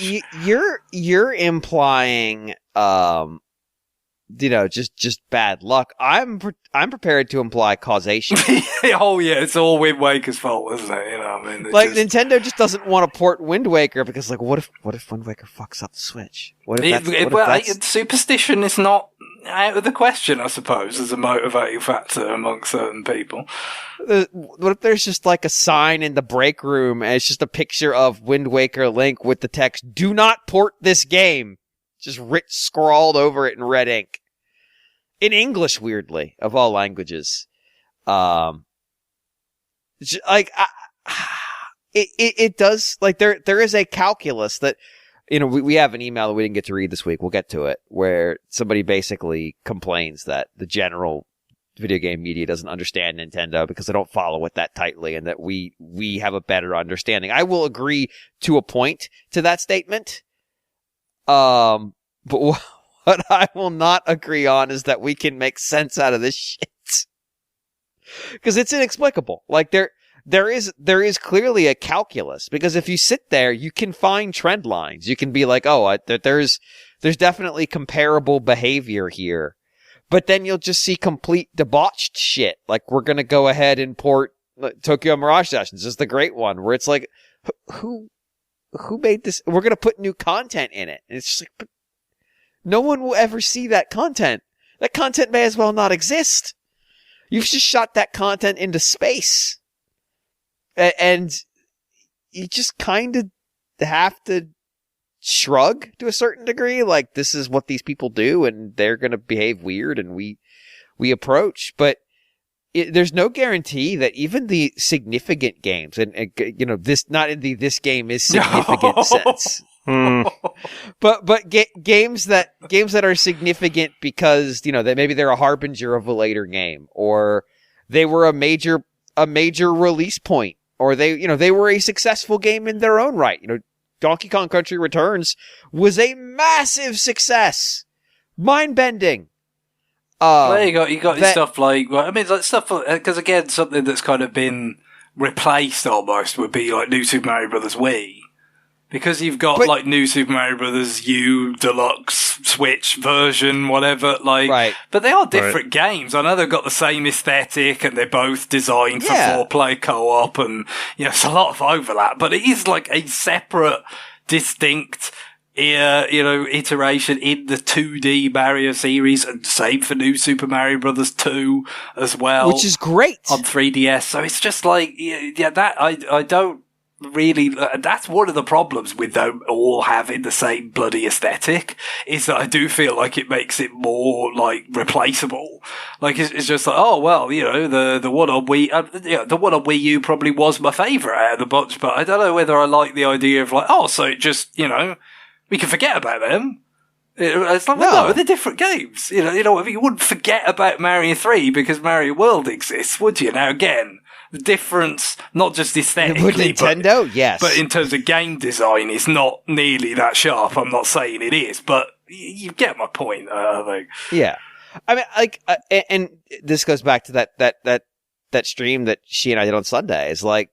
you're implying, you know, just bad luck. I'm prepared to imply causation. Oh yeah, it's all Wind Waker's fault, isn't it? You know what I mean? Like, Nintendo just doesn't want to port Wind Waker because, like, what if Wind Waker fucks up the Switch? What if that's superstition is not out of the question, I suppose, as a motivating factor among certain people. What if there's just like a sign in the break room and it's just a picture of Wind Waker Link with the text, "Do not port this game," just scrawled over it in red ink. In English, weirdly, of all languages. It does, like, there is a calculus that, you know, we have an email that we didn't get to read this week. We'll get to it, where somebody basically complains that the general video game media doesn't understand Nintendo because they don't follow it that tightly, and that we have a better understanding. I will agree to a point to that statement. But what I will not agree on is that we can make sense out of this shit. Because it's inexplicable. Like, there is clearly a calculus, because if you sit there, you can find trend lines. You can be like, oh, there's definitely comparable behavior here. But then you'll just see complete debauched shit. Like, we're going to go ahead and port Tokyo Mirage Sessions. This is the great one, where it's like, who made this? We're going to put new content in it. And it's just like, but no one will ever see that content. That content may as well not exist. You've just shot that content into space. And you just kind of have to shrug to a certain degree. Like, this is what these people do, and they're going to behave weird, and we approach. But there's no guarantee that even the significant games, and you know, this game is significant sense. But games that are significant because, you know, that maybe they're a harbinger of a later game, or they were a major release point, or they were a successful game in their own right. You know, Donkey Kong Country Returns was a massive success, mind-bending. Well, you got stuff like, well, I mean, like stuff, because again, something that's kind of been replaced almost would be like New Super Mario Bros. Wii. Because you've got like New Super Mario Bros. U, Deluxe, Switch version, whatever, like, right. But they are different games. I know they've got the same aesthetic and they're both designed for 4-player co-op, and, you know, it's a lot of overlap, but it is like a separate, distinct, iteration in the 2D Mario series, and same for New Super Mario Bros. 2 as well. Which is great. On 3DS. So it's just like, that, I don't really, that's one of the problems with them all having the same bloody aesthetic, is that I do feel like it makes it more, like, replaceable. Like, it's just like, oh, well, you know, the one on Wii, the one on Wii U probably was my favourite out of the bunch, but I don't know whether I like the idea of, like, oh, so it just, you know, we can forget about them. It's like, no, they're different games. You know, you wouldn't forget about Mario 3 because Mario World exists, would you? Now, again, the difference, not just aesthetically, with Nintendo, yes, but in terms of game design, it's not nearly that sharp. I'm not saying it is, but you get my point, I think. Yeah. I mean, like, and this goes back to that stream that she and I did on Sunday. Is like,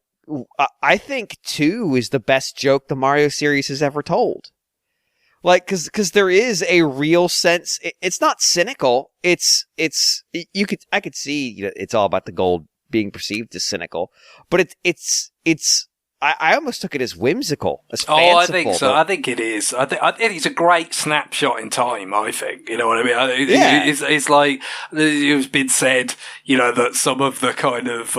I think 2 is the best joke the Mario series has ever told. Like, cause there is a real sense. It's not cynical. I could see, you know, it's all about the gold being perceived as cynical, but it's I almost took it as whimsical, as fanciful. Oh, I think so. I think it is. I think it's a great snapshot in time, I think. You know what I mean? It's like, it's been said, that some of the kind of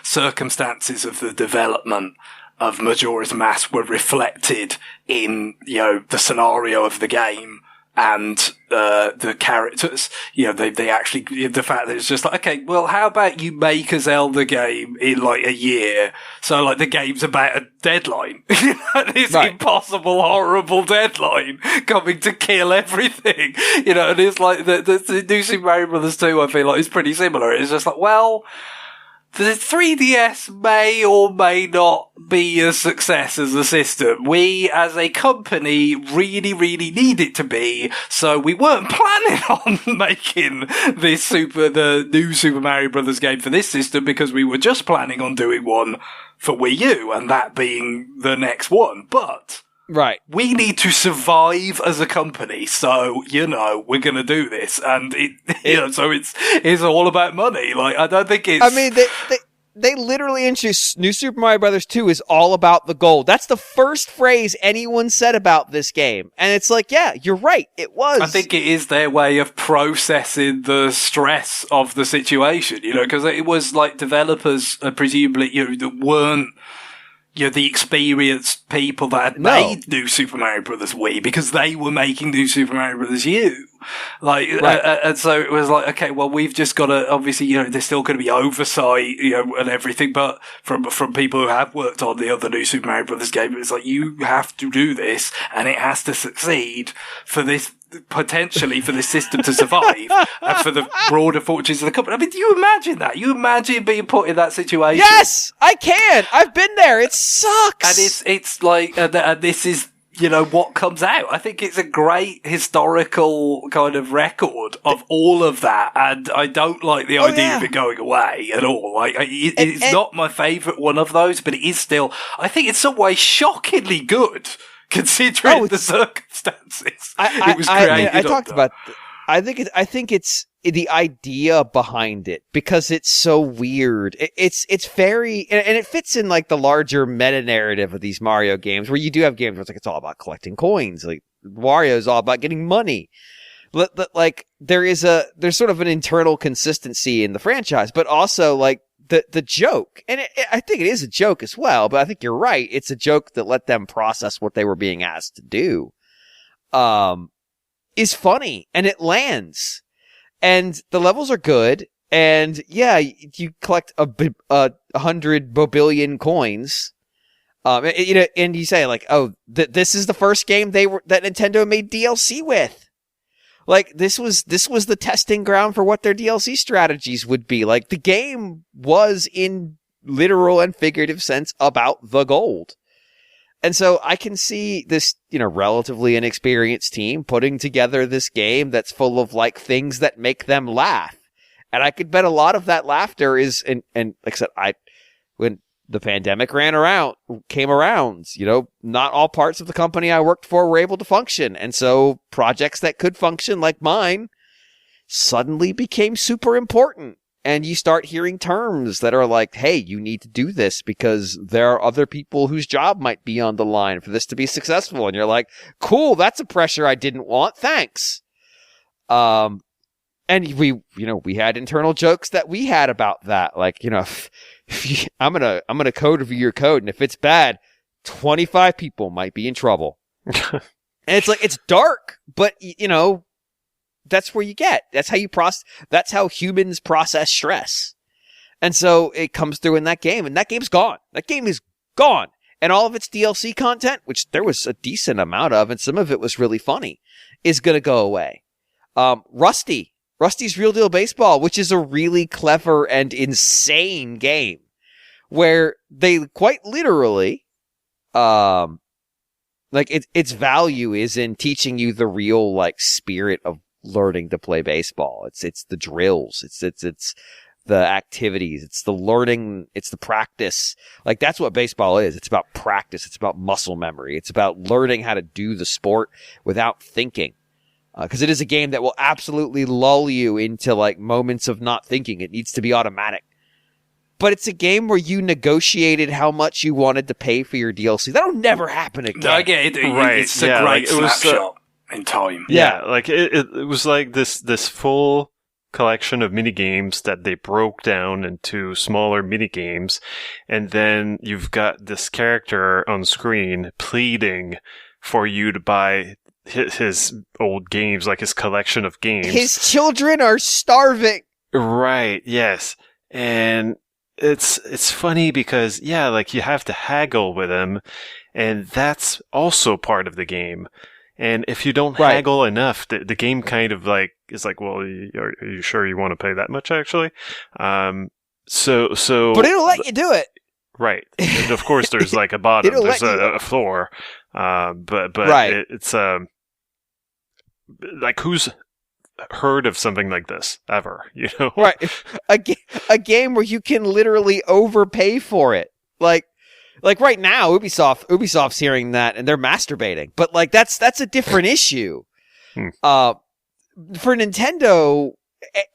circumstances of the development of Majora's Mask were reflected in, the scenario of the game. And, the characters, they actually, the fact that it's just like, okay, well, how about you make a Zelda game in like a year? So like the game's about a deadline. This impossible, horrible deadline coming to kill everything. And it's like the new Super Mario Brothers 2, I feel like is pretty similar. It's just like, well, the 3DS may or may not be a success as a system. We, as a company, really, really need it to be, so we weren't planning on making the new Super Mario Brothers game for this system, because we were just planning on doing one for Wii U, and that being the next one. But right, we need to survive as a company, so we're gonna do this, and so it's all about money. Like, I don't think it's. I mean, they literally introduced New Super Mario Brothers 2 is all about the gold. That's the first phrase anyone said about this game, and it's like, yeah, you're right, it was. I think it is their way of processing the stress of the situation, because it was like developers, presumably, that weren't. The experienced people that had made New Super Mario Brothers Wii, because they were making New Super Mario Brothers U. Like, and so it was like, okay, well, we've just got to, obviously, there's still going to be oversight, and everything, but from people who have worked on the other New Super Mario Brothers game, it's like, you have to do this, and it has to succeed for this, potentially for this system to survive and for the broader fortunes of the company. I mean, do you imagine that? You imagine being put in that situation? Yes, I can. I've been there. It sucks. And it's like, and this is, what comes out. I think it's a great historical kind of record of all of that. And I don't like the idea of it going away at all. Like, it's not my favorite one of those, but it is still, I think in some ways shockingly good. Considering the circumstances, it was created. I talked about. I think it's the idea behind it, because it's so weird. It's very, and it fits in like the larger meta narrative of these Mario games, where you do have games where it's all about collecting coins. Like Wario is all about getting money. Like there's sort of an internal consistency in the franchise, but also like. The joke, and I think it is a joke as well, but I think you're right. It's a joke that let them process what they were being asked to do, is funny, and it lands, and the levels are good, and yeah, you collect 100 billion coins, and you say like, oh, this is the first game that Nintendo made DLC with. Like, this was the testing ground for what their DLC strategies would be. Like, the game was, in literal and figurative sense, about the gold. And so I can see this, relatively inexperienced team putting together this game that's full of, like, things that make them laugh. And I could bet a lot of that laughter is, and like I said, when the pandemic came around, not all parts of the company I worked for were able to function. And so projects that could function, like mine, suddenly became super important. And you start hearing terms that are like, hey, you need to do this because there are other people whose job might be on the line for this to be successful. And you're like, cool, that's a pressure I didn't want. Thanks. And we had internal jokes that we had about that. Like, I'm gonna code review your code, and if it's bad, 25 people might be in trouble. And it's like, it's dark, but that's where you get. That's how that's how humans process stress. And so it comes through in that game, and that game's gone. That game is gone. And all of its DLC content, which there was a decent amount of, and some of it was really funny, is gonna go away. Rusty's Real Deal Baseball, which is a really clever and insane game where they quite literally, its value is in teaching you the real, like, spirit of learning to play baseball. It's the drills. It's the activities. It's the learning. It's the practice. Like, that's what baseball is. It's about practice. It's about muscle memory. It's about learning how to do the sport without thinking. Because it is a game that will absolutely lull you into, like, moments of not thinking. It needs to be automatic. but it's a game where you negotiated how much you wanted to pay for your DLC. That'll never happen again. No, again, it's a great snapshot in time. Yeah, like it was like this full collection of mini games that they broke down into smaller mini games, and then you've got this character on screen pleading for you to buy his old games, like his collection of games. His children are starving. Right, yes. And it's funny because, yeah, like you have to haggle with him, and that's also part of the game. And if you don't haggle enough, the game kind of like is like, well, are you sure you want to pay that much, actually? So, but it'll let you do it. Right. And of course, there's like a bottom, there's a floor. But it's like, who's heard of something like this ever? You know, right? A game where you can literally overpay for it, like right now, Ubisoft's hearing that and they're masturbating. But like that's a different issue. For Nintendo,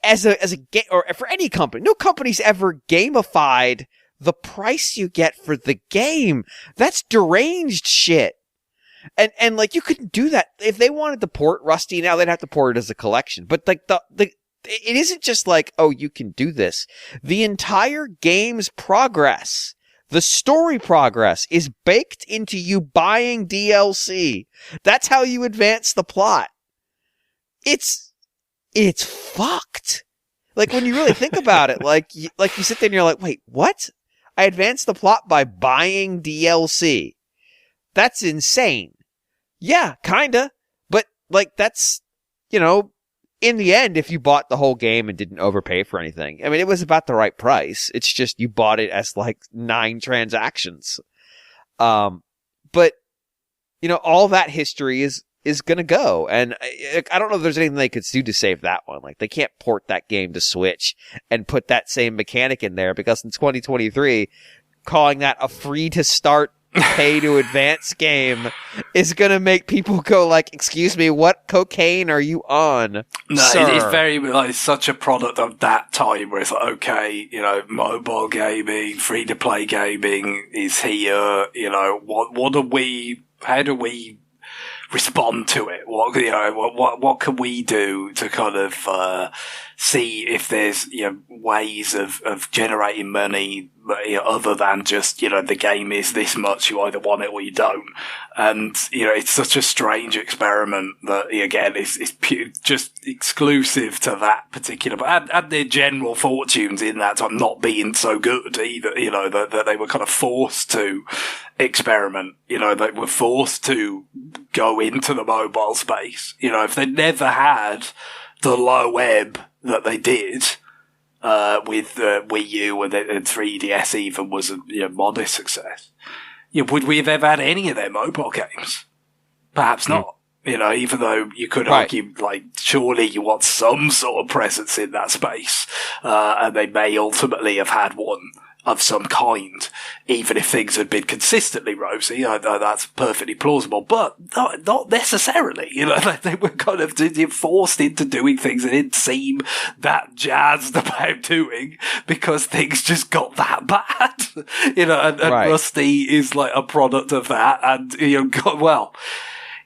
as a game, or for any company, no company's ever gamified the price you get for the game. That's deranged shit. And like you couldn't do that if they wanted to port Rusty. Now they'd have to port it as a collection. But like it isn't just like, oh, you can do this. The entire game's progress, the story progress, is baked into you buying DLC. That's how you advance the plot. It's fucked. Like when you really think about it, like you sit there and you're like, wait, what? I advanced the plot by buying DLC. That's insane. Yeah, kinda. But like that's, in the end, if you bought the whole game and didn't overpay for anything, I mean, it was about the right price. It's just you bought it as like 9 transactions. But all that history is gonna go, and I don't know if there's anything they could do to save that one. Like they can't port that game to Switch and put that same mechanic in there, because in 2023, calling that a free to start, pay to advance game is gonna make people go like, excuse me, what cocaine are you on? No, sir? It's very like it's such a product of that time where it's like, okay, mobile gaming, free to play gaming is here. How do we respond to it? What can we do to kind of see if there's ways of generating money other than just the game is this much, you either want it or you don't. And it's such a strange experiment that again is just exclusive to that particular, and their general fortunes in that time not being so good either. That they were kind of forced to experiment. They were forced to go into the mobile space. If they never had the low ebb that they did with Wii U and 3DS even was a modest success. Would we have ever had any of their mobile games? Perhaps not. Even though you could argue, like, surely you want some sort of presence in that space, and they may ultimately have had one of some kind, even if things had been consistently rosy. That's perfectly plausible, but not necessarily. They were kind of forced into doing things they didn't seem that jazzed about doing because things just got that bad. And Rusty is like a product of that.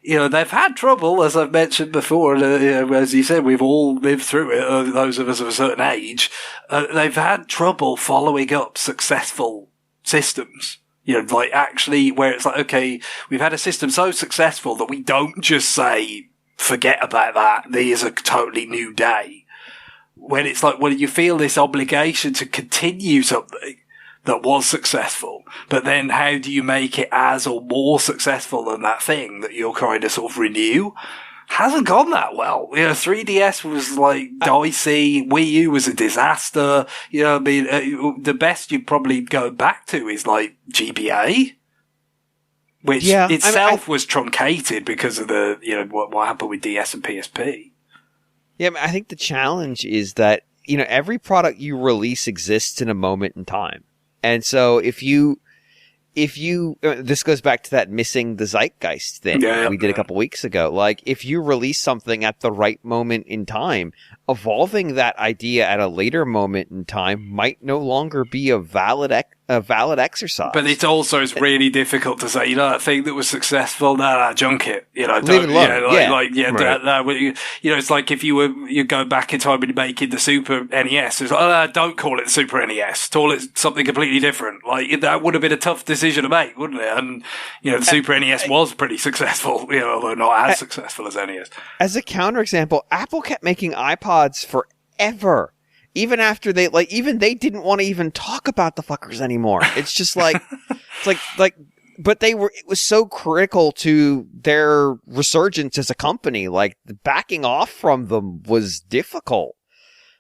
And they've had trouble, as I've mentioned before, as you said, we've all lived through it, those of us of a certain age. They've had trouble following up successful systems. Actually, where it's like, okay, we've had a system so successful that we don't just say, forget about that, there's a totally new day. When it's like, well, you feel this obligation to continue something that was successful, but then how do you make it as or more successful than that thing that you're trying to sort of renew? Hasn't gone that well. 3DS was like dicey. Wii U was a disaster. The best you probably go back to is like GBA, which itself was truncated because of the, what happened with DS and PSP. Yeah, I think the challenge is that, every product you release exists in a moment in time. And so if you if you, this goes back to that missing the zeitgeist thing we did a couple weeks ago. Like, if you release something at the right moment in time, evolving that idea at a later moment in time might no longer be a valid exercise. But it's really difficult to say, that thing that was successful, junk it. Leave it alone. It's like if you go back in time and making the Super NES, it's like, don't call it the Super NES, call it something completely different. Like, that would have been a tough decision to make, wouldn't it? And, the Super NES was pretty successful, although not as successful as NES. As a counterexample, Apple kept making iPods forever. Even after they didn't want to even talk about the fuckers anymore. It's just like, but it was so critical to their resurgence as a company. Like, backing off from them was difficult.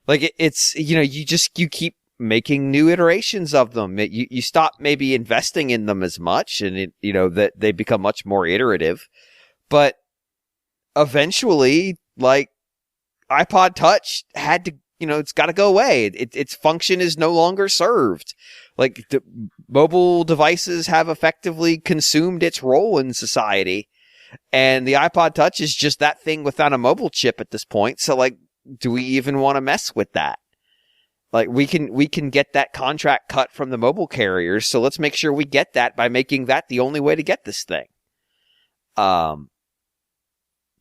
Like, you keep making new iterations of them. You stop maybe investing in them as much, and that they become much more iterative. But eventually, like, iPod Touch had to, it's got to go away. Its function is no longer served. Like, the mobile devices have effectively consumed its role in society, and the iPod Touch is just that thing without a mobile chip at this point. So, like, do we even want to mess with that? Like, we can get that contract cut from the mobile carriers, so let's make sure we get that by making that the only way to get this thing.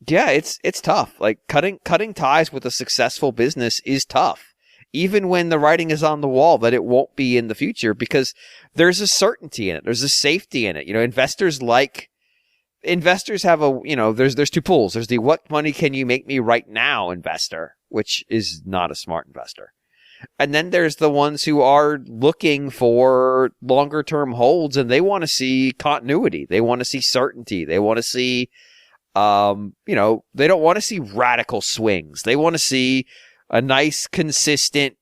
Yeah, it's tough. Like, cutting ties with a successful business is tough, even when the writing is on the wall that it won't be in the future, because there's a certainty in it. There's a safety in it. Investors have there's two pools. There's the what money can you make me right now investor, which is not a smart investor. And then there's the ones who are looking for longer term holds, and they want to see continuity. They want to see certainty. They want to see they don't want to see radical swings. They want to see a nice, consistent,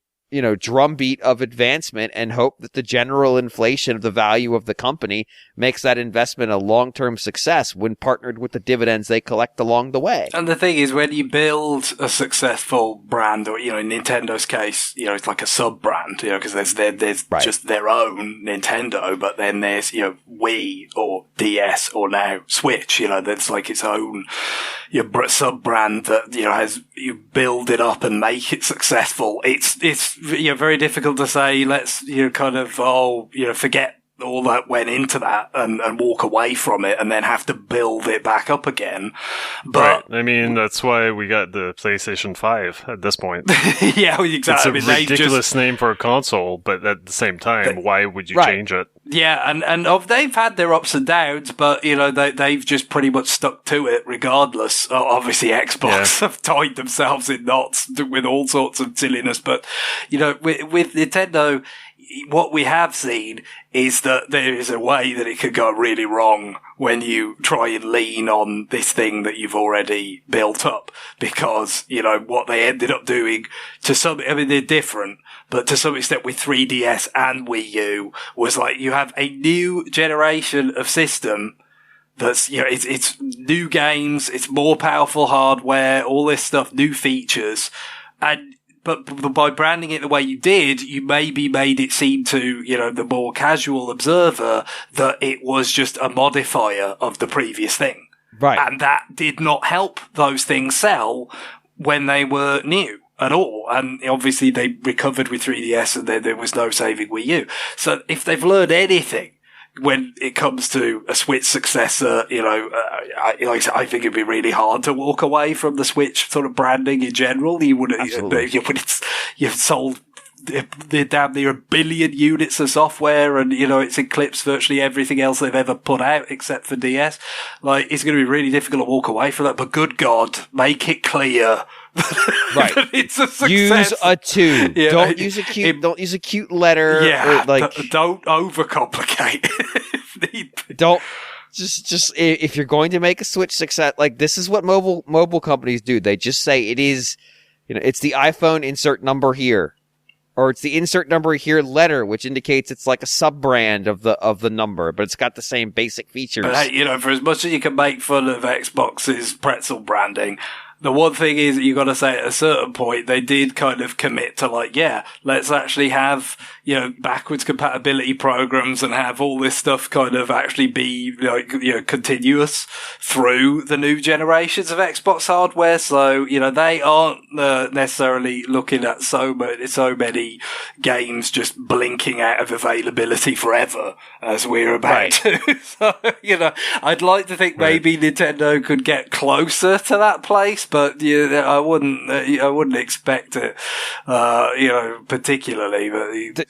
drumbeat of advancement, and hope that the general inflation of the value of the company makes that investment a long-term success when partnered with the dividends they collect along the way. And the thing is, when you build a successful brand, or, in Nintendo's case, it's like a sub-brand, because there's right. just their own Nintendo, but then there's, Wii or DS or now Switch, that's like its own sub-brand that, you build it up and make it successful. It's very difficult to say, let's, forget all that went into that and walk away from it and then have to build it back up again. But right. I mean, that's why we got the PlayStation 5 at this point. Yeah, exactly. It's a ridiculous name for a console, but at the same time, why would you change it? Yeah, and they've had their ups and downs, but, they've just pretty much stuck to it regardless. Obviously, Xbox have tied themselves in knots with all sorts of silliness, but, with Nintendo, what we have seen is that there is a way that it could go really wrong when you try and lean on this thing that you've already built up. Because, what they ended up doing they're different, but to some extent with 3DS and Wii U was like, you have a new generation of system that's, it's new games, it's more powerful hardware, all this stuff, new features, But by branding it the way you did, you maybe made it seem to, the more casual observer that it was just a modifier of the previous thing. Right. And that did not help those things sell when they were new at all. And obviously they recovered with 3DS and there was no saving Wii U. So if they've learned anything when it comes to a Switch successor, I think it'd be really hard to walk away from the Switch sort of branding in general. You wouldn't, you've sold damn near 1 billion units of software, and it's eclipsed virtually everything else they've ever put out except for DS. Like, it's going to be really difficult to walk away from that. But good God, make it clear. Right. It's a success. Use a 2. Yeah, don't use a cute letter. Yeah. Or don't overcomplicate. Don't just if you're going to make a Switch success, like, this is what mobile companies do. They just say it is, it's the iPhone insert number here, or it's the insert number here letter, which indicates it's like a sub brand of the number, but it's got the same basic features. But hey, for as much as you can make fun of Xbox's pretzel branding, The one thing is that you got to say at a certain point, they did kind of commit to let's actually have, backwards compatibility programs and have all this stuff kind of actually be continuous through the new generations of Xbox hardware. So, they aren't necessarily looking at so many games just blinking out of availability forever as we're about to. So, I'd like to think maybe Nintendo could get closer to that place. But I wouldn't expect it, particularly. But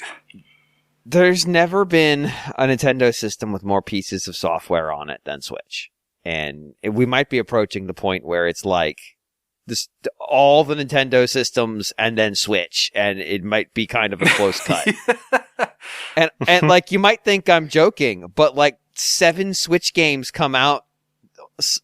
there's never been a Nintendo system with more pieces of software on it than Switch, and we might be approaching the point where it's like this, all the Nintendo systems and then Switch, and it might be kind of a close cut. and like you might think I'm joking, but like 7 Switch games come out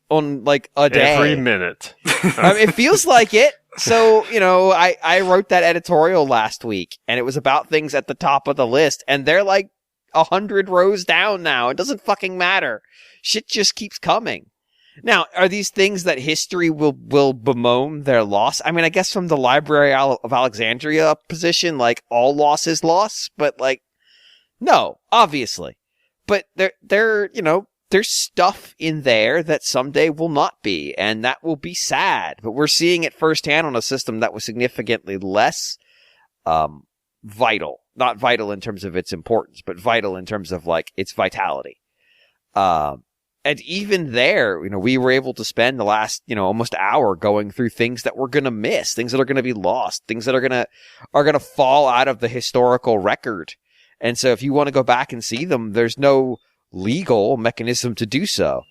on like a day every minute. It feels like it. So, I wrote that editorial last week, and it was about things at the top of the list, and they're like 100 rows down now. It doesn't fucking matter. Shit just keeps coming. Now, are these things that history will bemoan their loss? I mean, I guess from the Library of Alexandria position, like, all loss is loss, but like, no, obviously. But there's stuff in there that someday will not be, and that will be sad. But we're seeing it firsthand on a system that was significantly less vital. Not vital in terms of its importance, but vital in terms of, like, its vitality. And even there, we were able to spend the last, almost hour going through things that we're going to miss, things that are going to be lost, things that are going to fall out of the historical record. And so if you want to go back and see them, there's no legal mechanism to do so.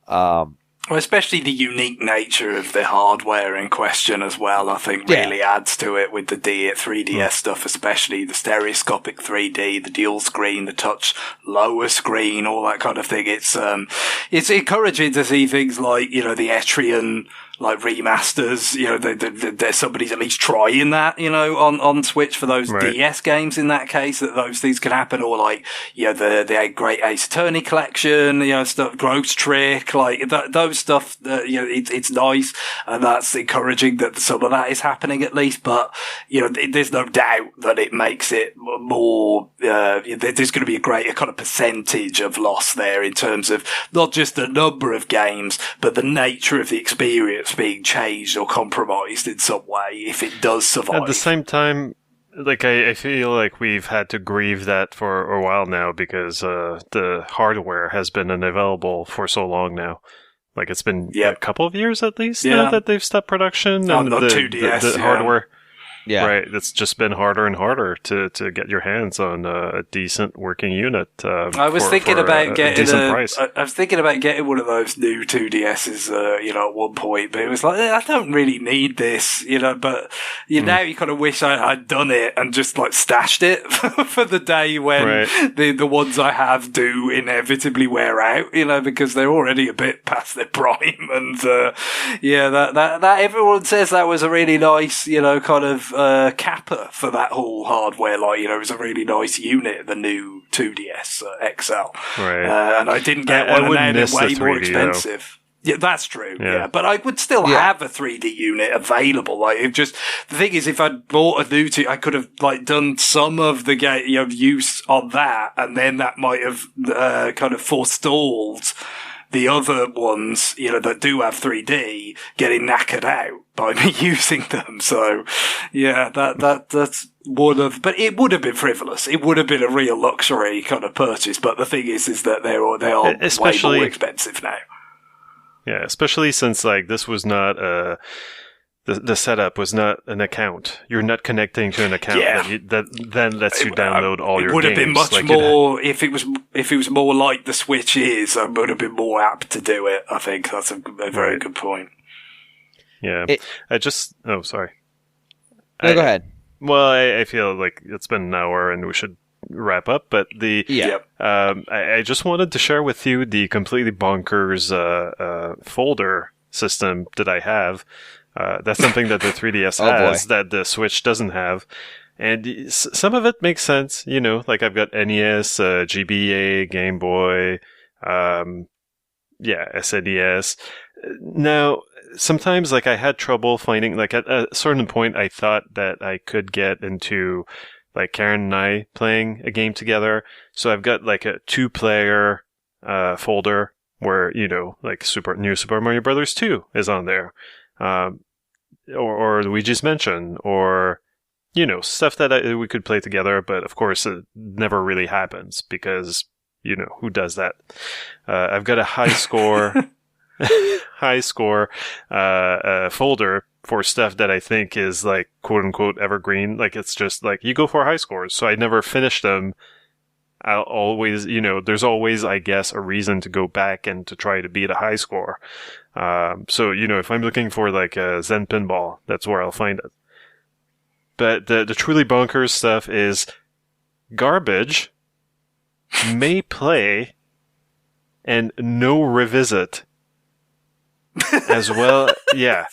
Well, especially the unique nature of the hardware in question as well, I think really adds to it with the 3DS stuff, especially the stereoscopic 3D, the dual screen, the touch lower screen, all that kind of thing. It's encouraging to see things like, the Etrian, like remasters, there's somebody's at least trying that, on Switch for those DS games in that case, that those things can happen, or like, the Great Ace Attorney collection, stuff, Gross Trick, like those stuff, it's nice, and that's encouraging that some of that is happening at least, but, there's no doubt that it makes it more, there's going to be a greater kind of percentage of loss there in terms of not just the number of games, but the nature of the experience being changed or compromised in some way if it does survive. At the same time, like I feel like we've had to grieve that for a while now because the hardware has been unavailable for so long now. Like it's been a couple of years at least now that they've stopped production. And the 2DS, the hardware. Yeah. Right. It's just been harder and harder to get your hands on a decent working unit. I was thinking about getting I was thinking about getting one of those new 2DSs, at one point, but it was like, I don't really need this, but now you kind of wish I'd done it and just like stashed it for the day when the ones I have do inevitably wear out, because they're already a bit past their prime. And, that everyone says that was a really nice, kind of, capper for that whole hardware. Like, it was a really nice unit, the new 2DS XL. Right. And I didn't get one, and now they're way more expensive. Though. Yeah, that's true. Yeah. But I would still have a 3D unit available. Like, the thing is, if I'd bought a new I could have, like, done some of the use on that, and then that might have, kind of forestalled the other ones, that do have 3D getting knackered out by me using them. So, that's one of, but it would have been frivolous. It would have been a real luxury kind of purchase. But the thing is that they are way more expensive now. Yeah, especially since like this was not the setup was not an account. You're not connecting to an account that then lets you download all your games. It would have been much more if it was more like the Switch is. I would have been more apt to do it. I think that's a very good point. Yeah, sorry. No, go ahead. Well, I feel like it's been an hour and we should wrap up. But I just wanted to share with you the completely bonkers folder system that I have. That's something that the 3DS has that the Switch doesn't have. And some of it makes sense, like I've got NES, GBA, Game Boy, SNES. Now, sometimes like I had trouble finding, like at a certain point I thought that I could get into like Karen and I playing a game together. So I've got like a 2-player folder where, like New Super Mario Brothers 2 is on there. Or Luigi's Mansion, or, stuff that we could play together. But of course it never really happens because, who does that? I've got a high score folder for stuff that I think is like quote unquote evergreen. Like it's just like you go for high scores. So I never finish them. I'll always, there's always, I guess, a reason to go back and to try to beat a high score. So, if I'm looking for like a Zen Pinball, that's where I'll find it. But the truly bonkers stuff is garbage, may play, and no revisit. As well, yeah.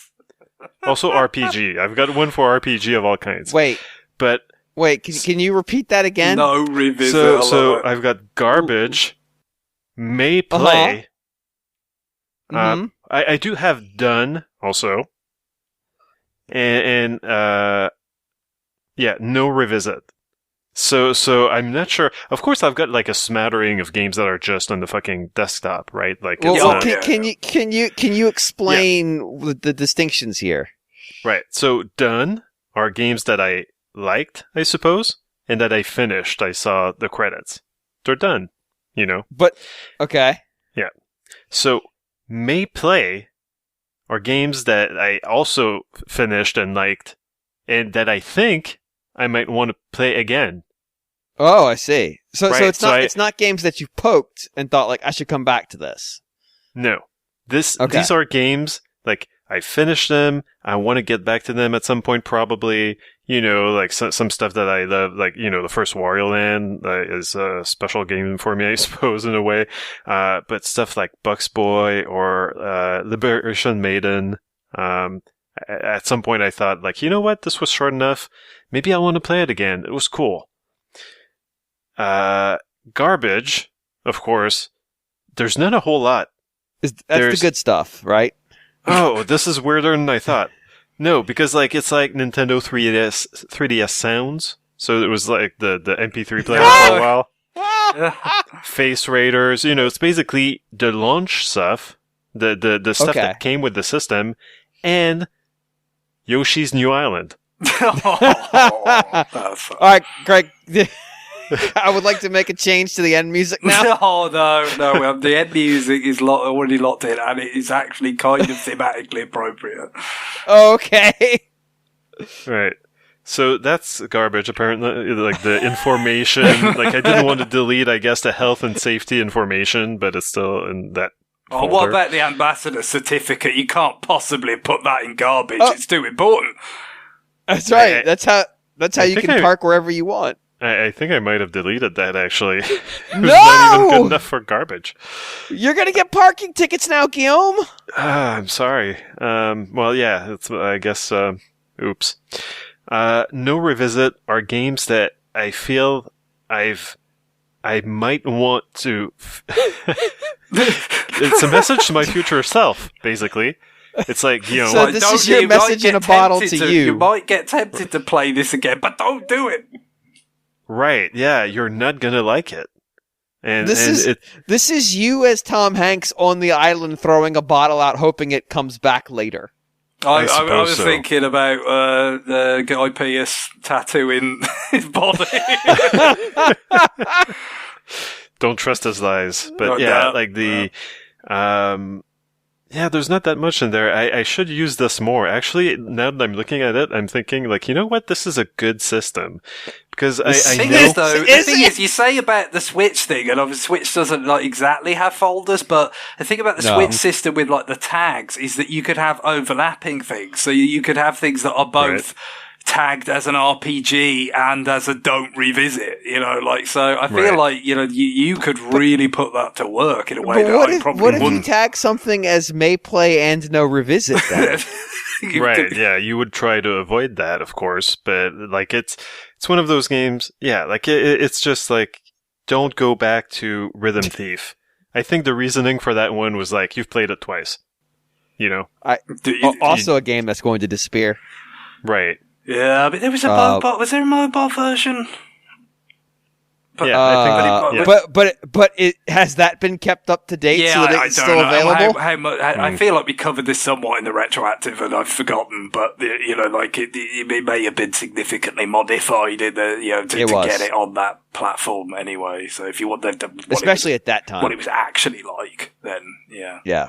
Also RPG. I've got one for RPG of all kinds. Wait, can you repeat that again? No revisit. So I've got garbage, may play. Mm-hmm. I do have done also, and no revisit. So I'm not sure. Of course, I've got like a smattering of games that are just on the fucking desktop, right? Like, can you explain the distinctions here? Right. So done are games that I liked, I suppose, and that I finished. I saw the credits. They're done, But okay. Yeah. So may play are games that I also finished and liked, and that I think I might want to play again. Oh, I see. So Right, it's not games that you poked and thought like I should come back to this. No. These are games like I finished them. I want to get back to them at some point, probably. Like some stuff that I love, like, the first Wario Land is a special game for me, I suppose, in a way. But stuff like Bucks Boy or Liberation Maiden, at some point I thought, like, you know what? This was short enough. Maybe I want to play it again. It was cool. Garbage, of course. There's not a whole lot. That's the good stuff, right? Oh, this is weirder than I thought. No, because like it's like Nintendo 3DS sounds. So it was like the MP3 player for a while. Face Raiders, it's basically the launch stuff, the stuff that came with the system, and Yoshi's New Island. All right, Greg. I would like to make a change to the end music now. Oh, no. The end music is already locked in, and it is actually kind of thematically appropriate. Okay. Right. So that's garbage, apparently. Like the information. Like I didn't want to delete, I guess, the health and safety information, but it's still in that folder. What about the ambassador certificate? You can't possibly put that in garbage. It's too important. That's right. That's how you can park wherever you want. I think I might have deleted that, actually. It was No! not even good enough for garbage. You're going to get parking tickets now, Guillaume. I'm sorry. Well, yeah, it's, I guess, oops. No revisit are games that I feel I might want to... It's a message to my future self, basically. It's like, So this is your message in a bottle to you. You might get tempted to play this again, but don't do it. Right, yeah, you're not gonna like it. And this is you as Tom Hanks on the island throwing a bottle out, hoping it comes back later. I was thinking about the Guy Pearce tattooing his body. Don't trust his lies. But there's not that much in there. I should use this more. Actually, now that I'm looking at it, I'm thinking, like, you know what? This is a good system. Because I know... The thing is, you say about the Switch thing, and obviously Switch doesn't like exactly have folders, but the thing about the Switch system with like the tags is that you could have overlapping things. So you could have things that are both tagged as an RPG and as a don't revisit, so I feel like, you could really put that to work in a way that I probably wouldn't. What if you tag something as may play and no revisit then? Right, yeah, you would try to avoid that, of course, but like it's one of those games, like it's just like, don't go back to Rhythm Thief. I think the reasoning for that one was like, you've played it twice. you know. Also a game that's going to disappear. Right. Yeah, but there was a mobile. Was there a mobile version? But, yeah, I think. But it has that been kept up to date so that it's still available? I feel like we covered this somewhat in the retroactive, and I've forgotten. But it may have been significantly modified in the to get it on that platform anyway. So if you want them to, especially at that time, what it was actually like, then yeah.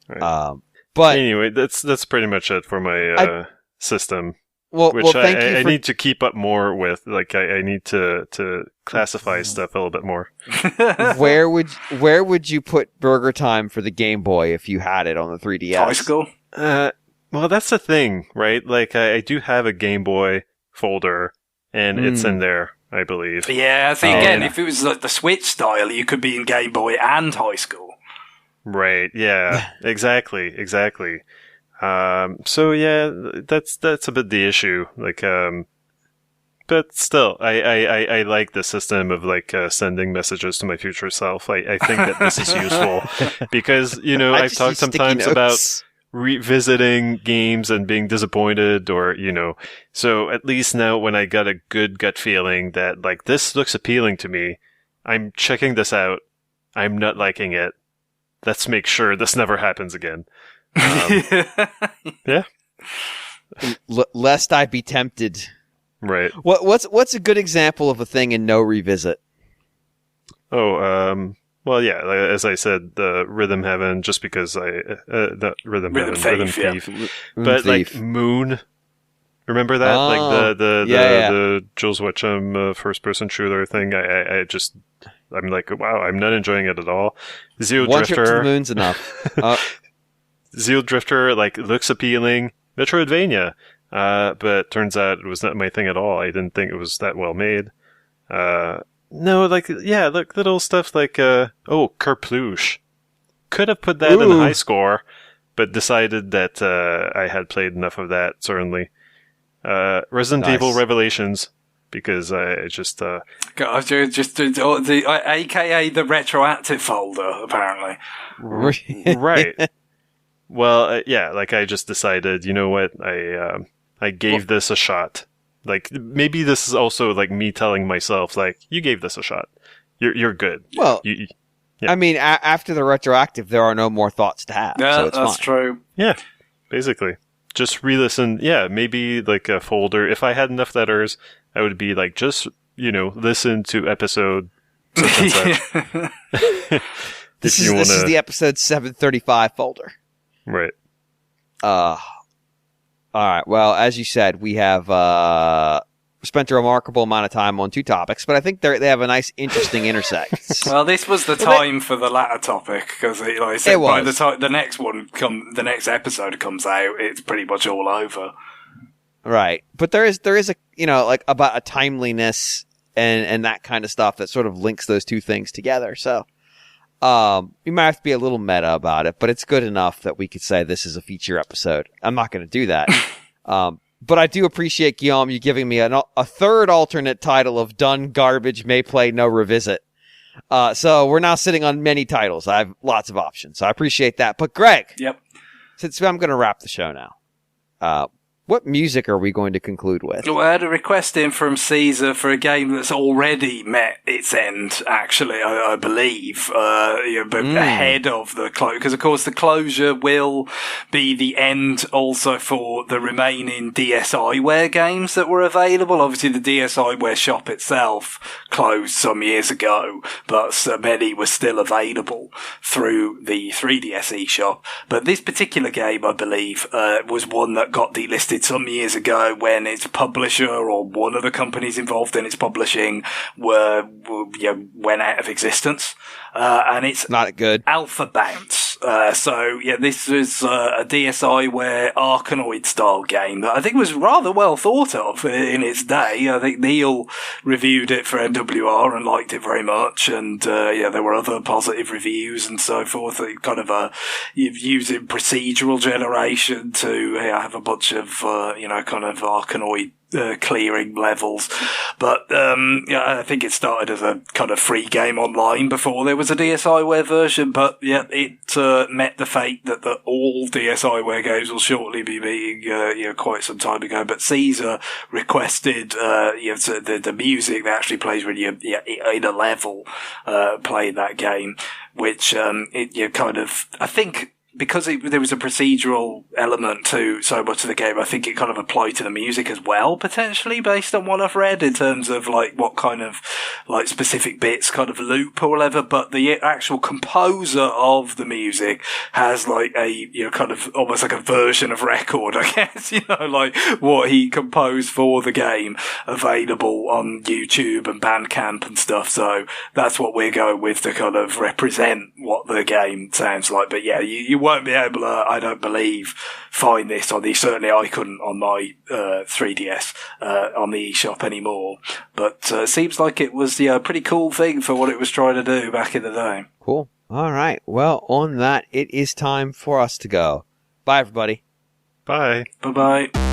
Right. But anyway, that's pretty much it for my system. Which I need to keep up more with. Like I need to classify stuff a little bit more. Where would you put Burger Time for the Game Boy if you had it on the 3DS? High school. Well, that's the thing, right? Like I do have a Game Boy folder, and it's in there, I believe. Yeah, I think again, if it was like the Switch style, you could be in Game Boy and high school. Right. Yeah. exactly. So yeah, that's a bit the issue. Like, but still, I like the system of like sending messages to my future self. I think that this is useful because I've talked sometimes about revisiting games and being disappointed, or so at least now when I got a good gut feeling that like this looks appealing to me, I'm checking this out. I'm not liking it. Let's make sure this never happens again. Yeah. Lest I be tempted. Right. What's a good example of a thing in no revisit? Well, yeah, as I said, the Rhythm Heaven, just because the Rhythm Thief. But like Moon, remember that? Like the Jules Witcham first-person shooter thing. I'm like, wow, I'm not enjoying it at all. Zeo One Drifter. trip to the moon's enough. Zeo Drifter, like, looks appealing. Metroidvania. But turns out it was not my thing at all. I didn't think it was that well made. No, like, yeah, look, little stuff like, Carplouche. Could have put that in high score, but decided that, I had played enough of that, certainly. Resident Evil Revelations, because I just, AKA the retroactive folder, apparently. Right. Well, yeah, like I just decided, you know what, I gave this a shot. Like, maybe this is also like me telling myself, like, you gave this a shot. You're good. Well, yeah. I mean, after the retroactive, there are no more thoughts to have. Yeah, so it's that's fine. true. Yeah, basically. Just re-listen. Yeah, maybe like a folder. If I had enough letters, I would be like, just, listen to episode such and such. This is the episode 735 folder. Right. All right. Well, as you said, we have spent a remarkable amount of time on two topics, but I think they have a nice, interesting intersect. Well, this was the time for the latter topic because, like I said, by the time the next episode comes out, it's pretty much all over. Right, but there is a like about a timeliness and that kind of stuff that sort of links those two things together. So. You might have to be a little meta about it, but it's good enough that we could say this is a feature episode. I'm not going to do that. But I do appreciate, Guillaume, you giving me a third alternate title of Done Garbage May Play No Revisit. So we're now sitting on many titles. I have lots of options. So I appreciate that. But Greg. Yep. Since I'm going to wrap the show now. What music are we going to conclude with? Well, I had a request in from Caesar for a game that's already met its end, actually, I believe, but ahead of the close. Because, of course, the closure will be the end also for the remaining DSiWare games that were available. Obviously, the DSiWare shop itself closed some years ago, but so many were still available through the 3DS eShop. But this particular game, I believe, was one that got delisted some years ago when its publisher or one of the companies involved in its publishing went out of existence. And it's not good. Alpha Bounce. So yeah, this was a DSiWare Arkanoid style game that I think was rather well thought of in its day. I think Neil reviewed it for NWR and liked it very much, and there were other positive reviews and so forth. Kind of using procedural generation to have a bunch of kind of Arkanoid clearing levels. But I think it started as a kind of free game online before there was a DSiWare version. But yeah, it met the fate that all DSiWare games will shortly be meeting quite some time ago. But Caesar requested the music that actually plays when you're in a level playing that game, which I think, because there was a procedural element to so much of the game, I think it kind of applied to the music as well, potentially, based on what I've read, in terms of like what kind of like specific bits kind of loop or whatever. But the actual composer of the music has like a kind of almost like a version of record, I guess, like what he composed for the game, available on YouTube and Bandcamp and stuff. So that's what we're going with to kind of represent what the game sounds like. But yeah, you won't be able to, I don't believe, find this on certainly I couldn't on my 3DS on the eShop anymore. But seems like it was a pretty cool thing for what it was trying to do back in the day. Cool. All right. Well, on that, it is time for us to go. Bye, everybody. Bye. Bye-bye.